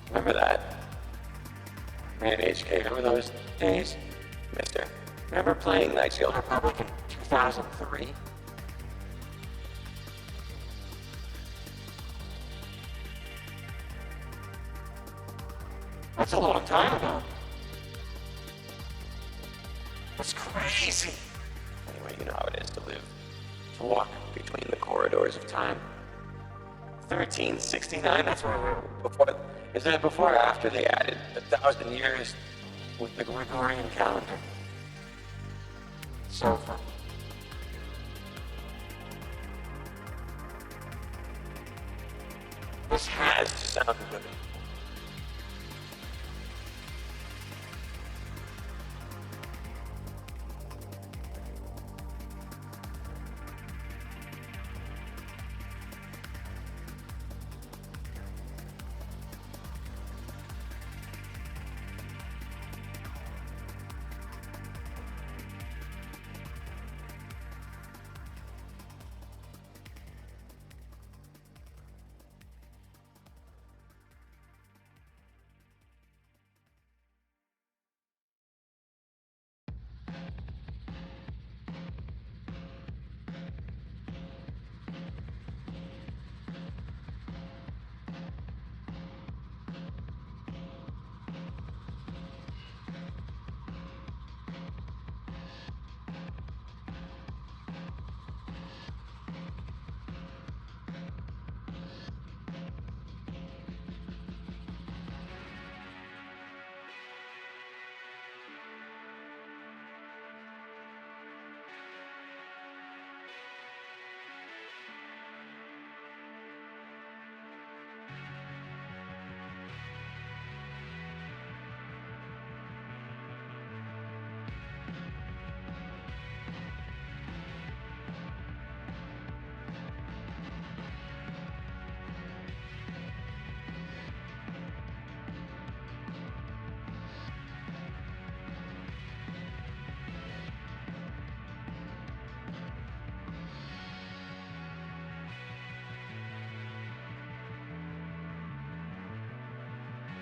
Remember that? Man, HK, remember those days? Mister, remember playing Knights of the Old Republic in 2003? That's a long time ago. That's crazy. Anyway, you know how it is to live, to walk between the corridors of time. 1369, that's where we're before. Is that before or after they added 1,000 years with the Gregorian calendar? So fun. This has to sound good.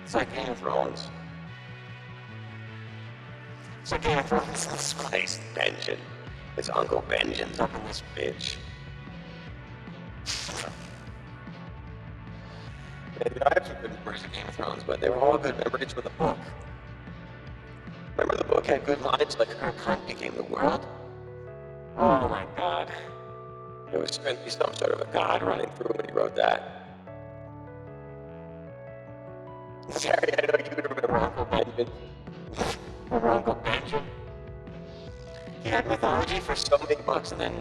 It's like Game of Thrones. It's like Game of Thrones. This place, Benjen. It's Uncle Benjen's up in this bitch. Maybe I have some good memories of Game of Thrones, but they were all good memories with the book. Remember the book had good lines like her cunt became the world? Oh my god. There was certainly some sort of a god running through when he wrote that. Terry, I know you remember Uncle Benjen. Remember Uncle Benjen? He had mythology for so many books, and then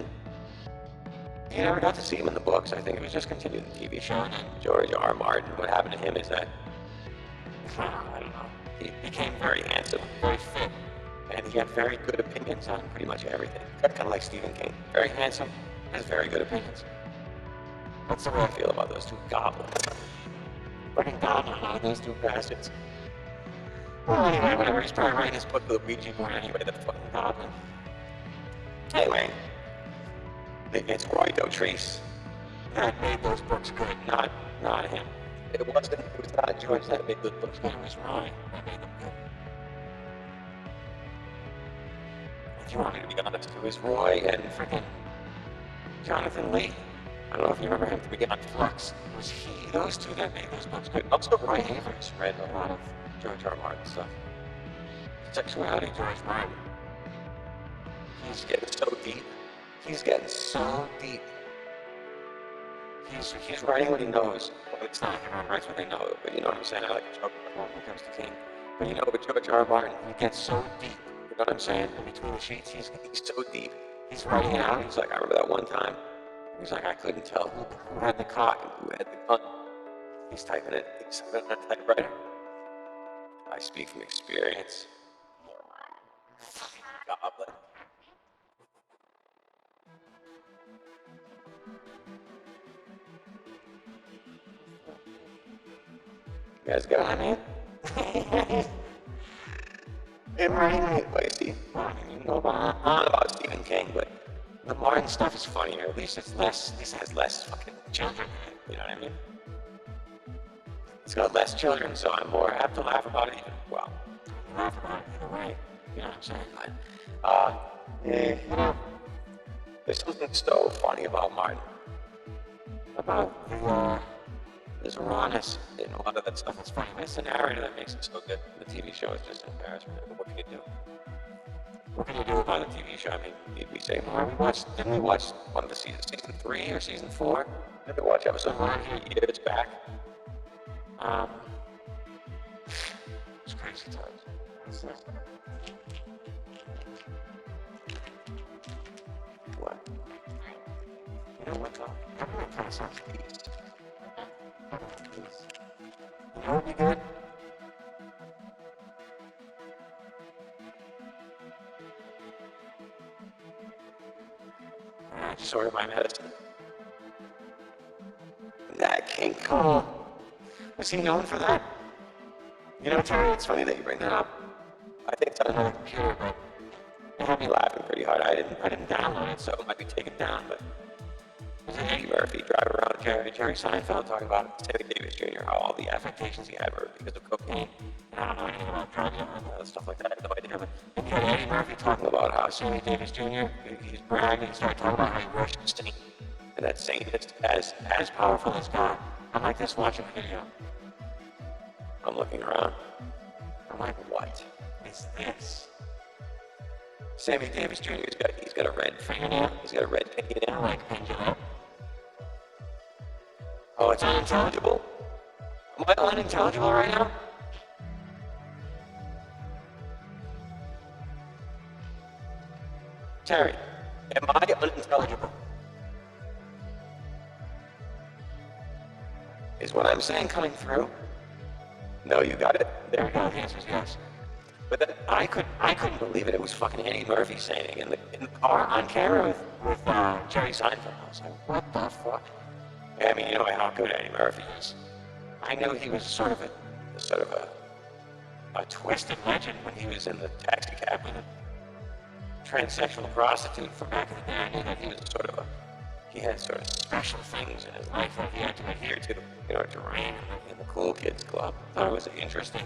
you never got to see him in the books. I think it was just continued in the TV show. And then George R. Martin, what happened to him is that, I don't know, he became very handsome, very fit, and he had very good opinions on pretty much everything. Kind of like Stephen King. Very handsome, has very good opinions. That's the way I feel about those two goblins. Fucking goblin, huh? Those two bastards. Well, anyway, whatever. He's probably writing his book with a Ouija board anyway, the fucking goblin. Anyway, it's Roy Dotrice that made those books good, not him. It was not George that made those books good, it was Roy that made them good. If you want me to be honest, it was Roy and freaking Jonathan Lee. I don't know if you remember him from Beyond Flux. It was those two that made those books good. Also, Roy Havers read a lot of George R. Martin stuff. Sexuality, George Martin. He's getting so deep. He's getting so deep. He's writing what he knows. Well, it's not everyone writes what they know, but you know what I'm saying? I like to joke about when it comes to King. But you know, with George R. Martin, he gets so deep. You know what I'm saying? In between the sheets, he's so deep. He's writing it out. He's like, I remember that one time. He's like, I couldn't tell who had the cock and who had the gun. He's typing it. He's typing it on a typewriter. I speak from experience. Fucking goblin. You guys got it, man? It might be see. I mean, you know about Stephen King, but the Martin stuff is funnier. At least it's less. At least it has less fucking children in it. You know what I mean? It's got less children, so I'm more apt to laugh about it. Even well, laugh about it either way. You know what I'm saying? You know, there's something so funny about Martin. About the there's rawness in a lot of that stuff. It's funny. It's the narrator that makes it so good. The TV show is just an embarrassment. What can you do? What can you do about a TV show? I mean, we say more. Didn't we watch one of the seasons, season 3 or season 4? Didn't we watch episode 1 years back? It's crazy times. What? You know what though? Everyone kind of sounds peace. You know what would be good? I just ordered my medicine. That King Kong. Was he known for that? You know, Terry, it's funny that you bring that up. I think it's on another computer, but it had me laughing pretty hard. I didn't download it, so it might be taken down, but it was Eddie Murphy driving around Jerry Seinfeld talking about Sammy Davis Jr., how all the affectations he had were because of cocaine. And I don't know anything about drugs and stuff like that. I have no idea, but you had Eddie Murphy talking about how Sammy Davis Jr., he's bragging, he started talking about how he worships Saint, and that Saint is as powerful as God. I'm like this watching the video. I'm looking around. I'm like, what is this? Sammy Davis Jr. He's got a red fingernail. He's got a red fingernail like Pendulum. Oh, it's unintelligible. Am I unintelligible right now? Terry, am I unintelligible? Is what I'm saying coming through? No, you got it. There we go. The answer is yes. But then I couldn't believe it. It was fucking Eddie Murphy saying in the car on camera with Jerry Seinfeld. I was like, what the fuck? I mean, you know how good Eddie Murphy is. I knew he was sort of a twisted legend when he was in the taxi cab with a transsexual prostitute from back in the day. I knew that he was he had sort of special things in his life that he had to adhere to in order to reign in the cool kids club. I thought it was interesting.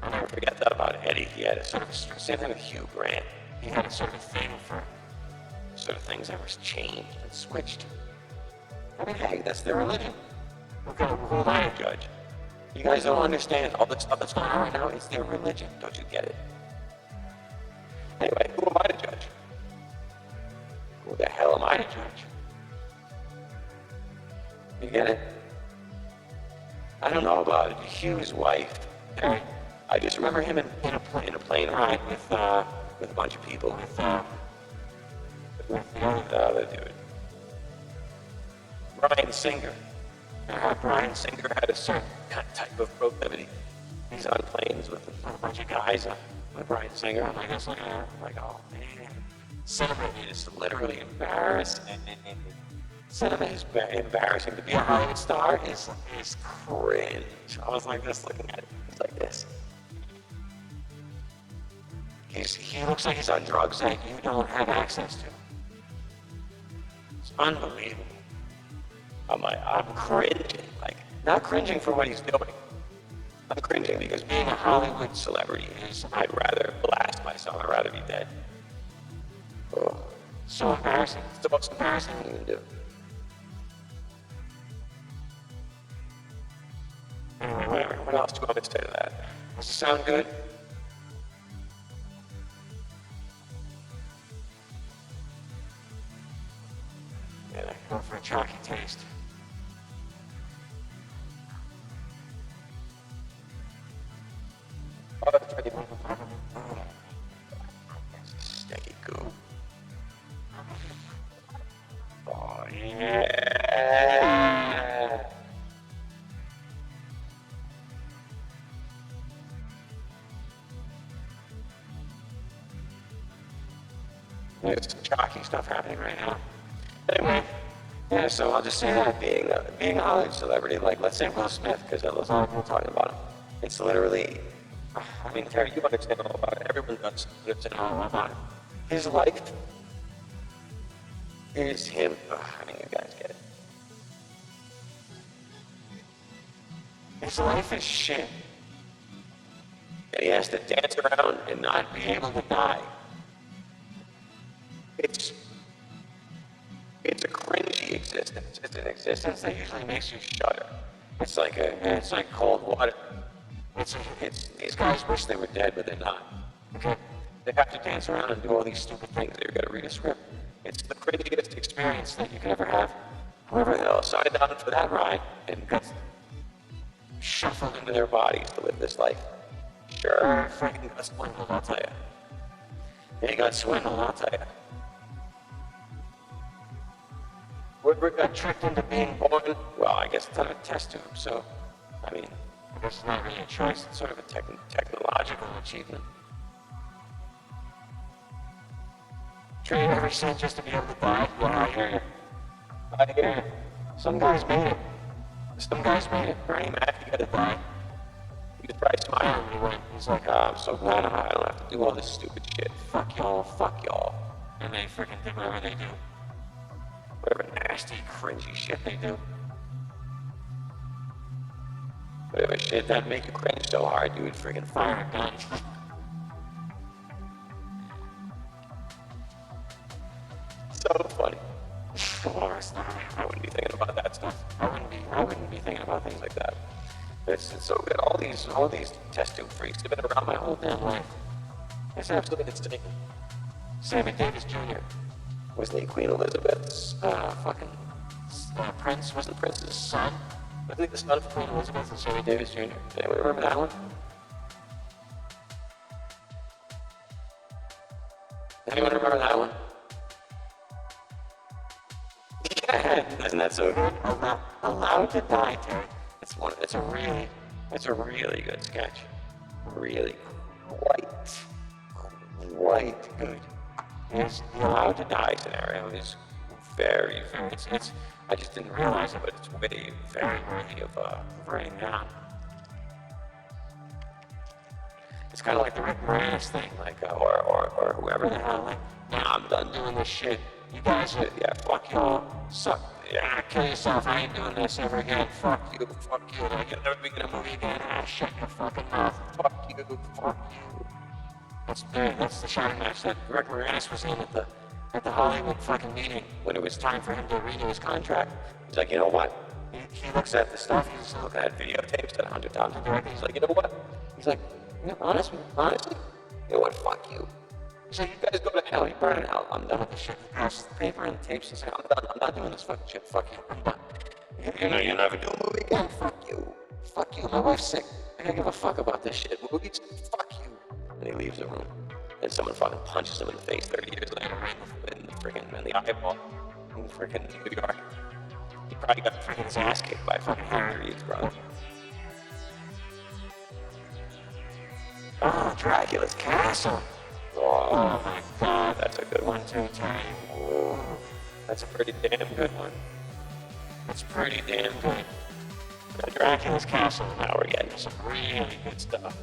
I'll never forget that about Eddie. He had a sort of, same thing with Hugh Grant. He had a sort of thing for sort of things that were changed and switched. I mean, hey, that's their religion. Who am I to judge? You guys don't understand all the stuff that's going on right now. It's their religion. Don't you get it? Anyway, who am I to judge? Who the hell am I to judge? You get it? I don't know about Hugh's wife. I just remember him in a plane ride with a bunch of people, with the other dude. Bryan Singer. Bryan Singer had a certain type of proclivity. He's on planes with a bunch of guys with Bryan Singer. I'm like, oh man. Cinema is literally embarrassing. Cinema is embarrassing. To be a Hollywood star is cringe. I was like this looking at it. He's like this. He looks like he's on drugs that you don't have access to. It's unbelievable. I'm cringing. Like, not cringing for what he's doing. I'm cringing because being a Hollywood celebrity is, I'd rather blast myself. I'd rather be dead. Oh, so embarrassing. It's the most embarrassing thing you can do. Anyway, whatever. What else do you want me to say to that? Does it sound good? Yeah, I can go for a chalky taste. Oh, that's pretty good. Sticky goo. Oh, yeah. There's some chalky stuff happening right now. Anyway, yeah, so I'll just say that being a Hollywood celebrity, like let's say Will Smith, because that was all people talking about him. It's literally, I mean, Terry, you understand all about it. Everyone does understand all about it. His life is him. I mean, you guys get it. His life is shit. And he has to dance around and not be able to die. It's a cringy existence. It's an existence that usually makes you shudder. It's like cold water. These guys wish they were dead, but they're not. Okay? They have to dance around and do all these stupid things. They've got to read a script. It's the cringiest experience that you can ever have. Whoever the hell signed on for that ride and got shuffled into their bodies to live this life. Sure, freaking got swindled, I'll tell you. They got swindled, I'll tell you. Woodward got tricked into being born. Well, I guess it's on a test tube, so, I mean, I guess it's not really a choice. It's sort of a technological achievement. Trade every cent just to be able to die. Well, I hear you. I hear you. Some guys made it. Bernie Mac, you gotta die. He was probably smiling when he went. He's like, oh, I'm so glad I don't have to do all this stupid shit. Fuck y'all. And they freaking do whatever they do. Whatever nasty, cringy shit they do. Whatever shit that make you cringe so hard you would freaking fire a gun. So funny. I wouldn't be thinking about that stuff. I wouldn't be thinking about things like that. It's so good. All these test tube freaks have been around my whole damn life. It's absolutely insane. Sammy Davis Jr. Wasn't he Queen Elizabeth's prince? Wasn't Prince's son? Wasn't he the son of Queen Elizabeth and Sammy Davis Jr.? Does anyone remember that one? Anyone remember that one? Yeah, isn't that so good? Allowed to Die, Terry. It's a really good sketch. Really quite good. Yes, the Allowed to Die scenario is very, I just didn't realize it, but it's very worthy of writing down. It's kind of like the Rick Moranis thing, like, or whoever the hell, like, nah, I'm done doing this shit. You guys are, yeah, fuck y'all. Suck. Yeah, kill yourself. I ain't doing this ever again. Fuck you. Fuck you. Like, you'll never be in a movie again. Ah, shut your fucking mouth. Fuck you. Fuck you. That's the shouting match that Rick Moranis was in at the Hollywood fucking meeting when it was time for him to renew his contract. He's like, you know what? He looks at the stuff. He's looking at videotapes that 100,000 directors. He's like, you know what? He's like, you know, honestly, you know what? Fuck you. So you guys go to hell, you burn in hell. I'm done with this shit. He passes the paper and the tapes and says, I'm done. I'm not doing this fucking shit. Fuck you. I'm done. You know, you'll never do a movie again. Fuck you. Fuck you. My wife's sick. I gotta give a fuck about this shit. Movies? Fuck you. And he leaves the room. And someone fucking punches him in the face 30 years later, right in the freaking, in the eyeball. In freaking New York. He probably got freaking his ass kicked by fucking Harry Reid's brother. Oh, Dracula's Castle. Oh my god, that's a good one too, Tony. Oh, that's a pretty damn good one. That's pretty damn good. Now, Dracula's Castle, now we're getting some really good stuff.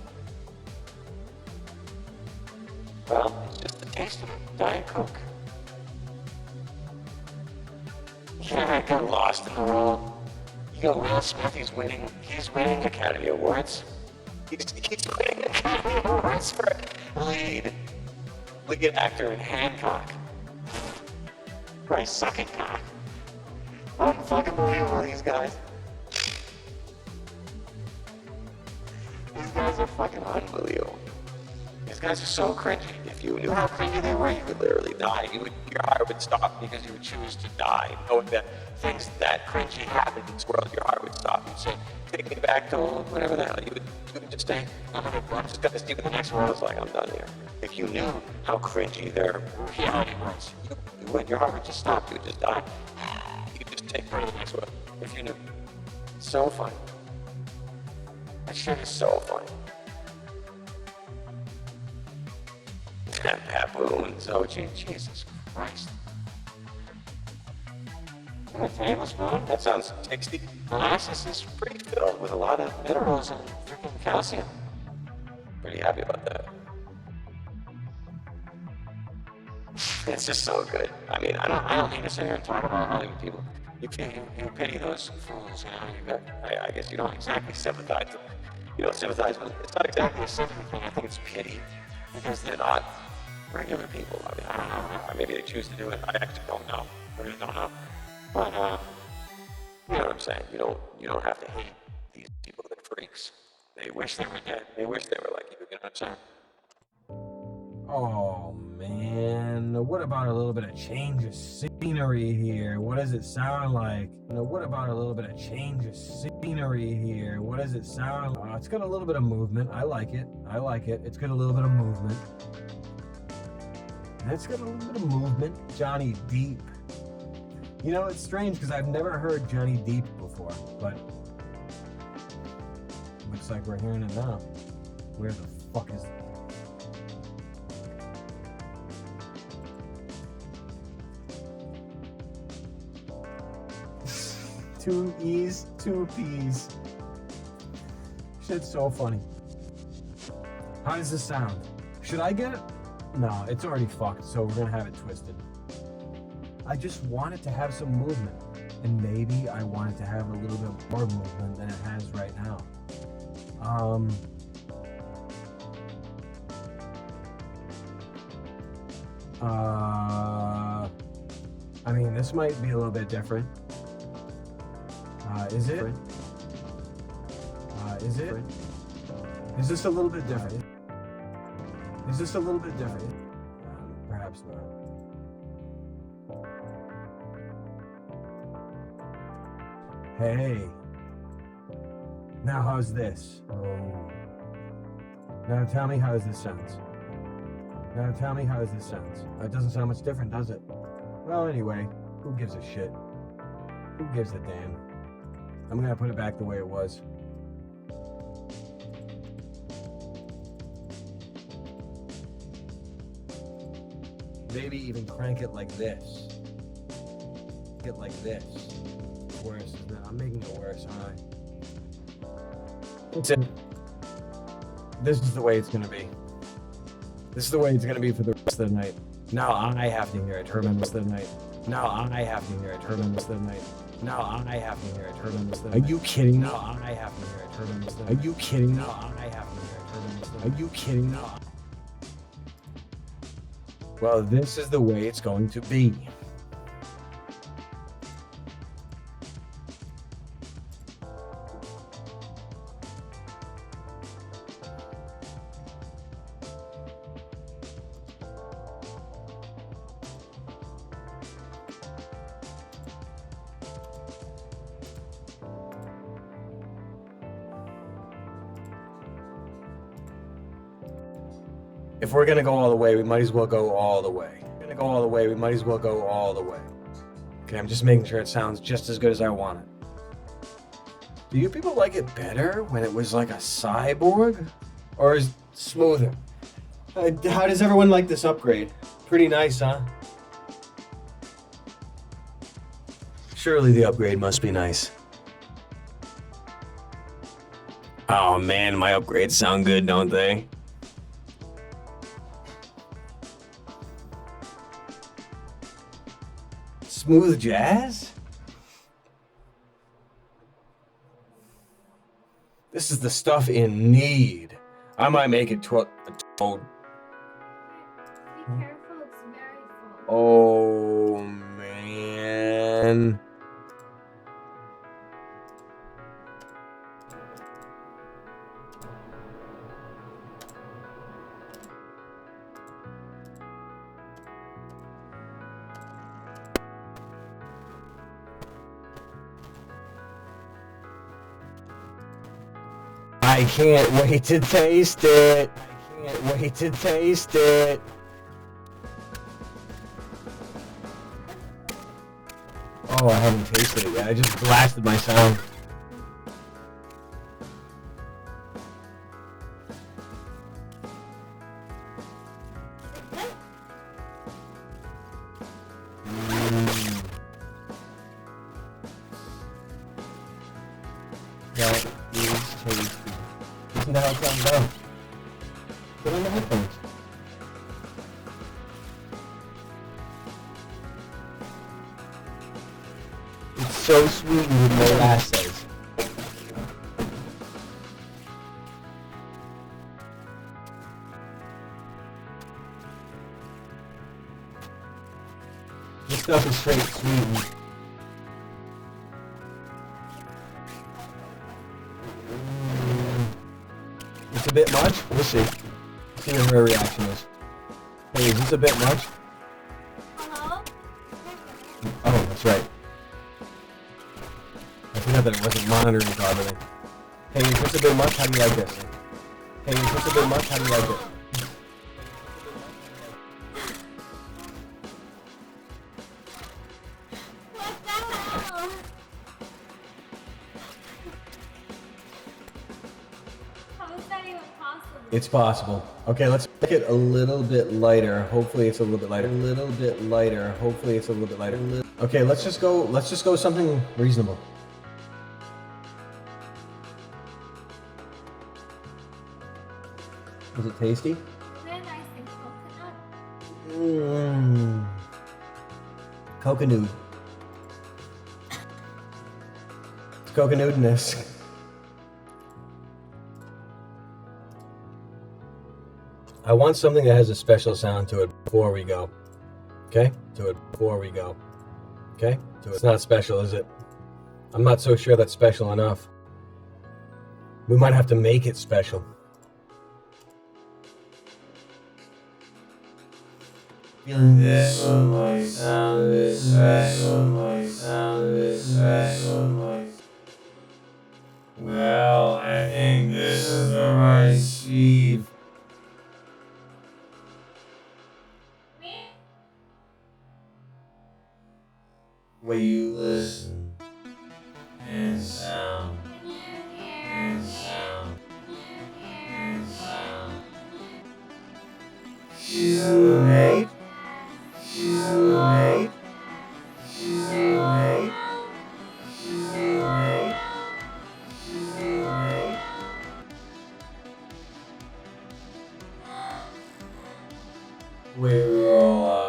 Well, it's just a taste of Diet Coke. Yeah, I got lost in the role. You got Will Smith, he's winning Academy Awards. He's winning Academy Awards for lead actor in Hancock. Christ sucking cock. Unfucking these guys. These guys are fucking unbelievable. These guys are so cringy. If you knew how cringy they were, you would literally die. Your heart would stop because you would choose to die. Knowing that things that cringy happen in this world, your heart would stop. You'd say, take me back to whatever the hell. You would just say, I'm just gonna see what the next world is like. I'm done here. If you knew how cringy their reality was, you would. Your heart would just stop. You would just die. You could just take part of the next world. If you knew. It's so funny. That shit is so funny. Papoon, Zoji, Jesus Christ. A tablespoon? That sounds tasty. Molasses is pretty filled with a lot of minerals and freaking calcium. Pretty happy about that. It's just so good. I mean, I don't need to sit here and talk about Hollywood people. You pity those fools, you know. I guess you don't exactly sympathize. You don't sympathize with. It's not exactly a sympathy thing. I think it's pity because they're not regular people. I mean, I don't know. Or maybe they choose to do it. I actually don't know. I really don't know. But you know what I'm saying? You don't have to hate these people. They're freaks. They wish they were dead. They wish they were like you. You know what I'm saying? Oh man, what about a little bit of change of scenery here? What does it sound like? What about a little bit of change of scenery here? What does it sound like? It's got a little bit of movement. I like it. It's got a little bit of movement. It's got a little bit of movement. Johnny Deep. You know, it's strange because I've never heard Johnny Deep before, but looks like we're hearing it now. Where the fuck is it? Two E's, two P's. Shit's so funny. How does this sound? Should I get it? No, it's already fucked, so we're gonna have it twisted. I just want it to have some movement. And maybe I want it to have a little bit more movement than it has right now. I mean, this might be a little bit different. Is it? Is this a little bit different? Is this a little bit different? Perhaps not. Hey. Now how's this? Oh. Now tell me how this sounds. It doesn't sound much different, does it? Well, anyway, who gives a shit? Who gives a damn? I'm gonna put it back the way it was. Maybe even crank it like this. Get like this. Worse. I'm making it worse, aren't I? This is the way it's gonna be. This is the way it's gonna be for the rest of the night. Now I have to hear it. Her members of the night. Now I have to hear it. Her members of the night. Now I have to hear it. Her members of the night. Are you kidding me? Now I have to hear it. Her members of the night. Are you kidding me? Now I have to hear it. Her members of the night. Are you kidding me? Well, this is the way it's going to be. If we're gonna go all the way, we might as well go all the way. If we're gonna go all the way, we might as well go all the way. Okay, I'm just making sure it sounds just as good as I want it. Do you people like it better when it was like a cyborg? Or is it smoother? How does everyone like this upgrade? Pretty nice, huh? Surely the upgrade must be nice. Oh man, my upgrades sound good, don't they? Smooth jazz? This is the stuff in need. I might make it to a toad. Be careful, it's very full. Oh man. I can't wait to taste it. I can't wait to taste it. Oh, I haven't tasted it yet. I just blasted my sound. That is tasty. Listen to how it sounds now. Put on the headphones. It's so sweet with molasses. This stuff is straight sweet. It's a bit much? We'll see. See what her reaction is. Hey, is this a bit much? Hello? Oh, that's right. I forgot that it wasn't monitoring properly. Hey, is this a bit much? How do you like this? Hey, is this a bit much? How do you like it? What the hell? How is that even possible? It's possible. Okay, let's make it a little bit lighter. Hopefully it's a little bit lighter. A little bit lighter. Hopefully it's a little bit lighter. Okay, let's just go something reasonable. Is it tasty? Isn't it nice and coconut? Mmm. Coconut. It's coconutness. I want something that has a special sound to it before we go. Okay? To it before we go. Okay? To it. It's not special, is it? I'm not so sure that's special enough. We might have to make it special. Feeling this on my sound, this on my sound, this on my. Well, I think this is the right speed. Where you listen and sound and sound and sound. She's a maid. She's a maid. She's a maid. She's a maid. She's a maid. We're all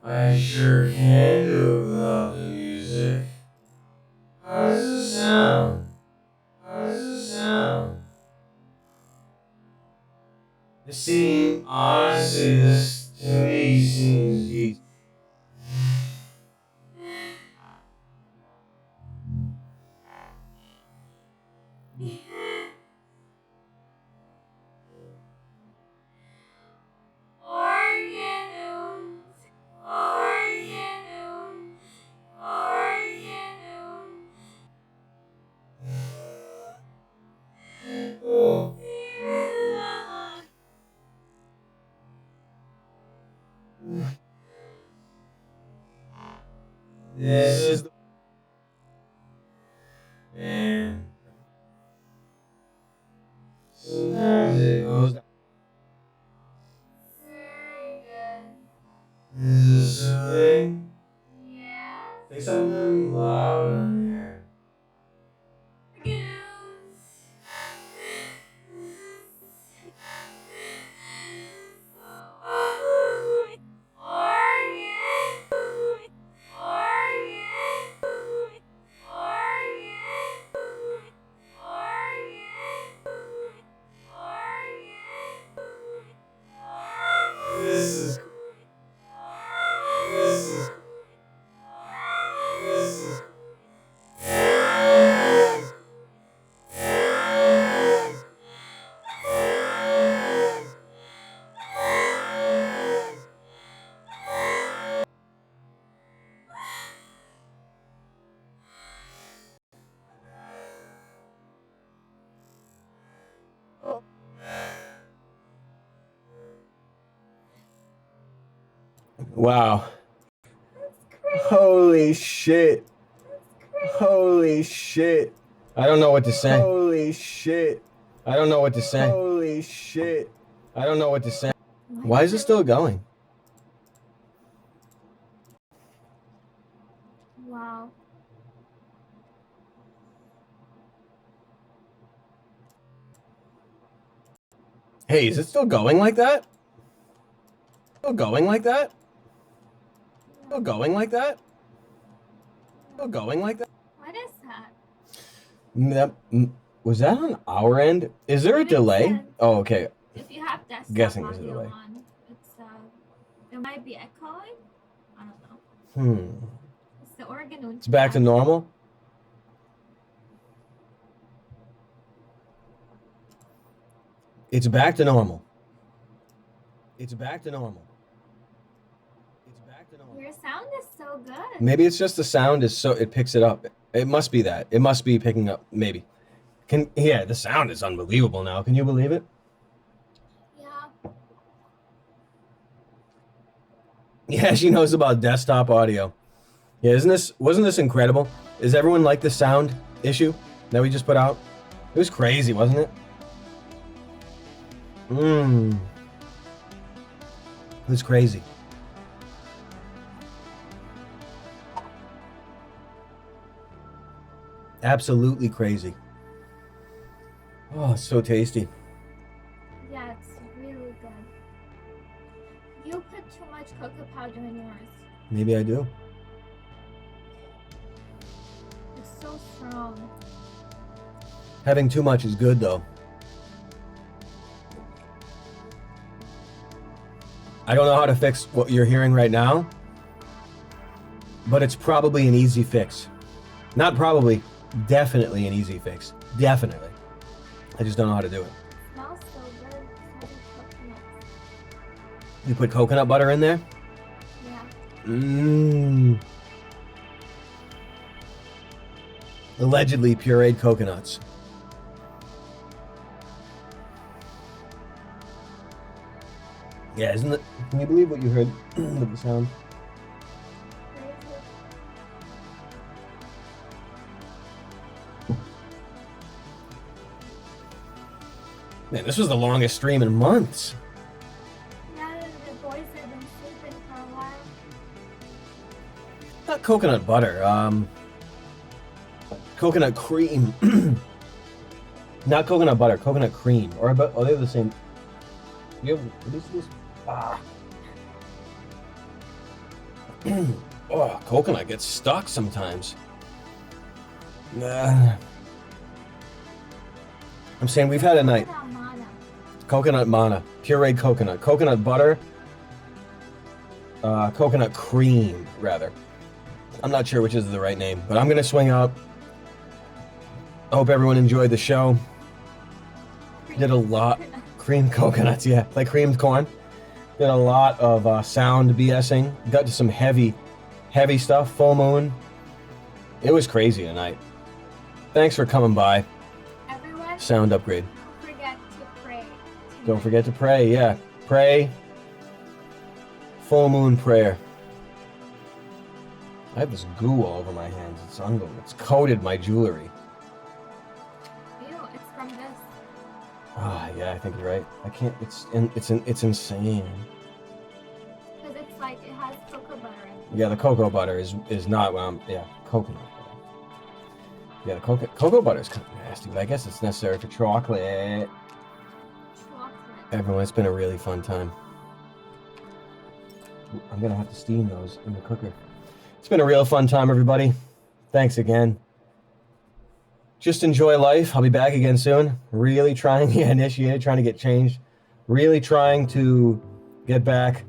I sure can do the music. How's it sound? How's it sound? The scene on this amazing beat. This is the and sometimes it goes down. This is the thing. Say something louder. This is wow. Holy shit. Holy shit. I don't know what to say. Holy shit. I don't know what to say. Holy shit. I don't know what to say. Why is it still going? Wow. Hey, is it still going like that? Still going like that? Still going like that? Still going like that? What is that? Was that on our end? Is there a It delay? says- Oh, okay. If you have desktop Guessing there's a audio delay. on, it's it might be echoing. I don't know. It's the organ. It's back to normal. It's back to normal. It's back to normal. It's back to normal. Your sound is so good. Maybe it's just the sound is so it picks it up. It must be that. It must be picking up. Maybe. The sound is unbelievable now. Can you believe it? Yeah. Yeah, she knows about desktop audio. Yeah, wasn't this incredible? Is everyone like the sound issue that we just put out? It was crazy, wasn't it? It was crazy. Absolutely crazy. Oh, it's so tasty. Yeah, it's really good. You put too much cocoa powder in yours. Maybe I do. It's so strong. Having too much is good, though. I don't know how to fix what you're hearing right now, but it's probably an easy fix. Not probably, definitely an easy fix. Definitely. I just don't know how to do it. It smells so good. It smells like coconut. You put coconut butter in there? Yeah. Allegedly pureed coconuts. Yeah, isn't it? Can you believe what you heard with the sound? Man, this was the longest stream in months. Yeah, the boys have been sleeping for a while. Not coconut butter, coconut cream. Not coconut butter, coconut cream. Or they're the same. You have, what is this? Oh, coconut gets stuck sometimes. I'm saying we've had a night. Coconut mana, pureed coconut butter, coconut cream, rather. I'm not sure which is the right name, but I'm gonna swing out. I hope everyone enjoyed the show. Did a lot. Creamed coconuts, yeah, like creamed corn. Did a lot of sound BSing. Got to some heavy stuff. Full moon. It was crazy tonight. Thanks for coming by. Everyone, Sound upgrade. don't forget to pray. Don't forget to pray, yeah. Pray. Full moon prayer. I have this goo all over my hands. It's unbelievable. It's coated my jewelry. Ew, it's from this. Ah, yeah, I think you're right. I can't. It's insane. Because it's like, it has cocoa butter in it. Yeah, the cocoa butter is not. Yeah, coconut butter. Yeah, the cocoa butter is kind of nasty, but I guess it's necessary for chocolate. Chocolate. Everyone, it's been a really fun time. I'm gonna have to steam those in the cooker. It's been a real fun time, everybody. Thanks again. Just enjoy life. I'll be back again soon. Really trying to get initiated, trying to get changed. Really trying to get back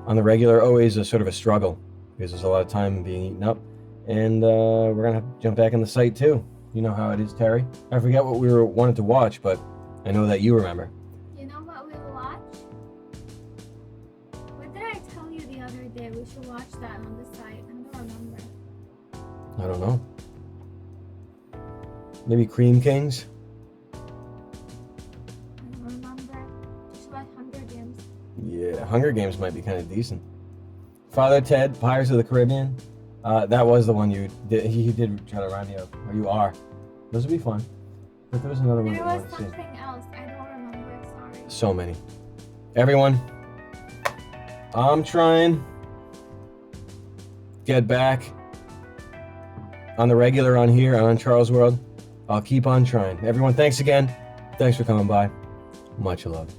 on the regular. Always a sort of a struggle because there's a lot of time being eaten up. And we're going to have to jump back on the site too. You know how it is, Terry. I forget what we wanted to watch, but I know that you remember. You know what we watch? What did I tell you the other day? We should watch that on the site. I don't remember. I don't know. Maybe Cream Kings? I don't remember. We should watch Hunger Games. Yeah, Hunger Games might be kind of decent. Father Ted, Pirates of the Caribbean. That was the one you did. He did try to round you up. Or you are. Those would be fun. But there was another one. There that I was wanted to see. something else. I don't remember. Sorry. So many. Everyone, I'm trying. Get back on the regular on here on Charles World. I'll keep on trying. Everyone, thanks again. Thanks for coming by. Much love.